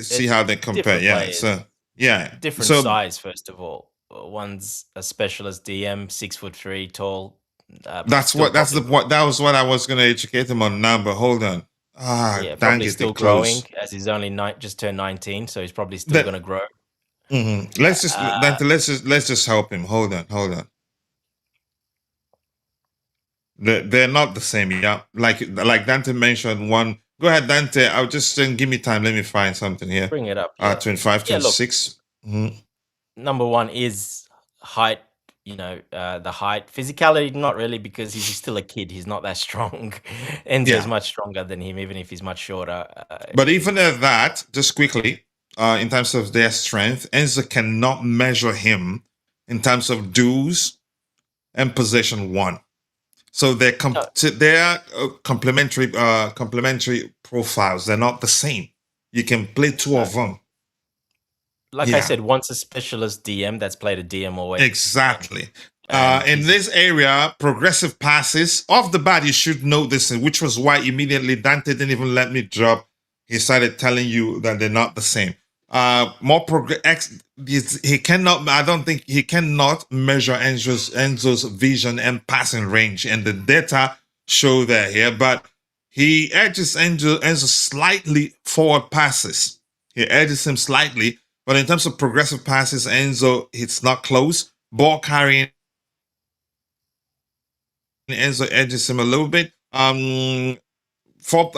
see how they compare. different Yeah, players. so yeah, Different so size, first of all. One's a specialist DM, 6'3" tall. that's still what that's the probably- what that was what I was going to educate him on now. But hold on, yeah, dang probably it, still they close. growing as he's only just turned 19, so he's probably still going to grow. Let's just Dante, let's just help him. Hold on. They're not the same, yeah. Like Dante mentioned one. Go ahead, Dante. I'll just give me time. Let me find something here. Bring it up. Yeah. 25, 26. Number one is height. You know, the height. Physicality, not really, because he's still a kid. He's not that strong. Enzo's much stronger than him, even if he's much shorter. But even at that, just quickly, in terms of their strength, Enzo cannot measure him in terms of duels and possession one. So they're complementary profiles. They're not the same. You can play two of them. Like I said, once a specialist DM that's played a DM always. Exactly. In this area, progressive passes off the bat, you should know this, which was why immediately Dante didn't even let me drop. He started telling you that they're not the same. More he cannot. I don't think he cannot measure Enzo's vision and passing range, and the data show that here. But he edges Enzo slightly forward passes. He edges him slightly, but in terms of progressive passes, Enzo it's not close. Ball carrying, Enzo edges him a little bit. For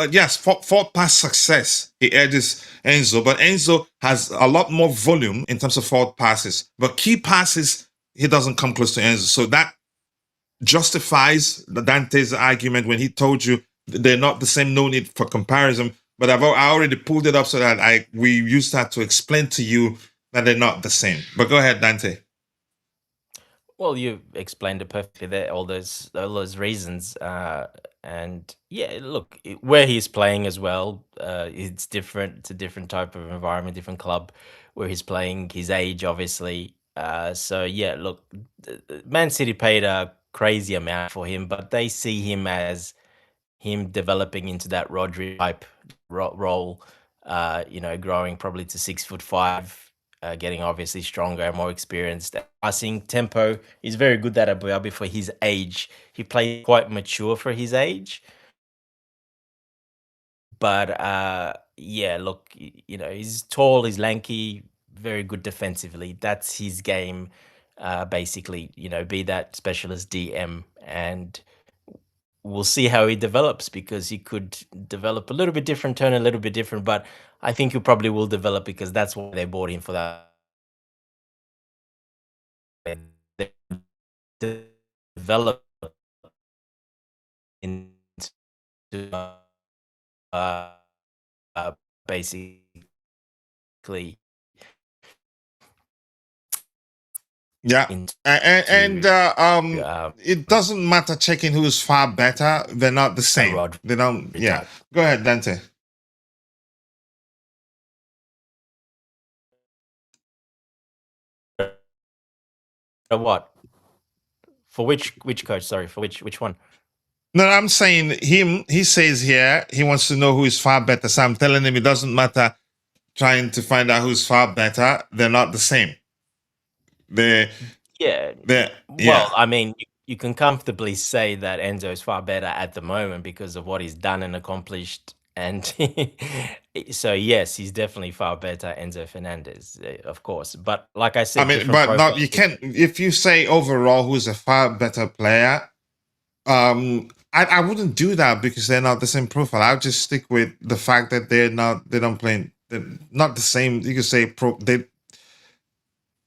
pass success, he edges Enzo, but Enzo has a lot more volume in terms of forward passes. But key passes, he doesn't come close to Enzo. So that justifies Dante's argument when he told you they're not the same, no need for comparison. But I already pulled it up so that we used that to explain to you that they're not the same. But go ahead, Dante. Well, you explained it perfectly there, all those reasons. And yeah, look, where he's playing as well, it's different. It's a different type of environment, different club where he's playing, his age, obviously. So yeah, look, Man City paid a crazy amount for him, but they see him as him developing into that Rodri type role, growing probably to 6'5", getting obviously stronger and more experienced. Passing tempo, he's very good at Abu Dhabi for his age. He plays quite mature for his age. But yeah, look, he's tall, he's lanky, very good defensively. That's his game, basically. Be that specialist DM, and we'll see how he develops, because he could develop a little bit different, turn a little bit different. But I think he probably will develop, because that's why they bought him for that. develop into uh, basically. Yeah, Into, it doesn't matter checking who's far better. They're not the same. Rodri They don't. Yeah, type. go ahead, Dante. What? For which coach? Sorry, for which one? No, I'm saying him. He says here he wants to know who is far better. So I'm telling him it doesn't matter trying to find out who's far better. They're not the same. Yeah. Yeah. Well, I mean, you can comfortably say that Enzo is far better at the moment because of what he's done and accomplished. And so, yes, he's definitely far better, Enzo Fernández, of course. But like I said, I mean, but not you can't. If you say overall who's a far better player, I wouldn't do that because they're not the same profile. I'll just stick with the fact that they don't play. They're not the same. You could say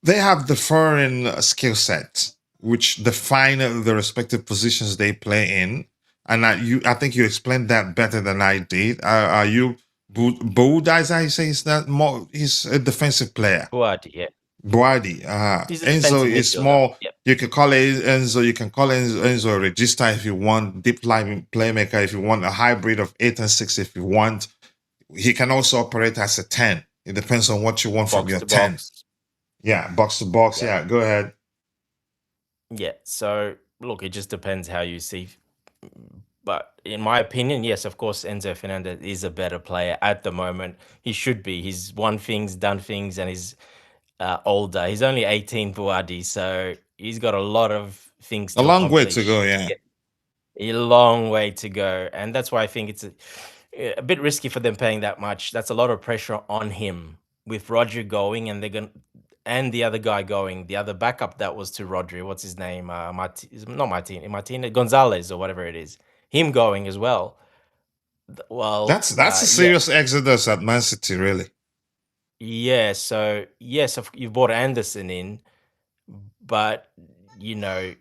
they have differing skill sets which define the respective positions they play in. And I think you explained that better than I did. Are you Bouda, as I say, is that more? He's a defensive player. Boadi, yeah. Boadi. Enzo is more. Yep. You can call it Enzo. You can call Enzo a register if you want, deep line playmaker if you want, a hybrid of 8 and 6 if you want. He can also operate as a 10. It depends on what you want from your 10. Box. Yeah, box to box. Yeah, go ahead. Yeah. So look, it just depends how you see. But in my opinion, yes, of course, Enzo Fernández is a better player at the moment. He should be. He's won things, done things, and he's older. He's only 18, Boadi, so he's got a lot of things to a long way accomplish. to go. Yeah, a long way to go, and that's why I think it's a bit risky for them paying that much. That's a lot of pressure on him with Rodri going, and they're going and the other guy going, the other backup that was to Rodri. What's his name? Martin Gonzalez or whatever it is. Him going as well. Well, that's a serious exodus at Man City, really. Yeah. So yes, you brought Anderson in, but you know,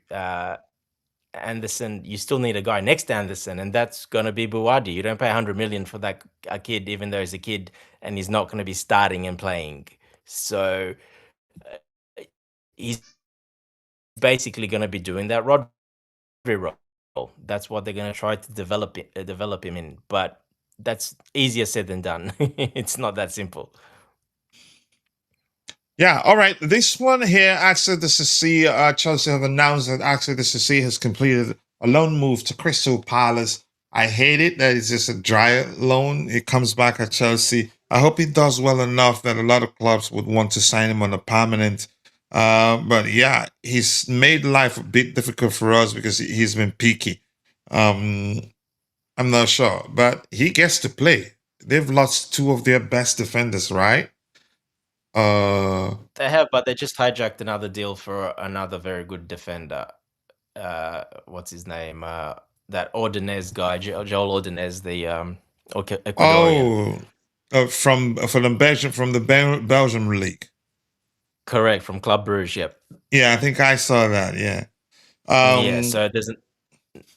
Anderson, you still need a guy next to Anderson, and that's going to be Boadi. You don't pay 100 million for that a kid, even though he's a kid and he's not going to be starting and playing. So he's basically going to be doing that Rodri role. That's what they're going to try to develop him in. But that's easier said than done. It's not that simple. Yeah, all right. This one here, Axel Disasi, Chelsea have announced that Axel Disasi has completed a loan move to Crystal Palace. I hate it that it's just a dry loan. He comes back at Chelsea. I hope he does well enough that a lot of clubs would want to sign him on a permanent. But yeah, he's made life a bit difficult for us because he's been peaky. I'm not sure, but he gets to play. They've lost 2 of their best defenders, right? They have, but they just hijacked another deal for another very good defender. What's his name? That Ordonez guy, Joel Ordonez, the Ecuadorian. From the Belgium league. Correct, from Club Brugge. Yep. Yeah, I think I saw that. Yeah. So there's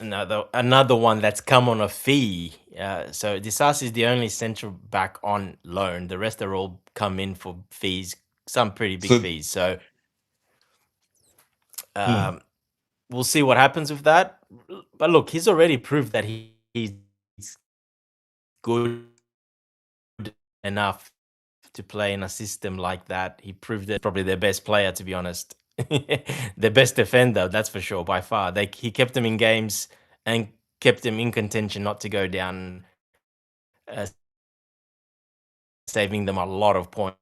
another one that's come on a fee. So Disasi is the only central back on loan. The rest are all come in for fees, some pretty big fees. So we'll see what happens with that. But look, he's already proved that he's good enough to play in a system like that. He proved it. Probably their best player, to be honest. Their best defender, that's for sure, by far. He kept them in games and kept them in contention not to go down, saving them a lot of points.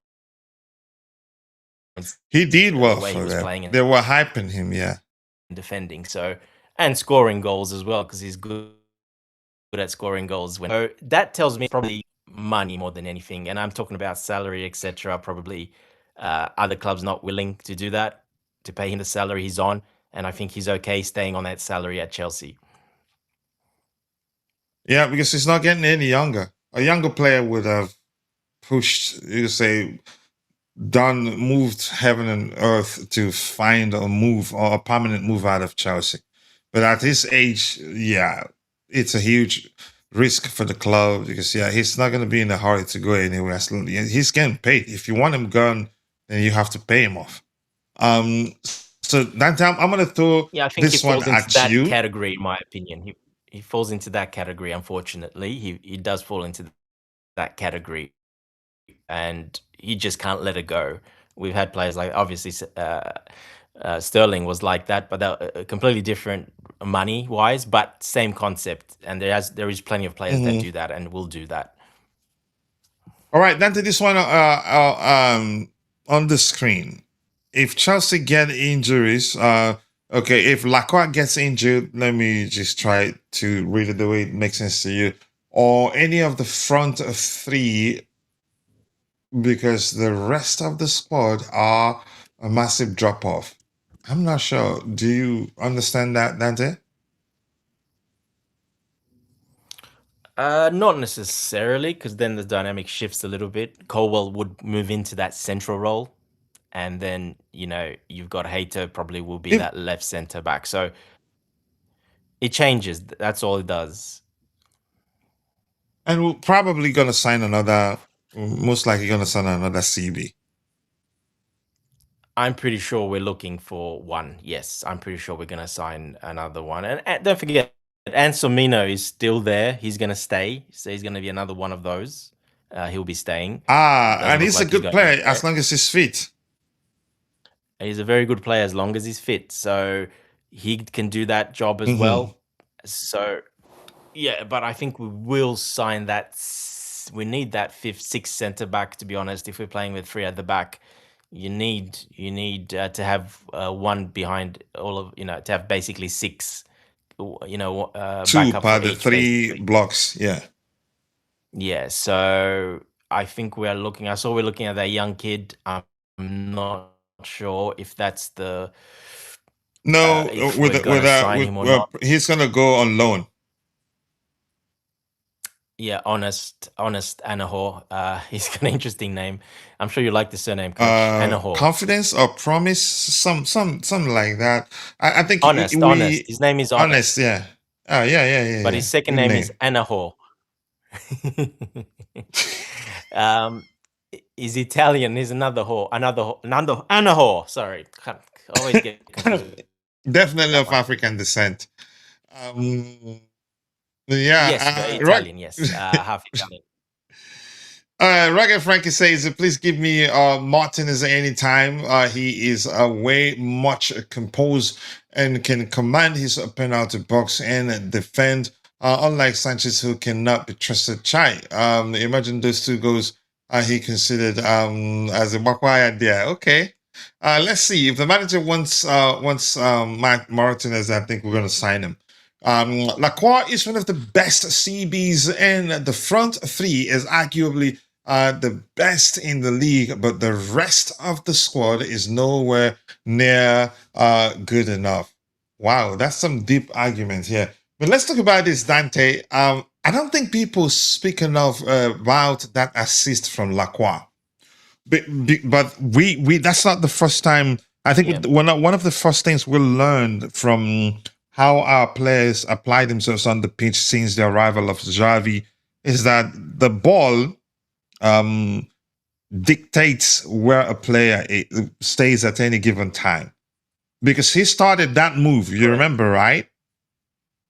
He did well for them. They were hyping him, yeah. Defending, and scoring goals as well, because he's good at scoring goals. So that tells me probably money more than anything, and I'm talking about salary, etc. Probably other clubs not willing to do that, to pay him the salary he's on, and I think he's okay staying on that salary at Chelsea. Yeah, because he's not getting any younger. A younger player would have pushed, you say, moved heaven and earth to find a move or a permanent move out of Chelsea. But at his age, yeah, it's a huge risk for the club because yeah, he's not going to be in a hurry to go anywhere. He's getting paid. If you want him gone, then you have to pay him off. So that time I'm going to throw Yeah, I think he this one falls into at that you. category, in my opinion. He falls into that category, unfortunately. He does fall into that category, and he just can't let it go. We've had players like, obviously, Sterling was like that, but they're completely different money-wise, but same concept. And there is plenty of players that do that and will do that. All right, then to this one on the screen. If Chelsea get injuries, okay, if Lacroix gets injured, let me just try to read it the way it makes sense to you. Or any of the front three, because the rest of the squad are a massive drop off. I'm not sure. Do you understand that, Dante? Not necessarily, because then the dynamic shifts a little bit. Colwell would move into that central role, and then you've got Hater probably will be that left center back. So it changes. That's all it does. And we're probably going to sign another, most likely going to sign another CB. I'm pretty sure we're looking for one. Yes, I'm pretty sure we're going to sign another one. And don't forget, Ansomino is still there. He's going to stay. So he's going to be another one of those. He'll be staying. And he's a good player as long as he's fit. He's a very good player as long as he's fit. So he can do that job as well. So, yeah, but I think we will sign that. We need that fifth, sixth centre back, to be honest. If we're playing with three at the back, you need to have one behind all of, to have basically six, two per the three basically. Blocks. Yeah. Yeah. So I think we're looking at that young kid. I'm not sure if that's the. No, he's gonna go on loan. Yeah, honest Anahor. He's got an interesting name. I'm sure you like the surname, Coach. Anahor. Confidence or promise, something like that. I think honest. His name is Honest. Yeah. Oh, yeah. But his second name is Anahor. He's Italian. He's another Anahor. Sorry, always get confused. Definitely of African descent. Yeah, yes, Italian. Yes, half Italian. Rugged Frankie says, please give me Martinez at any time. He is way much composed and can command his penalty box and defend, unlike Sanchez, who cannot be trusted. Chai, imagine those two goals he considered as a Makwai idea. Okay. Let's see. If the manager wants Martinez, I think we're going to sign him. Lacroix is one of the best CBs, and the front three is arguably the best in the league, but the rest of the squad is nowhere near good enough. Wow, that's some deep argument here. But let's talk about this, Dante. I don't think people speak enough about that assist from Lacroix. But we that's not the first time. I think one of the first things we learned from how our players apply themselves on the pitch since the arrival of Xavi is that the ball dictates where a player stays at any given time. Because he started that move, you remember, right?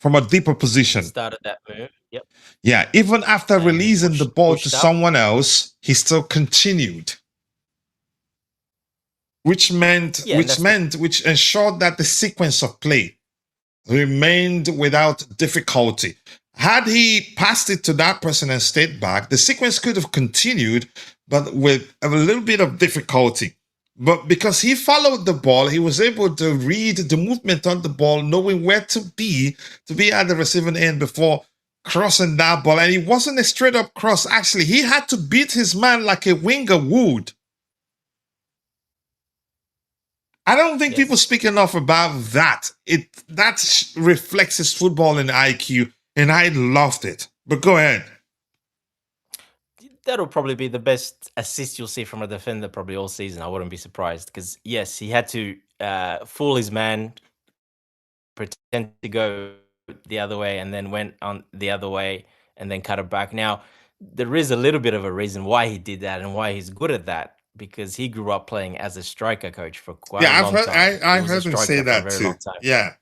From a deeper position. Started that move, yep. Yeah, even after releasing the ball to someone else, he still continued. Which ensured that the sequence of play remained without difficulty. Had he passed it to that person and stayed back, the sequence could have continued, but with a little bit of difficulty. But because he followed the ball, he was able to read the movement on the ball, knowing where to be at the receiving end before crossing that ball. And it wasn't a straight up cross. Actually, he had to beat his man like a winger would. I don't think people speak enough about that. That reflects his footballing IQ, and I loved it. But go ahead. That'll probably be the best assist you'll see from a defender probably all season. I wouldn't be surprised because, yes, he had to fool his man, pretend to go the other way and then went on the other way and then cut it back. Now, there is a little bit of a reason why he did that and why he's good at that, because he grew up playing as a striker coach for quite a Yeah, long time. He I've was a heard him say striker for a that very too. long time. Yeah.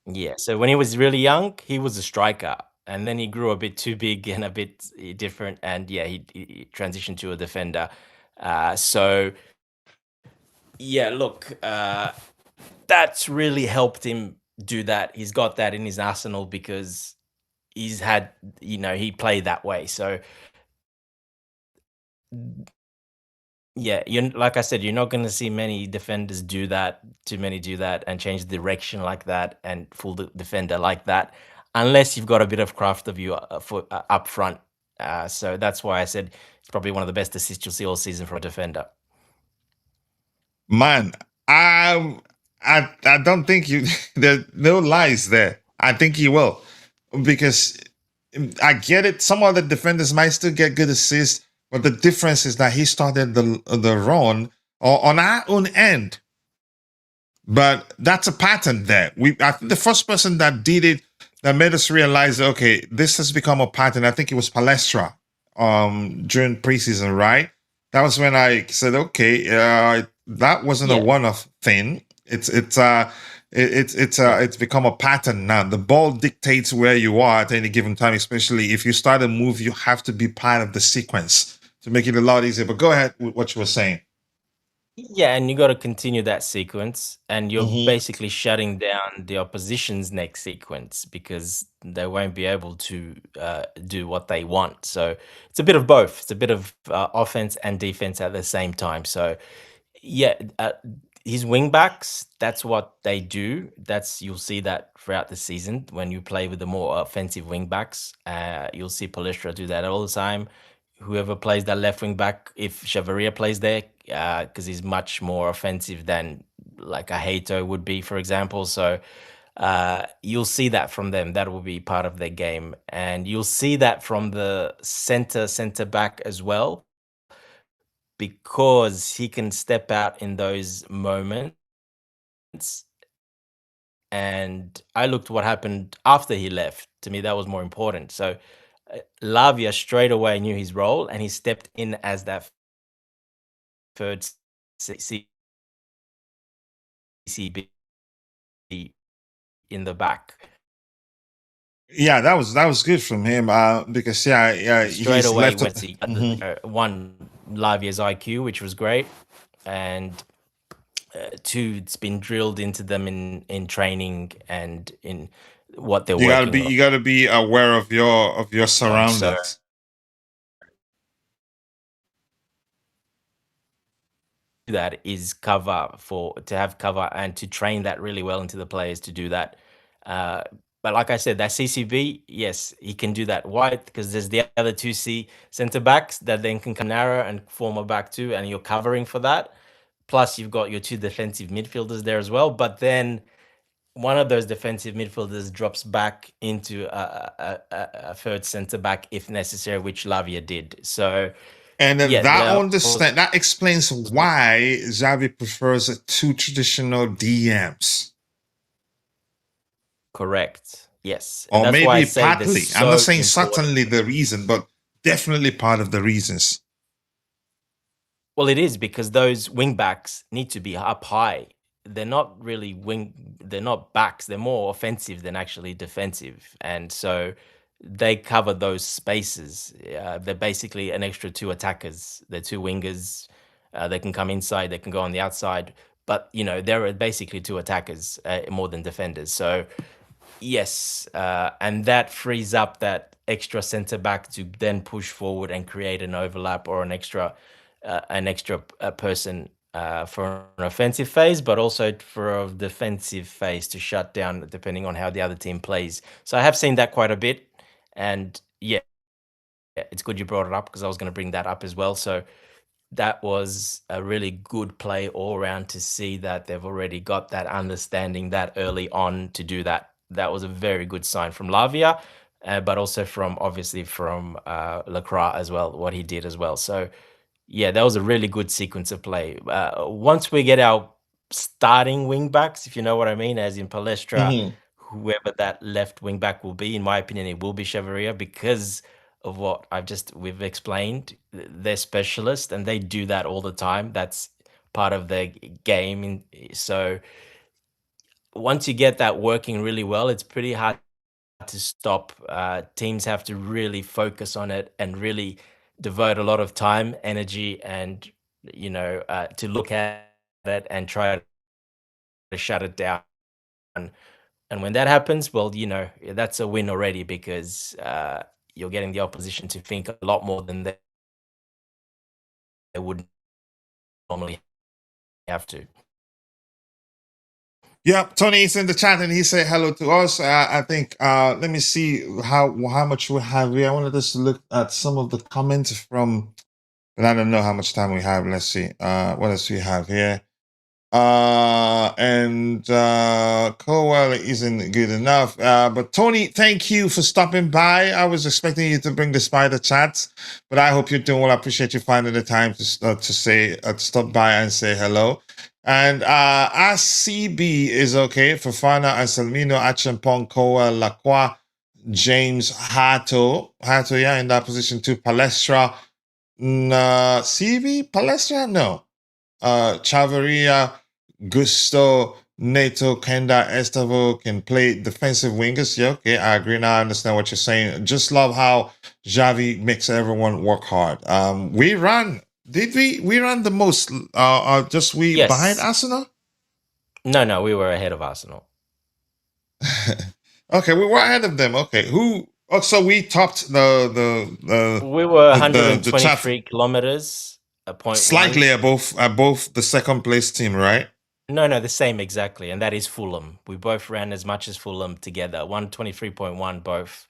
Yeah, so when he was really young, he was a striker, and then he grew a bit too big and a bit different, and yeah, he transitioned to a defender. So yeah, look, that's really helped him do that. He's got that in his arsenal because he's had, he played that way. So yeah, you like I said, you're not going to see many defenders do that. Too many do that and change direction like that and fool the defender like that, unless you've got a bit of craft of you up front. So that's why I said it's probably one of the best assists you'll see all season from a defender. Man, I don't think you there's no lies there. I think he will. Because I get it. Some other defenders might still get good assists, but the difference is that he started the run on our own end. But that's a pattern there. I think the first person that did it, that made us realize, okay, this has become a pattern. I think it was Palestra during preseason, right? That was when I said, okay, that wasn't a one-off thing. It's become a pattern now. The ball dictates where you are at any given time, especially if you start a move, you have to be part of the sequence to make it a lot easier. But go ahead with what you were saying. Yeah, and you got to continue that sequence, and you're basically shutting down the opposition's next sequence because they won't be able to do what they want. So it's a bit of both. It's a bit of offense and defense at the same time. So yeah, his wing backs, that's what they do. You'll see that throughout the season when you play with the more offensive wing backs. You'll see Palestra do that all the time. Whoever plays that left wing back, if Chavaria plays there, because he's much more offensive than like a Hato would be, for example. So you'll see that from them. That will be part of their game. And you'll see that from the center back as well, because he can step out in those moments. And I looked what happened after he left. To me, that was more important. So Lavia straight away knew his role, and he stepped in as that third CCB in the back. Yeah, that was good from him because Straight away went to one, Lavia's IQ, which was great, and two, it's been drilled into them in training and in what they're working on. You gotta be aware of your surroundings. That is to have cover and to train that really well into the players to do that. But like I said, that CCB, yes, he can do that wide because there's the other two centre backs that then can come narrow and form a back two, and you're covering for that. Plus, you've got your two defensive midfielders there as well. But then one of those defensive midfielders drops back into a third centre back if necessary, which Lavia did. So, and then that explains why Xavi prefers two traditional DMs. Correct. Yes. Or maybe partly. I'm not saying certainly the reason, but definitely part of the reasons. Well, it is because those wing backs need to be up high. They're not really they're not backs. They're more offensive than actually defensive. And so they cover those spaces. They're basically an extra two attackers. They're two wingers. They can come inside. They can go on the outside. But, they're basically two attackers more than defenders. So, yes, and that frees up that extra centre back to then push forward and create an overlap or an extra person for an offensive phase, but also for a defensive phase to shut down, depending on how the other team plays. So I have seen that quite a bit, and yeah, it's good you brought it up because I was going to bring that up as well. So that was a really good play all around to see that they've already got that understanding that early on to do that. That was a very good sign from Lavia, but also obviously from Lacroix as well, what he did as well. So yeah, that was a really good sequence of play. Once we get our starting wing backs, if you know what I mean, as in Palestra, Mhm. whoever that left wing back will be. In my opinion, it will be Chavaria because of what we've explained. They're specialists and they do that all the time. That's part of their game. So once you get that working really well, it's pretty hard to stop. Teams have to really focus on it and really devote a lot of time, energy, and to look at it and try to shut it down. And when that happens, well, that's a win already because you're getting the opposition to think a lot more than they would normally have to. Yeah, Tony is in the chat and he said hello to us. I think let me see how much we have here. I wanted us to look at some of the comments from, and I don't know how much time we have. Let's see. What else we have here? And Cowell isn't good enough. But Tony, thank you for stopping by. I was expecting you to bring the spider chats, but I hope you're doing well. I appreciate you finding the time to stop by and say hello. And RCB is okay. Fofana, Anselmino, Achampong, Cowell, Lacroix, James, Hato, yeah, in that position too. Palestra, CB, Palestra, no. Chavaria, Gusto, Neto, Kenda, Estavo can play defensive wingers. Yeah, okay, I agree. Now I understand what you're saying. Just love how Xavi makes everyone work hard. We ran. Did we ran the most? Yes. Behind Arsenal? No, we were ahead of Arsenal. Okay, we were ahead of them. Okay, who? Oh, so we topped the. We were 123 kilometers. Slightly above the second place team, right? No, the same exactly, and that is Fulham. We both ran as much as Fulham together, 123.1 both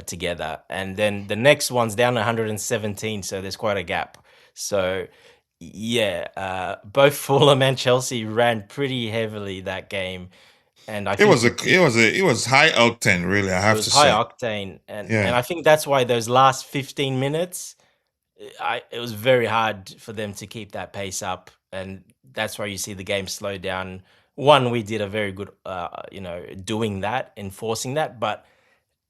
together, and then the next one's down 117, so there's quite a gap. So yeah, both Fulham and Chelsea ran pretty heavily that game, and I think it was high octane, really. I have to say, high octane, and I think that's why those last 15 minutes. It was very hard for them to keep that pace up, and that's why you see the game slow down. One, we did a very good, doing that, enforcing that, but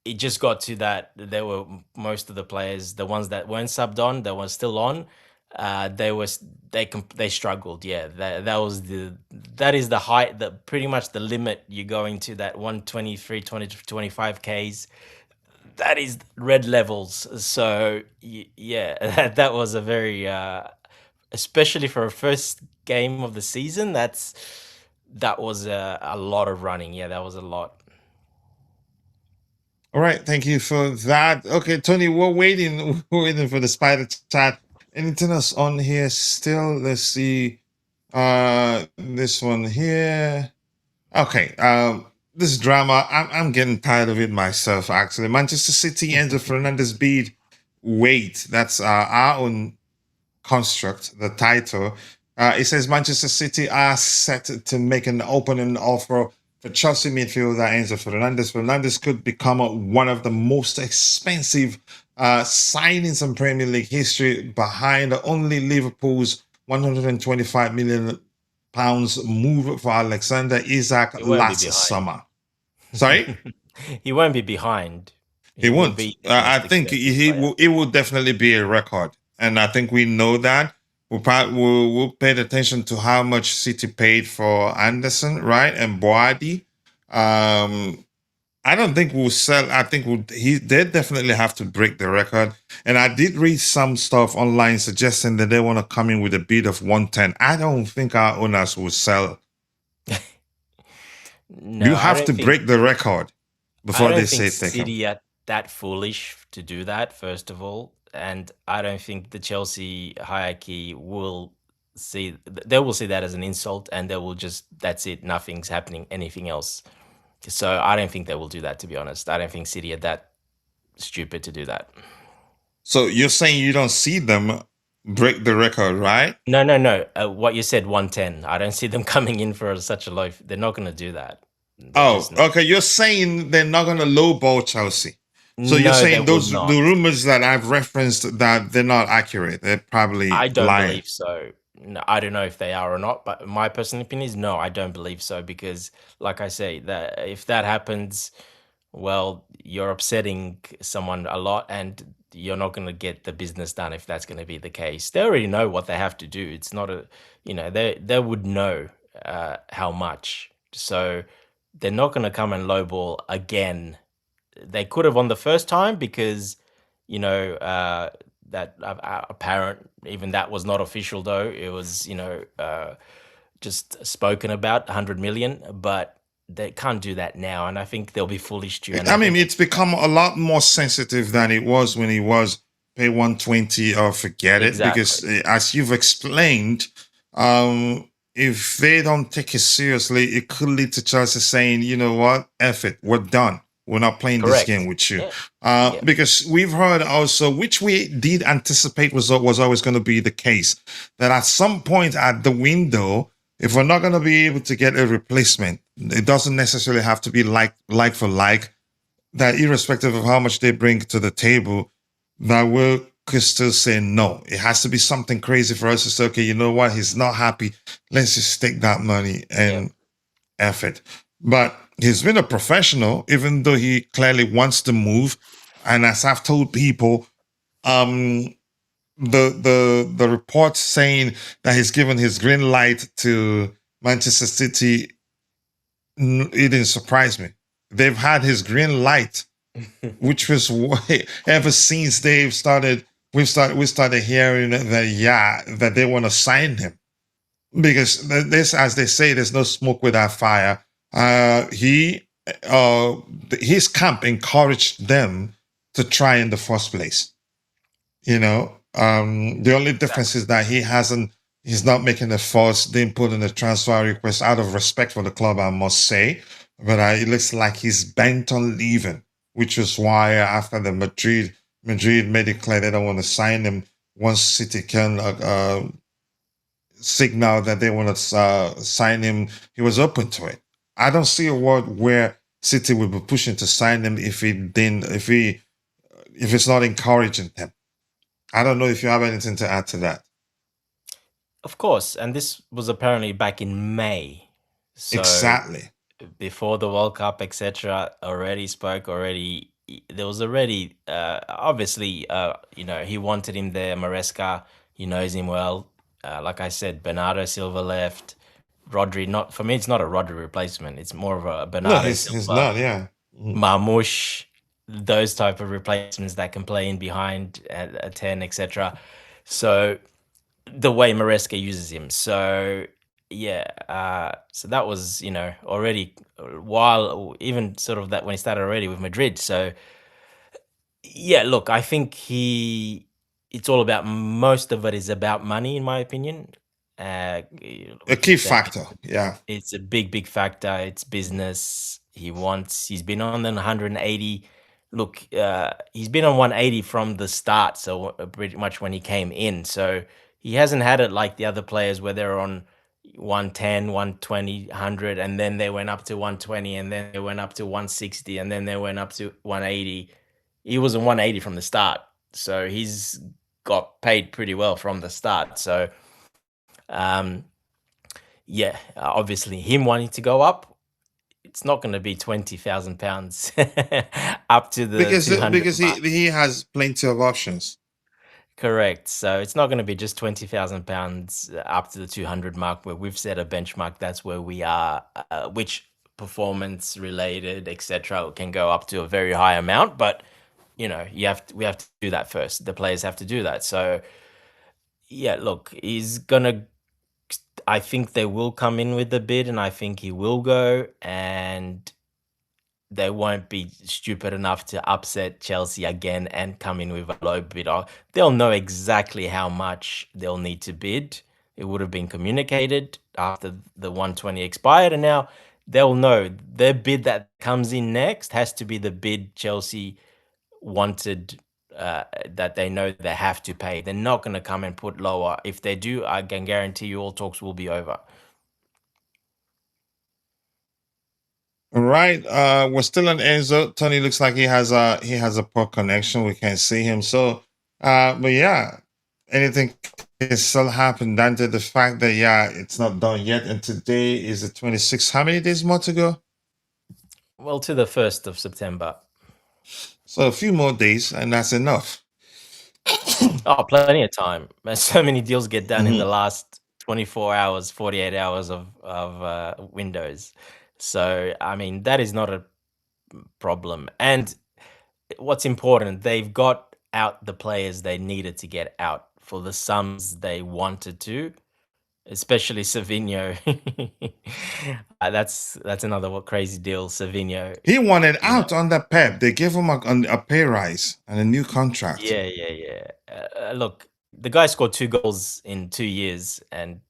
it just got to that. There were most of the players, the ones that weren't subbed on, that were still on. They struggled. Yeah, that is the height, pretty much the limit. You're going to that 123, 20 to 25 Ks. That is red levels. So yeah, that was a very, especially for a first game of the season, that was a lot of running. Yeah, that was a lot. All right, thank you for that. Okay, Tony, we're waiting for the spider chat. Anything else on here still? Let's see. This one here. Okay. This drama, I'm getting tired of it myself, actually. Manchester City, Enzo Fernández bid. Wait, that's our own construct, the title. It says Manchester City are set to make an opening offer for Chelsea midfielder Enzo Fernández. Fernández could become one of the most expensive signings in Premier League history, behind only Liverpool's 125 million pounds move for Alexander Isak last summer. Sorry? He won't be behind. He won't. I think it will definitely be a record. And I think we know that. We'll pay attention to how much City paid for Anderson, right? And Boadi. I don't think we'll sell. I think they definitely have to break the record. And I did read some stuff online suggesting that they want to come in with a bid of 110. I don't think our owners will sell. No, you have to break the record before they say take them. City are that foolish to do that, first of all. And I don't think the Chelsea hierarchy will see that as an insult, and they will just, that's it, nothing's happening, anything else. So I don't think they will do that, to be honest. I don't think City are that stupid to do that. So you're saying you don't see them break the record, right? No. What you said, 110. I don't see them coming in for such a low. They're not going to do that. Okay. You're saying they're not going to lowball Chelsea. So you're saying the rumors that I've referenced, that they're not accurate. They're probably I don't lying. believe so. no, I don't know if they are or not, but my personal opinion is no, I don't believe so, because like I say, that if that happens, well, you're upsetting someone a lot, and you're not going to get the business done if that's going to be the case. They already know what they have to do. It's not a, they would know how much. So they're not going to come and lowball again. They could have on the first time because, that apparent, even that was not official though. It was, just spoken about 100 million, but they can't do that now. And I think they'll be foolish to. And I mean, it's become a lot more sensitive than it was when he was pay 120 or forget it. Because as you've explained, if they don't take it seriously, it could lead to Chelsea saying, you know what, F it, we're done. We're not playing this game with you. Because we've heard also, which we did anticipate was always going to be the case, that at some point at the window, if we're not going to be able to get a replacement, it doesn't necessarily have to be like for like, that irrespective of how much they bring to the table, that we could still say no. It has to be something crazy for us to say, okay, you know what, he's not happy. Let's just take that money and F it. But he's been a professional, even though he clearly wants to move. And as I've told people, the report saying that he's given his green light to Manchester City, it didn't surprise me. They've had his green light, which was ever since we started hearing that they want to sign him, because this, as they say, there's no smoke without fire. His camp encouraged them to try in the first place. The only difference is that he's not making a force, didn't put in a transfer request out of respect for the club, I must say. But it looks like he's bent on leaving, which is why after the Madrid made it clear they don't want to sign him, once City can signal that they want to sign him, he was open to it. I don't see a world where City will be pushing to sign him if it's not encouraging them. I don't know if you have anything to add to that. Of course, and this was apparently back in May. So exactly. Before the World Cup, etc. There was already, obviously, he wanted him there, Maresca, he knows him well. Like I said, Bernardo Silva left. Rodri, for me, it's not a Rodri replacement. It's more of a Bernardo Silva. He's not, yeah. Marmoush, those type of replacements that can play in behind a 10, etc. So the way Maresca uses him. So so that was, already while even sort of that when he started already with Madrid. So look, I think it's all about, most of it is about money, in my opinion. A key factor, yeah. It's a big factor. It's business. He's been on 180. Look, he's been on 180 from the start, so pretty much when he came in. So he hasn't had it like the other players where they're on 110, 120, 100, and then they went up to 120, and then they went up to 160, and then they went up to 180. He was on 180 from the start, so he's got paid pretty well from the start. So obviously him wanting to go up, it's not going to be £20,000 up to the because he has plenty of options. Correct. So it's not going to be just £20,000 up to the 200 mark, where we've set a benchmark. That's where we are, which performance related, etc., can go up to a very high amount. But we have to do that first. The players have to do that. So look, I think they will come in with the bid, and I think he will go, and they won't be stupid enough to upset Chelsea again and come in with a low bid. They'll know exactly how much they'll need to bid. It would have been communicated after the 120 expired, and now they'll know their bid that comes in next has to be the bid Chelsea wanted, that they know they have to pay. They're not going to come and put lower. If they do, I can guarantee you all talks will be over. All right. We're still on Enzo. Tony looks like he has a poor connection. We can't see him. So but anything it still happened down to the fact that yeah, it's not done yet, and today is the 26th. How many days more to go? Well, to the 1st of September. So a few more days, and that's enough. Oh, plenty of time. So many deals get done in the Mhm. last 24 hours, 48 hours of windows. So, I mean, that is not a problem. And what's important, they've got out the players they needed to get out for the sums they wanted to, especially Savinho. That's another crazy deal, Savinho. He wanted You know, out under Pep. They gave him a pay rise and a new contract. yeah. Look, the guy scored 2 goals in 2 years, and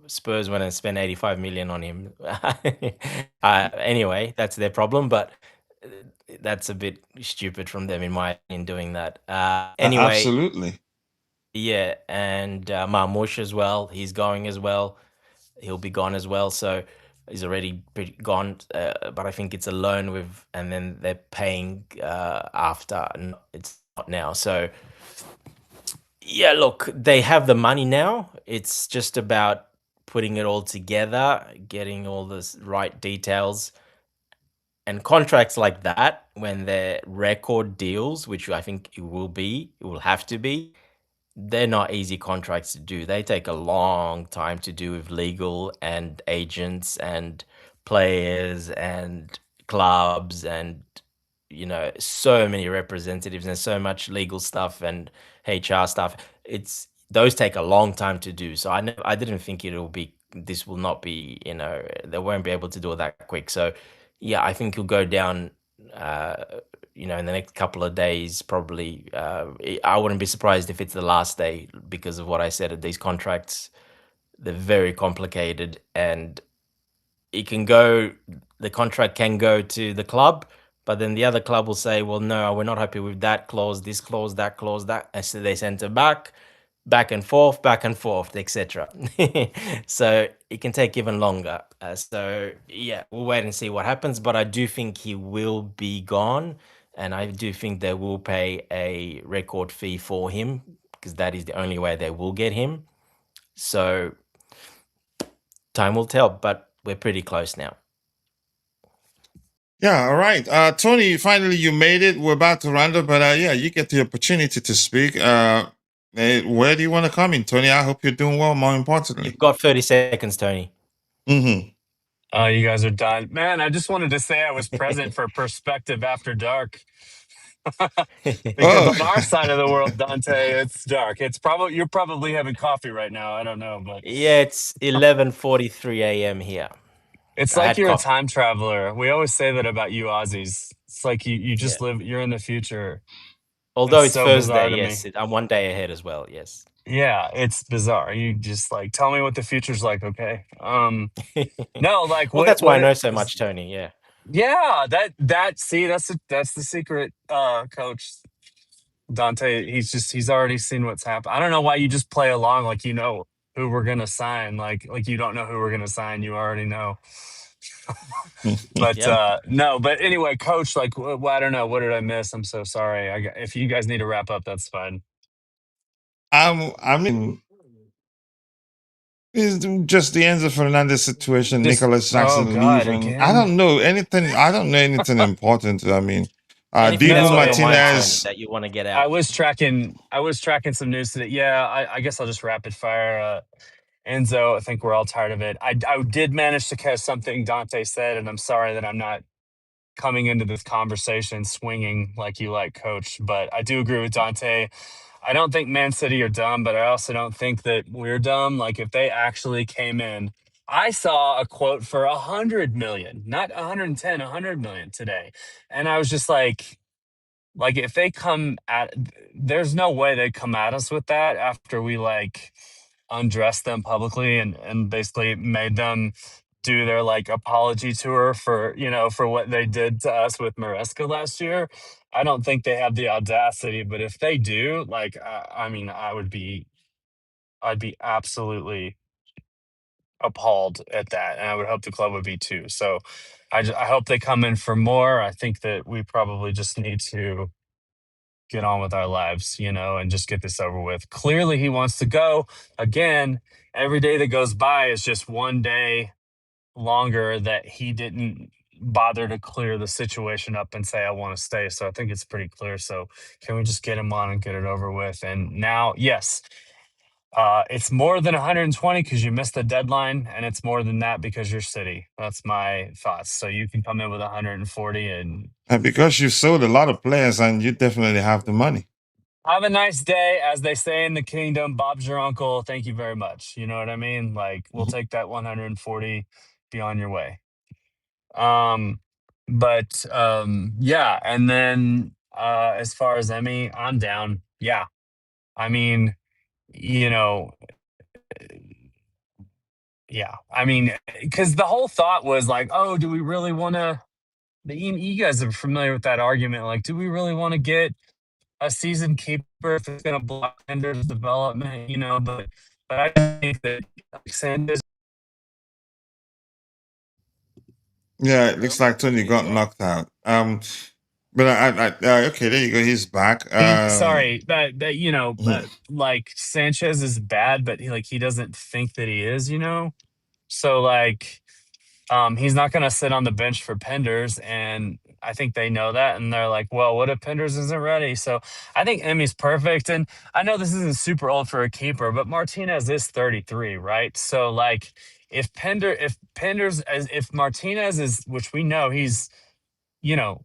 Spurs went and spent 85 million on him. Anyway, that's their problem, but uh, that's a bit stupid from them, in my opinion, doing that. Anyway, Absolutely. yeah, and Marmoush as well. He's going as well. He'll be gone as well. So he's already gone. But I think it's a loan with, and then they're paying after. It's not now. So yeah, look, they have the money now. It's just about putting it all together, getting all the right details. And contracts like that, when they're record deals, which I think it will have to be, they're not easy contracts to do. They take a long time to do with legal and agents and players and clubs and so many representatives and so much legal stuff and HR stuff. It's those take a long time to do. So I didn't think this will not be, they won't be able to do it that quick. So yeah, I think he'll go down uh in the next couple of days, probably. I wouldn't be surprised if it's the last day, because of what I said. These contracts, they're very complicated, and it can go the contract can go to the club, but then the other club will say, well, no, we're not happy with that clause, this clause, that clause, that, and so they send it back and forth, etc. So it can take even longer. So yeah, we'll wait and see what happens, but I do think he will be gone, and I do think they will pay a record fee for him, because that is the only way they will get him. So time will tell, but we're pretty close now. Yeah, all right. Tony, finally you made it. We're about to round up, but yeah, you get the opportunity to speak. Where do you want to come in, Tony? I hope you're doing well, more importantly. You've got 30 seconds, Tony. Mm-hmm. Oh, you guys are done. Man, I just wanted to say I was present for Perspective After Dark. Because Oh. on our side of the world, Dante, it's dark. You're probably having coffee right now. I don't know, but Yeah, it's 11:43 a.m. here. it's I like had you're a coffee. time traveler. We always say that about you Aussies. It's like you Yeah. just you're in the future. Although It's it's so bizarre Thursday, to yes, me. I'm one day ahead as well. Yes. Yeah, it's bizarre. You just like tell me what the future's like, okay? No, like Well, that's why I what know so much, Tony. Yeah. yeah, that's the secret, coach. Dante, he's already seen what's happened. I don't know why you just play along like you know who we're gonna sign. Like you don't know who we're gonna sign. You already know. But Yep. no. But anyway, coach, like I don't know. What did I miss? I'm so sorry. If you guys need to wrap up, that's fine. I mean, it's just the Enzo Fernández situation, Just Nicolas oh Jackson god, leaving. I again. don't know anything. I don't know anything important. I mean, Anything that's Dibu on your No, mind, Tony, Martinez. that you want to get out? I was tracking some news today. Yeah, I guess I'll just rapid fire. Enzo, I think we're all tired of it. I did manage to catch something Dante said, and I'm sorry that I'm not coming into this conversation swinging like you like, coach. But I do agree with Dante. I don't think Man City are dumb, but I also don't think that we're dumb. Like if they actually came in, I saw a quote for 100 million, not 110, 100 million today. And I was just like if they come at, there's no way they come at us with that after we like undressed them publicly and basically made them do their like apology tour for for what they did to us with Maresca last year. I don't think they have the audacity, but if they do, like I mean, I'd be absolutely appalled at that, and I would hope the club would be too. So I hope they come in for more. I think that we probably just need to get on with our lives, and just get this over with. Clearly, he wants to go. Again, every day that goes by is just one day longer that he didn't bother to clear the situation up and say, I want to stay. So I think it's pretty clear. So can we just get him on and get it over with? And now, yes, it's more than 120 because you missed the deadline, and it's more than that because you're City. That's my thoughts. So you can come in with 140 and because you sold a lot of players and you definitely have the money. have a nice day, as they say in the kingdom. Bob's your uncle. Thank you very much. You know what I mean? Like, we'll take that 140. Be on your way. Yeah. And then as far as Emmy, I'm down. Yeah. I mean, you know, yeah. I mean, because the whole thought was like, oh, do we really want to? You guys are familiar with that argument. Like, do we really want to get a seasoned keeper if it's going to block Hender's development? But I think that Sanchez. Yeah, it looks like Tony got knocked out. But okay, there you go. He's back. Sorry, that Mhm. like Sanchez is bad, but he doesn't think that he is. So like, he's not going to sit on the bench for Penders, and I think they know that, and they're like, well, what if Penders isn't ready? So I think Emmy's perfect, and I know this isn't super old for a keeper, but Martinez is 33, right? So like, if Martinez is, which we know he's, you know,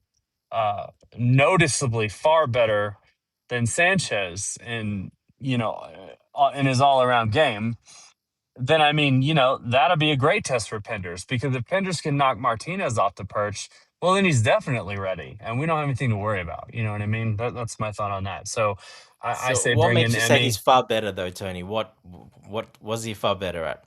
uh, noticeably far better than Sanchez in his all around game, then I mean, that'll be a great test for Penders, because if Penders can knock Martinez off the perch, well, then he's definitely ready, and we don't have anything to worry about. You know what I mean? That's my thought on that. So I say what bring makes in you say Emmy. he's far better though, Tony? What was he far better at?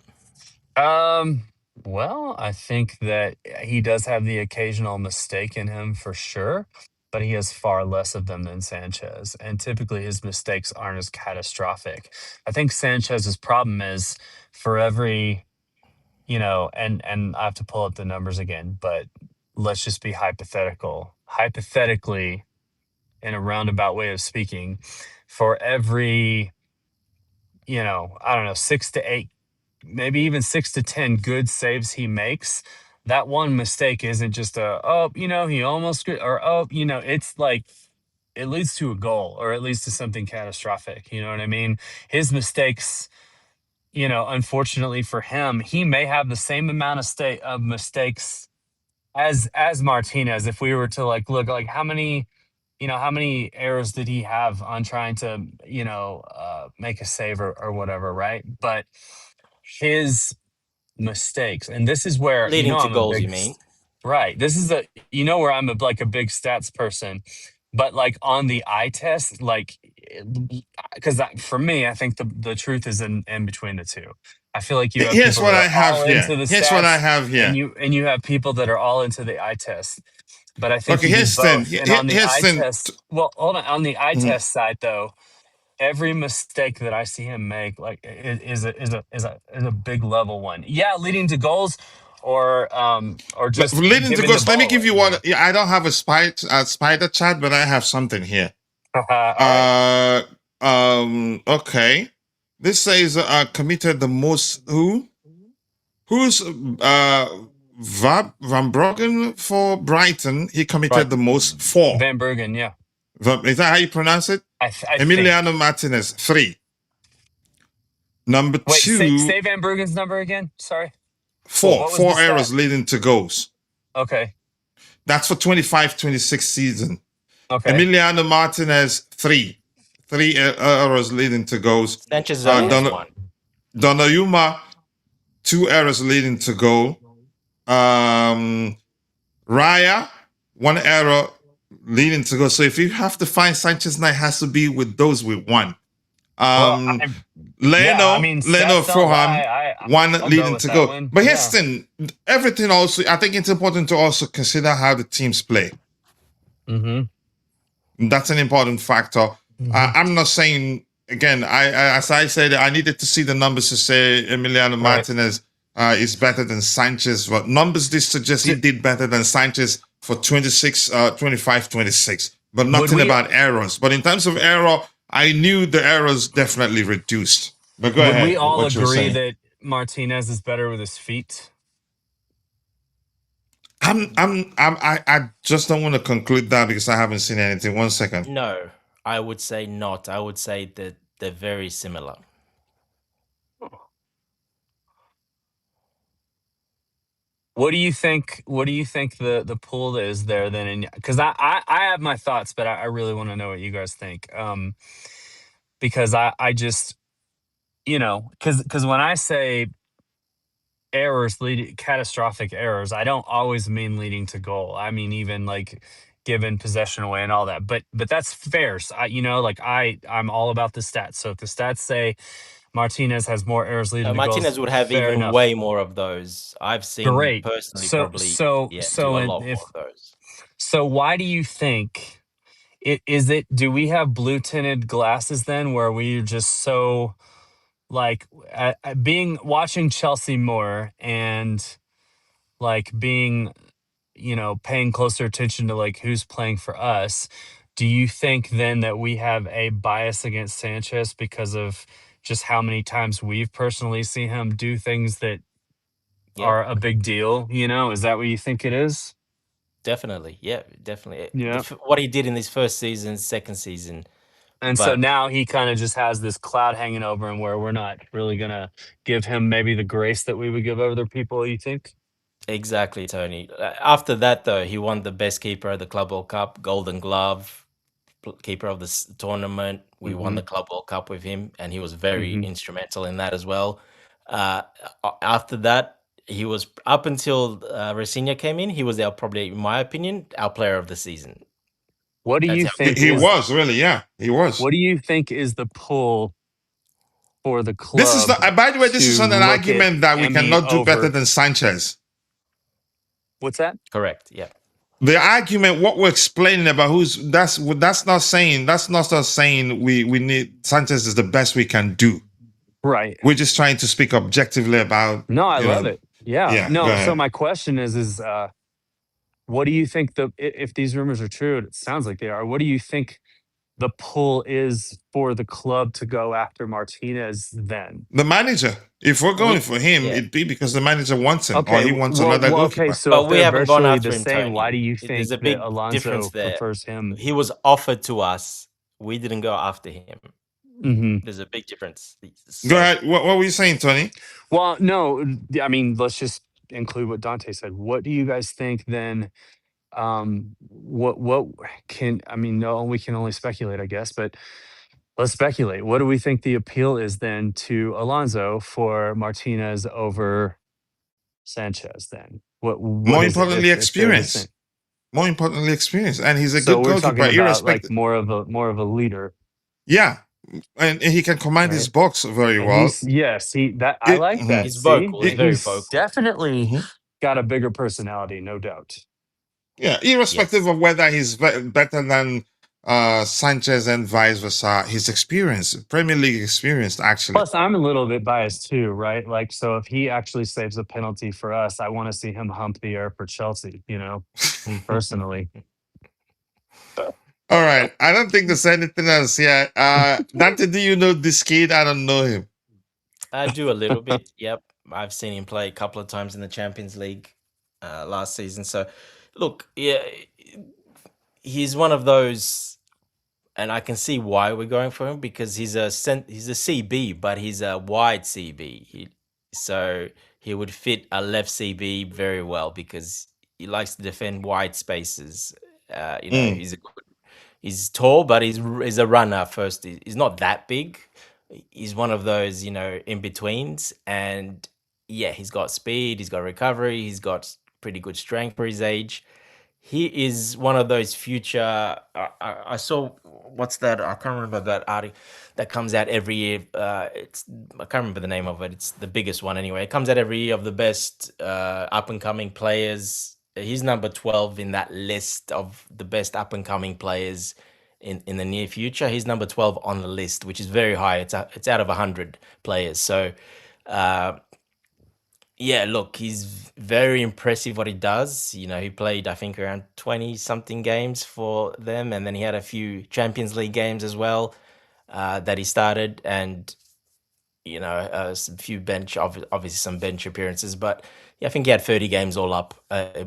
Well, I think that he does have the occasional mistake in him for sure, but he has far less of them than Sanchez, and typically his mistakes aren't as catastrophic. I think Sanchez's problem is, for every and I have to pull up the numbers again, but let's just be hypothetical. Hypothetically, in a roundabout way of speaking, for every, I don't know, 6 to 8, maybe even 6 to 10 good saves he makes, that one mistake isn't just he almost, or, it's like, it leads to a goal, or it leads to something catastrophic. You know what I mean? His mistakes, unfortunately for him, he may have the same amount of mistakes as Martinez. If we were to like look, like, how many errors did he have on trying to make a save or whatever, right? But his mistakes, and this is where Leading to I'm a goals, big, you mean? right. This is where I'm like a big stats person, but like on the eye test, like, because for me, I think the truth is in between the two. I feel like you have Here's people what that I are have all here. into the Here's what I stats, have and here. you have people that are all into the eye test. But I think Okay, you need here's thing. both. And on the Here's eye thing. test, well, hold on. On the eye Mhm. test side, though, every mistake that I see him make, like, is a big level one. Yeah, leading to goals, or just Leading to giving the goals. Let me ball give away. you one. Yeah, I don't have a spider chat, but I have something here. All right. Okay. This says committed the most. Who's Van Broggen for Brighton? He committed Right. the most, 4. Van Bergen, yeah. Is that how you pronounce it? I think. Emiliano Martinez, 3. Number Wait, 2, say Van Bergen's number again. Sorry. 4. What was the 4 stat? errors leading to goals. Okay. That's for 25-26 season. Okay. Emiliano Martinez, 3. 3 errors leading to goals. Sanchez only has one. Donnarumma, 2 errors leading to goal. Raya, 1 error leading to goal. So if you have to find Sanchez, now it has to be with those with 1. Leno Froham, 1 leading to goal. But here's the thing, everything also, I think it's important to also consider how the teams play. That's an important factor. I'm not saying, again, as I said, I needed to see the numbers to say Emiliano Martinez is better than Sanchez. But numbers did suggest he did better than Sanchez for 25-26. but Would nothing we about errors. But in terms of error, I knew the errors definitely reduced. But go would we ahead, all what you were agree saying. that Martinez is better with his feet? I just don't want to conclude that because I haven't seen anything. 1 second. No, I would say not. I would say that they're very similar. What do you think? What do you think the pool is there then? Because I have my thoughts, but I really want to know what you guys think. Because I just because when I say errors leading catastrophic errors, I don't always mean leading to goal. I mean even like giving possession away and all that. But that's fair. So like I'm all about the stats. So if the stats say Martinez has more errors leading to goals, Martinez would have fair even enough. way more of those. I've seen Great. personally So probably, so do so a in- lot more if of those. so, why do you think do we have blue tinted glasses then, where we're just so like being watching Chelsea more and like being paying closer attention to like who's playing for us? Do you think then that we have a bias against Sanchez because of just how many times we've personally seen him do things that Yeah, are a big deal? Is that what you think it is? definitely. Yeah, definitely. Yeah. What he did in his first season, second season, And so but now he kind of just has this cloud hanging over him where we're not really going to give him maybe the grace that we would give other people, you think? exactly, Tony. After that, though, he won the best keeper of the Club World Cup, Golden Glove, keeper of the tournament. We won Hmm. the Club World Cup with him, and he was very Hmm. instrumental in that as well. Uh, After that, he was up until Rafinha came in. He was probably, in my opinion, our player of the season. What do That's you how good think he He was. was really, yeah, he was. what do you think is the pull for the This is club the, by the way, this is to not an look at argument that we Emmy cannot do better over than Sanchez. what's that? Correct. Yeah. The argument, what we're explaining about that's not saying us saying we need Sanchez is the best we can do. Right. We're just trying to speak objectively about. No, I love it. Yeah. Yeah, go No, so ahead. my question is what do you think if these rumors are true, it sounds like they are. What do you think the pull is for the club to go after Martinez then? The manager. If we're going for him, Yeah. it'd be because the manager wants him or Okay, he wants well, another okay. goalkeeper. So if But we they're haven't gone virtually after the him, same, why Tony. do you There's think a that big difference Alonso there. prefers him? He was offered to us. We didn't go after him. Hmm. There's a big difference. Go So ahead. What were you saying, Tony? Well, no, I mean, let's just include what Dante said. What do you guys think then? What can I mean? No, we can only speculate, I guess, but let's speculate. What do we think the appeal is then to Alonso for Martinez over Sanchez? Then what More is it importantly, if they're the same? experience. More importantly, experience. And he's a So good we're goalkeeper, talking about like irrespective. more of a leader, Yeah. And he can command his right? box very And well. he's yes, he that I It, like that. he's See, vocal. He's very he's vocal. definitely mhm. got a bigger personality, no doubt. Yeah, irrespective Yes. of whether he's better than Sanchez and vice versa, his experience, Premier League experience, actually. Plus, I'm a little bit biased too, right? Like, so if he actually saves a penalty for us, I want to see him hump the air for Chelsea. Personally. All right. I don't think there's anything else here. Dante, do you know this kid? I don't know him. I do a little bit. Yep. I've seen him play a couple of times in the Champions League last season. So, look, yeah, he's one of those, and I can see why we're going for him because he's a CB, but he's a wide CB. So he would fit a left CB very well because he likes to defend wide spaces. Mm. He's tall, but he's a runner first. He's not that big. He's one of those, in betweens. And yeah, he's got speed, he's got recovery, he's got pretty good strength for his age. He is one of those future. I saw what's that? I can't remember that article that comes out every year. I can't remember the name of it. It's the biggest one anyway. It comes out every year of the best up and coming players. He's number 12 in that list of the best up and coming players in the near future. He's number 12 on the list, which is very high. It's out of 100 players. So Yeah, look, he's very impressive what he does. You know, he played, I think, around 20 something games for them, and then he had a few Champions League games as well that he started, and you know, some few bench, obviously some bench appearances, but yeah, I think he had 30 games all up,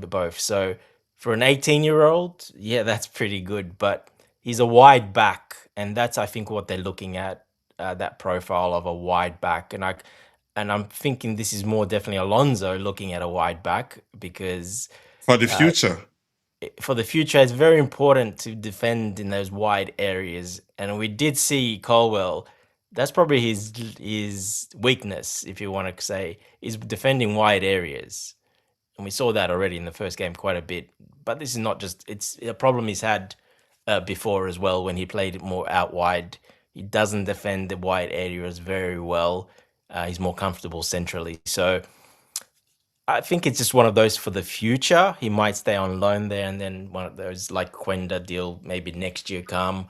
both. So for an 18-year-old, yeah, that's pretty good. But he's a wide back, and that's I think what they're looking at, that profile of a wide back, and I'm thinking this is more definitely Alonso looking at a wide back because for the uh, future. for the future, it's very important to defend in those wide areas. And we did see Colwell. That's probably his weakness, if you want to say, is defending wide areas. And we saw that already in the first game quite a bit. But this is not just it's a problem he's had before as well when he played it more out wide. He doesn't defend the wide areas very well. He's more comfortable centrally. So I think it's just one of those for the future. He might stay on loan there, and then one of those like Quenda deal maybe next year come,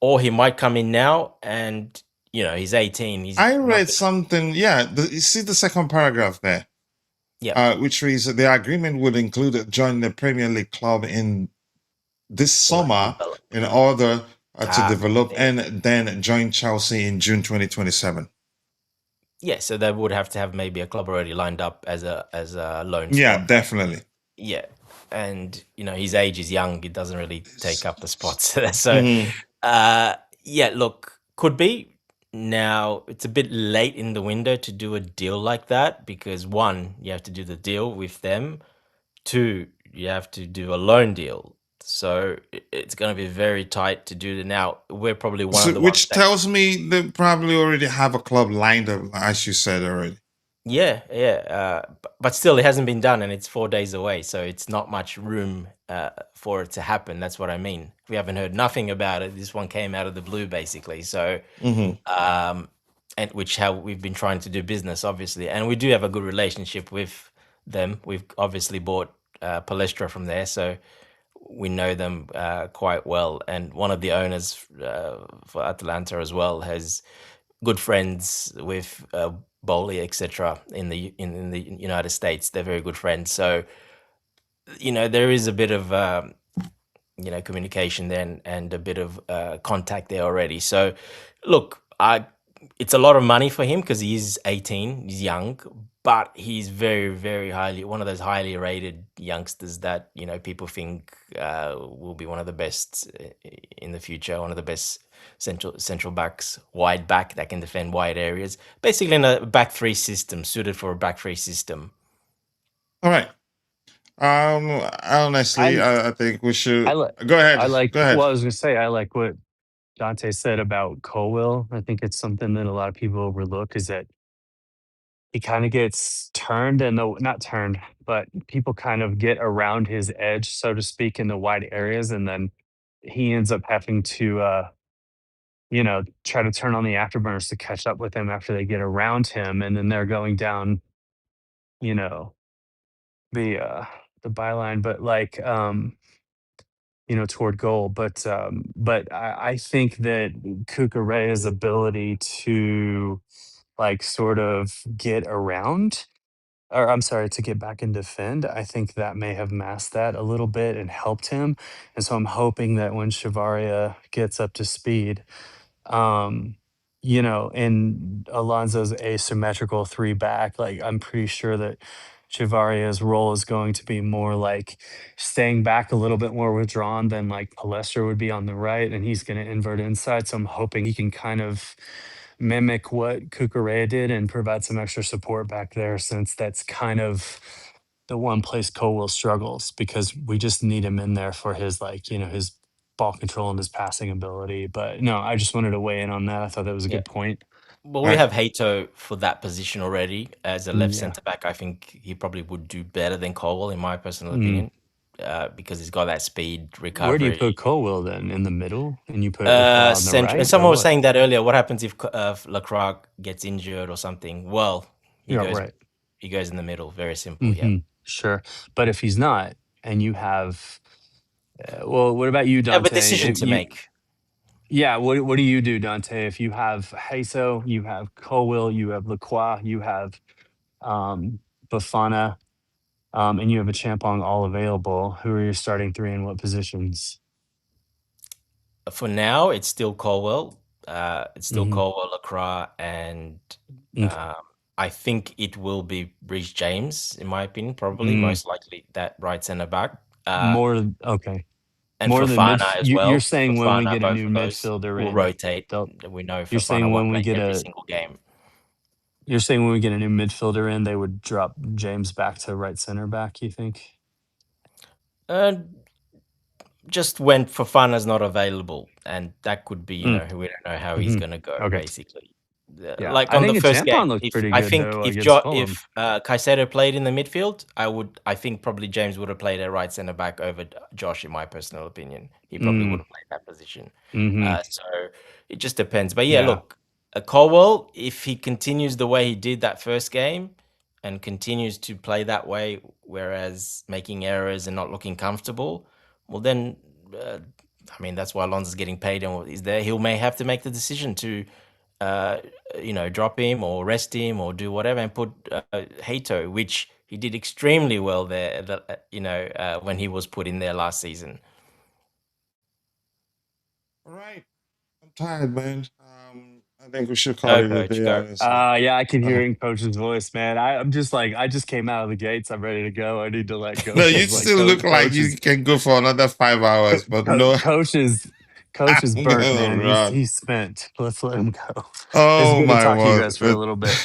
or he might come in now and you know he's 18. He's I not. read something. Yeah, you see the second paragraph there, Yeah, which reads that the agreement would include joining the Premier League club in this or summer develop. in order to Ah, develop yeah. and then join Chelsea in June 2027. Yeah, so they would have to have maybe a club already lined up as a loan Yeah, spot. definitely. Yeah, and you know his age is young; it doesn't really take up the spots. So, Mhm. uh, yeah, look, could be. Now it's a bit late in the window to do a deal like that because one, you have to do the deal with them. Two, you have to do a loan deal. So it's going to be very tight to do it now. We're probably one So, of the ones which that. tells me they probably already have a club lined up, as you said already. Yeah, yeah, but still, it hasn't been done, and it's 4 days away, so it's not much room for it to happen. That's what I mean. We haven't heard nothing about it. This one came out of the blue, basically. So, Hmm. um, and which how we've been trying to do business, obviously, and we do have a good relationship with them. We've obviously bought Palestra from there, so we know them quite well. And one of the owners for Atalanta as well has good friends with Bowley, etc. In the United States. They're very good friends. So you know there is a bit of you know communication there and a bit of contact there already. So look, I it's a lot of money for him because he's 18, he's young, but he's very very highly one of those highly rated youngsters that you know people think will be one of the best in the future, one of the best central backs, wide back that can defend wide areas, basically in a back three system, suited for a back three system. All right. Honestly, I I think we I should like go ahead. I like. Go ahead. Well, I was gonna say I like what Dante said about Colwell. I think it's something that a lot of people overlook is that he kind of gets turned and the not turned, but people kind of get around his edge, so to speak, in the wide areas, and then he ends up having to try to turn on the afterburners to catch up with him after they get around him, and then they're going down, you know, the uh the byline, but like toward goal. But I think that Cucurella's ability to like sort of get around, or I'm sorry, to get back and defend, I think that may have masked that a little bit and helped him. And so I'm hoping that when Shavaria gets up to speed, um, and Alonso's asymmetrical three back, like I'm pretty sure that Chivaria's role is going to be more like staying back a little bit more withdrawn than like Palestra would be on the right, and he's going to invert inside. So I'm hoping he can kind of mimic what Kukurea did and provide some extra support back there, since that's kind of the one place Colwell struggles because we just need him in there for his his ball control and his passing ability. But no, I just wanted to weigh in on that. I thought that was a Yeah. good point. Well, All we right. have Hato for that position already as a left Yeah. centre back. I think he probably would do better than Colwell, in my personal Mm. opinion, because he's got that speed, Where do you put recovery. Colwell then? In the middle, and you put Lacroix on the Central. And right, or someone was what? saying that earlier. What happens if Lacroix gets injured or something? Well, he Yeah, goes right. he goes in the middle. Very simple. Yeah. Sure. But if he's not, and you have, well, what about you, You have a Dante? decision If to you, make. yeah, what do you do, Dante? If you have Haso, you have Colwell, you have Lacroix, you have Bafana, and you have a Champong all available, who are your starting three and what positions? For now, it's still Colwell. It's still Mhm. Colwell, Lacroix, and Okay. I think it will be Reece James, in my opinion, probably Mm, most likely that right centre back. okay. And More than Fofana as you're well. saying when we Fofana, get a both new of those midfielder will in, rotate. they'll We know you're Fofana saying won't when we play get every a single game. you're saying when we get a new midfielder in, they would drop James back to right center back, you think? Uh, just when Fofana's not available, and that could be, Mm, we don't know how he's mhm. going to go, Okay. basically. Yeah. Like I on the think a first Champon game, looked if pretty I good think though if against Fulham. Caicedo played in the midfield, I think probably James would have played at right centre back over Josh, in my personal opinion. He probably would Mm, have played that position. mhm. So it just depends. But yeah, Yeah. look, Colwell, if he continues the way he did that first game and continues to play that way, whereas making errors and not looking comfortable, well then, I mean, that's why Alonso's getting paid and is there. He may have to make the decision to, uh, drop him or rest him or do whatever and put Hato, which he did extremely well there. When he was put in there last season. All right. I'm tired, man. I think we should call Go, it a coach, day, go. honestly. Yeah, I can Uh, hear in coach's voice, man. I'm just like, I just came out of the gates. I'm ready to go. I need to let go no, you because like still look like coach you is can go for another 5 hours, but no, coach is I'm burnt, gonna man. run. He's spent. Let's let him go. It's Oh good to my talk to you word. guys for a little bit.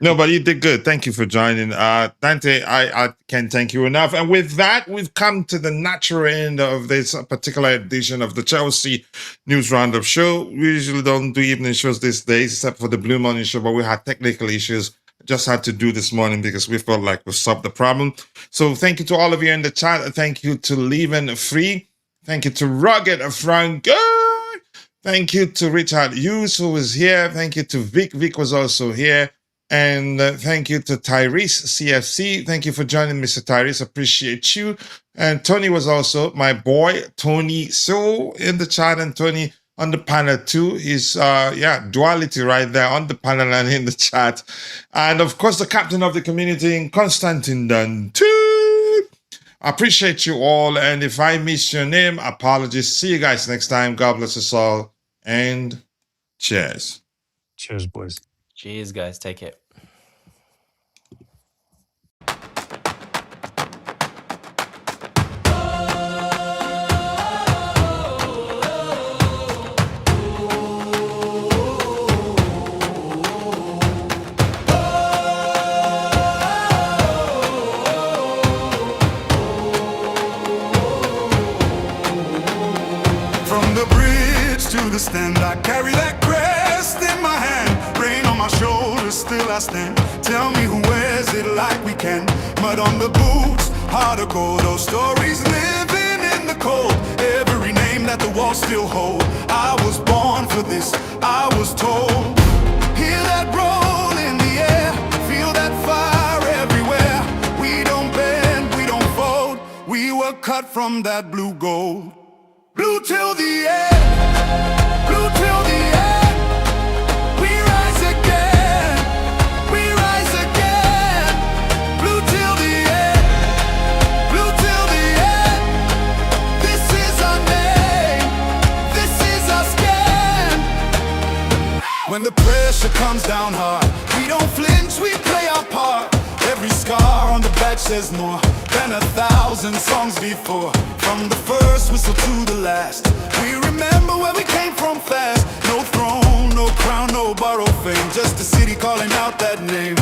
No, but you did good. Thank you for joining. Dante, I can't thank you enough. And with that, we've come to the natural end of this particular edition of the Chelsea News Roundup show. We usually don't do evening shows these days, except for the Blue Morning show, but we had technical issues. Just had to do this morning because we felt like we solved the problem. So thank you to all of you in the chat. Thank you to Leaving Free. Thank you to Rugged Frank. Thank you to Richard Hughes, who was here. Thank you to Vic. Vic was also here. And thank you to Tyrese CFC. Thank you for joining, Mr. Tyrese. Appreciate you. And Tony was also my boy, Tony So, in the chat. And Tony on the panel too. He's, duality right there on the panel and in the chat. And of course, the captain of the community, Constantine Dunn too. I appreciate you all. And if I miss your name, apologies. See you guys next time. God bless us all. And cheers. Cheers, boys. Cheers, guys. Take care. From the bridge to the stand, I carry that crest in my hand. Rain on my shoulders, still I stand. Tell me who wears it like we can. Mud on the boots, heart of gold. Those stories living in the cold. Every name that the walls still hold. I was born for this, I was told. Hear that roll in the air, feel that fire everywhere. We don't bend, we don't fold. We were cut from that blue gold. Blue till the end, blue till the end. We rise again, we rise again. Blue till the end, blue till the end. This is our name, this is our skin. When the pressure comes down hard, we don't flinch, we play our part. Every scar on the back says more than 1,000 songs before. From the first whistle to the last, we remember where we came from fast. No throne, no crown, no borrowed fame. Just a city calling out that name.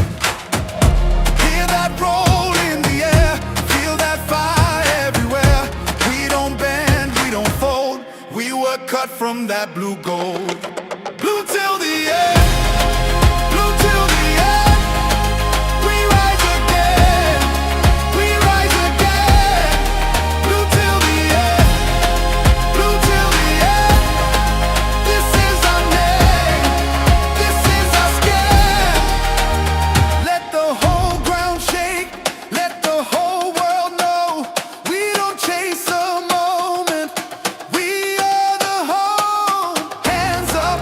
Hear that roll in the air, feel that fire everywhere. We don't bend, we don't fold. We were cut from that blue gold. Blue till the end, blue till the end. We rise again, we rise again. Blue till the end, blue till the end. This is our name, this is our skin. Let the whole ground shake, let the whole world know. We don't chase a moment, we are the home. Hands up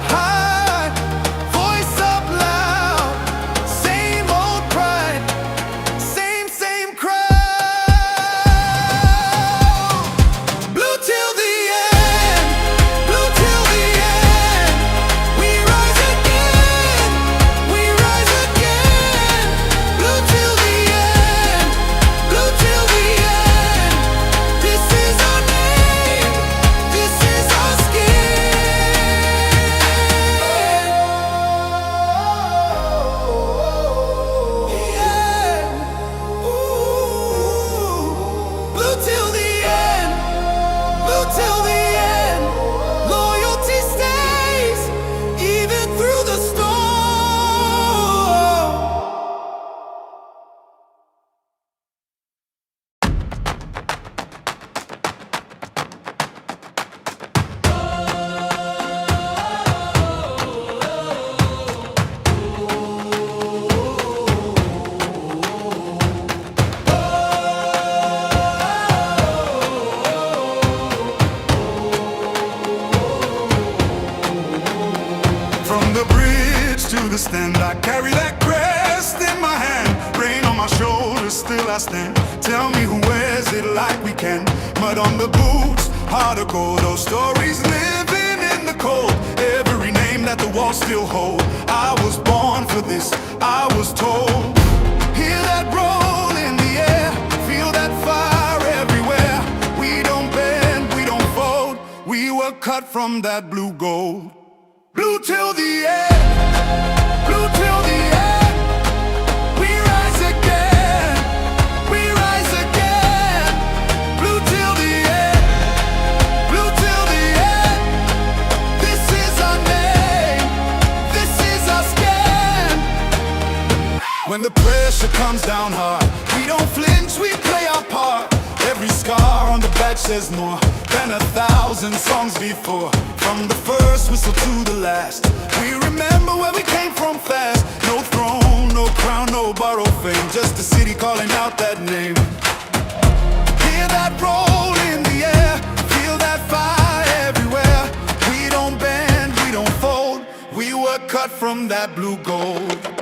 stand. I carry that crest in my hand, rain on my shoulders, still I stand. Tell me who wears it like we can. Mud on the boots, heart of gold. Those stories living in the cold. Every name that the walls still hold. I was born for this, I was told. Hear that roll in the air, feel that fire everywhere. We don't bend, we don't fold. We were cut from that blue gold. Blue till the end, blue till the end. We rise again, we rise again. Blue till the end, blue till the end. This is our name, this is our skin. When the pressure comes down hard, we don't flinch, we play our part. Every scar on the badge says more than 1,000 songs before. From the first whistle to the last, we remember where we came from fast. No throne, no crown, no borrowed fame, just a city calling out that name. Hear that roll in the air, feel that fire everywhere. We don't bend, we don't fold. We were cut from that blue gold.